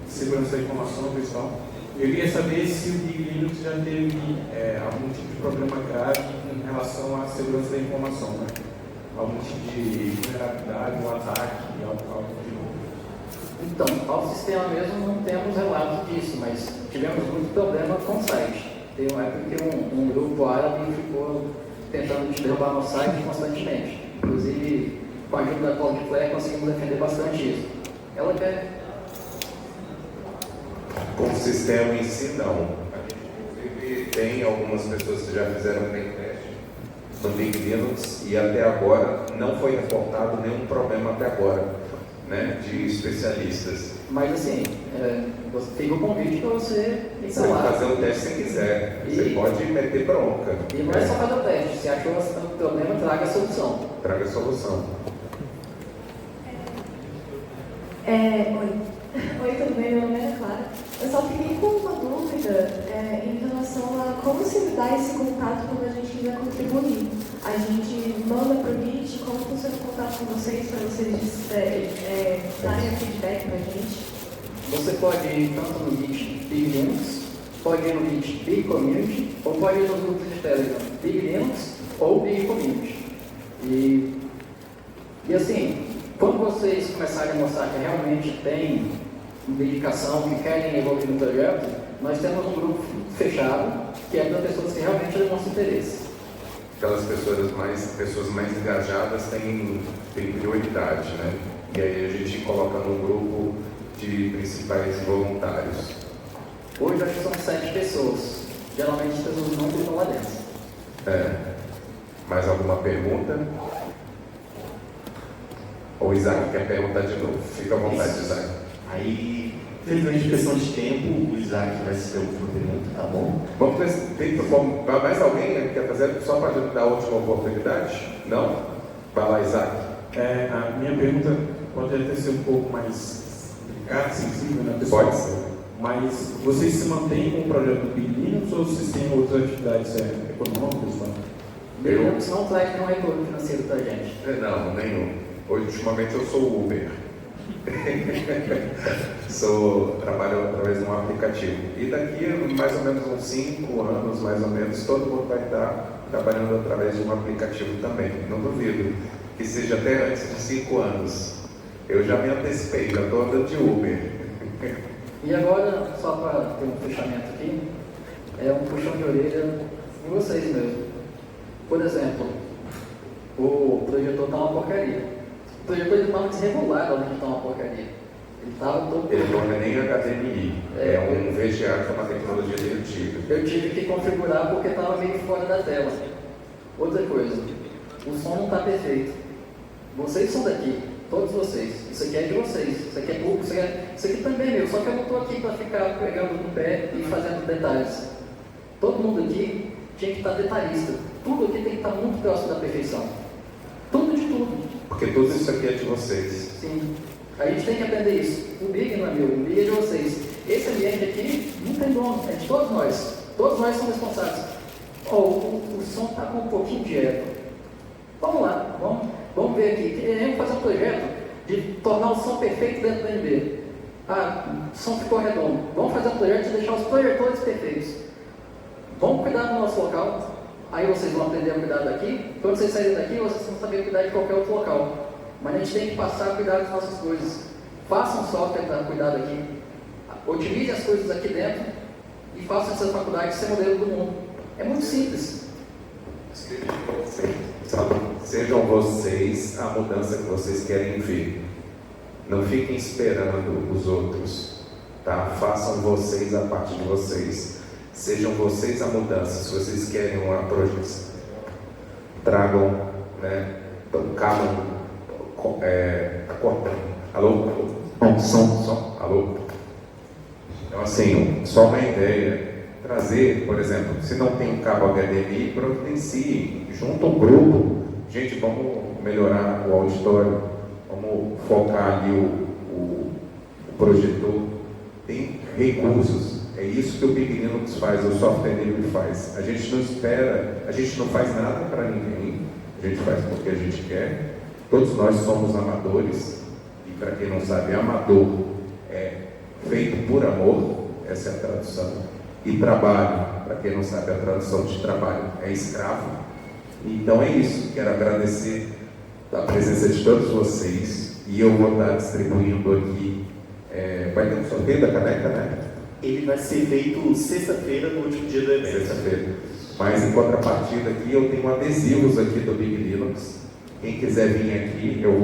E: Segurança da informação, pessoal. Eu queria saber se o Big Linux já teve algum tipo de problema grave em relação à segurança da informação, né? Algum tipo de vulnerabilidade, um ataque, algo de novo.
C: Então, ao sistema mesmo não temos relatos disso, mas tivemos muito problema com o site. Teve uma época que um grupo árabe ficou tentando derrubar nosso site constantemente. Inclusive, com a ajuda da Cloudflare, conseguimos defender bastante isso. Ela quer...
B: Com o sistema em si, não. A gente, inclusive, tem algumas pessoas que já fizeram pentest no Big Linux e até agora não foi reportado nenhum problema até agora, né, de especialistas.
C: Mas assim, você tem o convite para você
B: Você pode fazer o teste se quiser, você pode meter bronca.
C: E não é só fazer o teste, se achou o problema, traga a solução.
B: Traga a solução.
F: Oi, tudo bem? Meu nome é Clara. Eu só fiquei com uma dúvida em relação a como se dá esse contato quando a gente quiser contribuir. A gente manda para o Git, como funciona o contato com vocês, para vocês darem feedback para a gente?
C: Você pode ir tanto no Git Big Linux, pode ir no Git Big Community, ou pode ir nos grupos de Telegram Big Linux ou Big Community. E assim, quando vocês começarem a mostrar que realmente tem dedicação, que querem evoluir no projeto, nós temos um grupo fechado, que é para pessoas que realmente demonstram interesse.
B: Aquelas pessoas mais engajadas têm prioridade, né? E aí a gente coloca num grupo de principais voluntários.
C: Hoje acho que são 7 pessoas. Geralmente as pessoas não ficam lá dentro.
B: Mais alguma pergunta? Ou o Isaac quer perguntar de novo? Fica à vontade,
A: Isso.
B: Isaac.
A: Aí, infelizmente, questão de tempo, o Isaac vai ser a última pergunta, tá bom?
B: Vamos ver, mais alguém que quer fazer só para dar a última oportunidade? Não? Vai lá, Isaac.
E: A minha pergunta pode até ser um pouco mais delicada, sensível, né, pessoal?
B: Pode ser.
E: Mas vocês se mantêm com o projeto do Big Linux ou vocês têm outras atividades econômicas?
C: Big Linux não traz nenhum retorno financeiro para a gente.
B: Não, nenhum. Ultimamente eu sou Uber. Trabalho através de um aplicativo. E daqui a mais ou menos uns 5 anos, mais ou menos, todo mundo vai estar trabalhando através de um aplicativo também. Não duvido que seja até antes de 5 anos. Eu já me antecipei, já estou andando de Uber.
C: E agora, só para ter um fechamento aqui, um puxão de orelha em vocês mesmo. Por exemplo, o projetor está uma porcaria. O projetor estava desregulado além de estar uma porcaria. Ele estava todo...
B: Ele não é nem HDMI, é um VGA, que é uma tecnologia bem antiga.
C: Eu tive que configurar porque estava meio fora da tela. Outra coisa, o som não está perfeito. Vocês são daqui, todos vocês. Isso aqui é de vocês, isso aqui é público, isso aqui também é meu. Só que eu não estou aqui para ficar pegando no pé e fazendo detalhes. Todo mundo aqui tinha que estar detalhista. Tudo aqui tem que estar muito próximo da perfeição. Tudo de tudo.
B: Porque tudo isso aqui é de vocês.
C: Sim. A gente tem que aprender isso. O Big não é meu, o Big é de vocês. Esse ambiente aqui não tem dono, é de todos nós. Todos nós somos responsáveis. O som está com um pouquinho de eco. Vamos lá, vamos ver aqui. Queremos fazer um projeto de tornar o som perfeito dentro do NB. O som ficou redondo. Vamos fazer um projeto de deixar os projetores perfeitos. Vamos cuidar do nosso local. Aí vocês vão aprender a cuidar daqui. Quando vocês saírem daqui, vocês vão saber cuidar de qualquer outro local. Mas a gente tem que passar a cuidar das nossas coisas. Façam um software para cuidar daqui. Otimize as coisas aqui dentro e façam essa faculdade ser modelo do mundo. É muito simples.
B: Sejam vocês a mudança que vocês querem ver. Não fiquem esperando os outros. Tá? Façam vocês a parte de vocês. Sejam vocês a mudança. Se vocês querem uma projeção, tragam, né? Calma. Tá cortando. Alô? Som. Alô? Então, assim, só uma ideia. Trazer, por exemplo, se não tem um cabo HDMI, providencie. Junta um grupo. Gente, vamos melhorar o auditório. Vamos focar ali o projetor. Tem recursos. É isso que o Big Linux faz, o software livre faz. A gente não espera, a gente não faz nada para ninguém. A gente faz porque a gente quer. Todos nós somos amadores. E para quem não sabe, amador é feito por amor. Essa é a tradução. E trabalho, para quem não sabe, a tradução de trabalho é escravo. Então é isso. Quero agradecer a presença de todos vocês. E eu vou estar distribuindo aqui. Vai ter um sorteio da caneca, né?
A: Ele vai ser feito sexta-feira, no último dia do evento.
B: Sexta-feira. Mas em contrapartida aqui eu tenho adesivos aqui do Big Linux. Quem quiser vir aqui, eu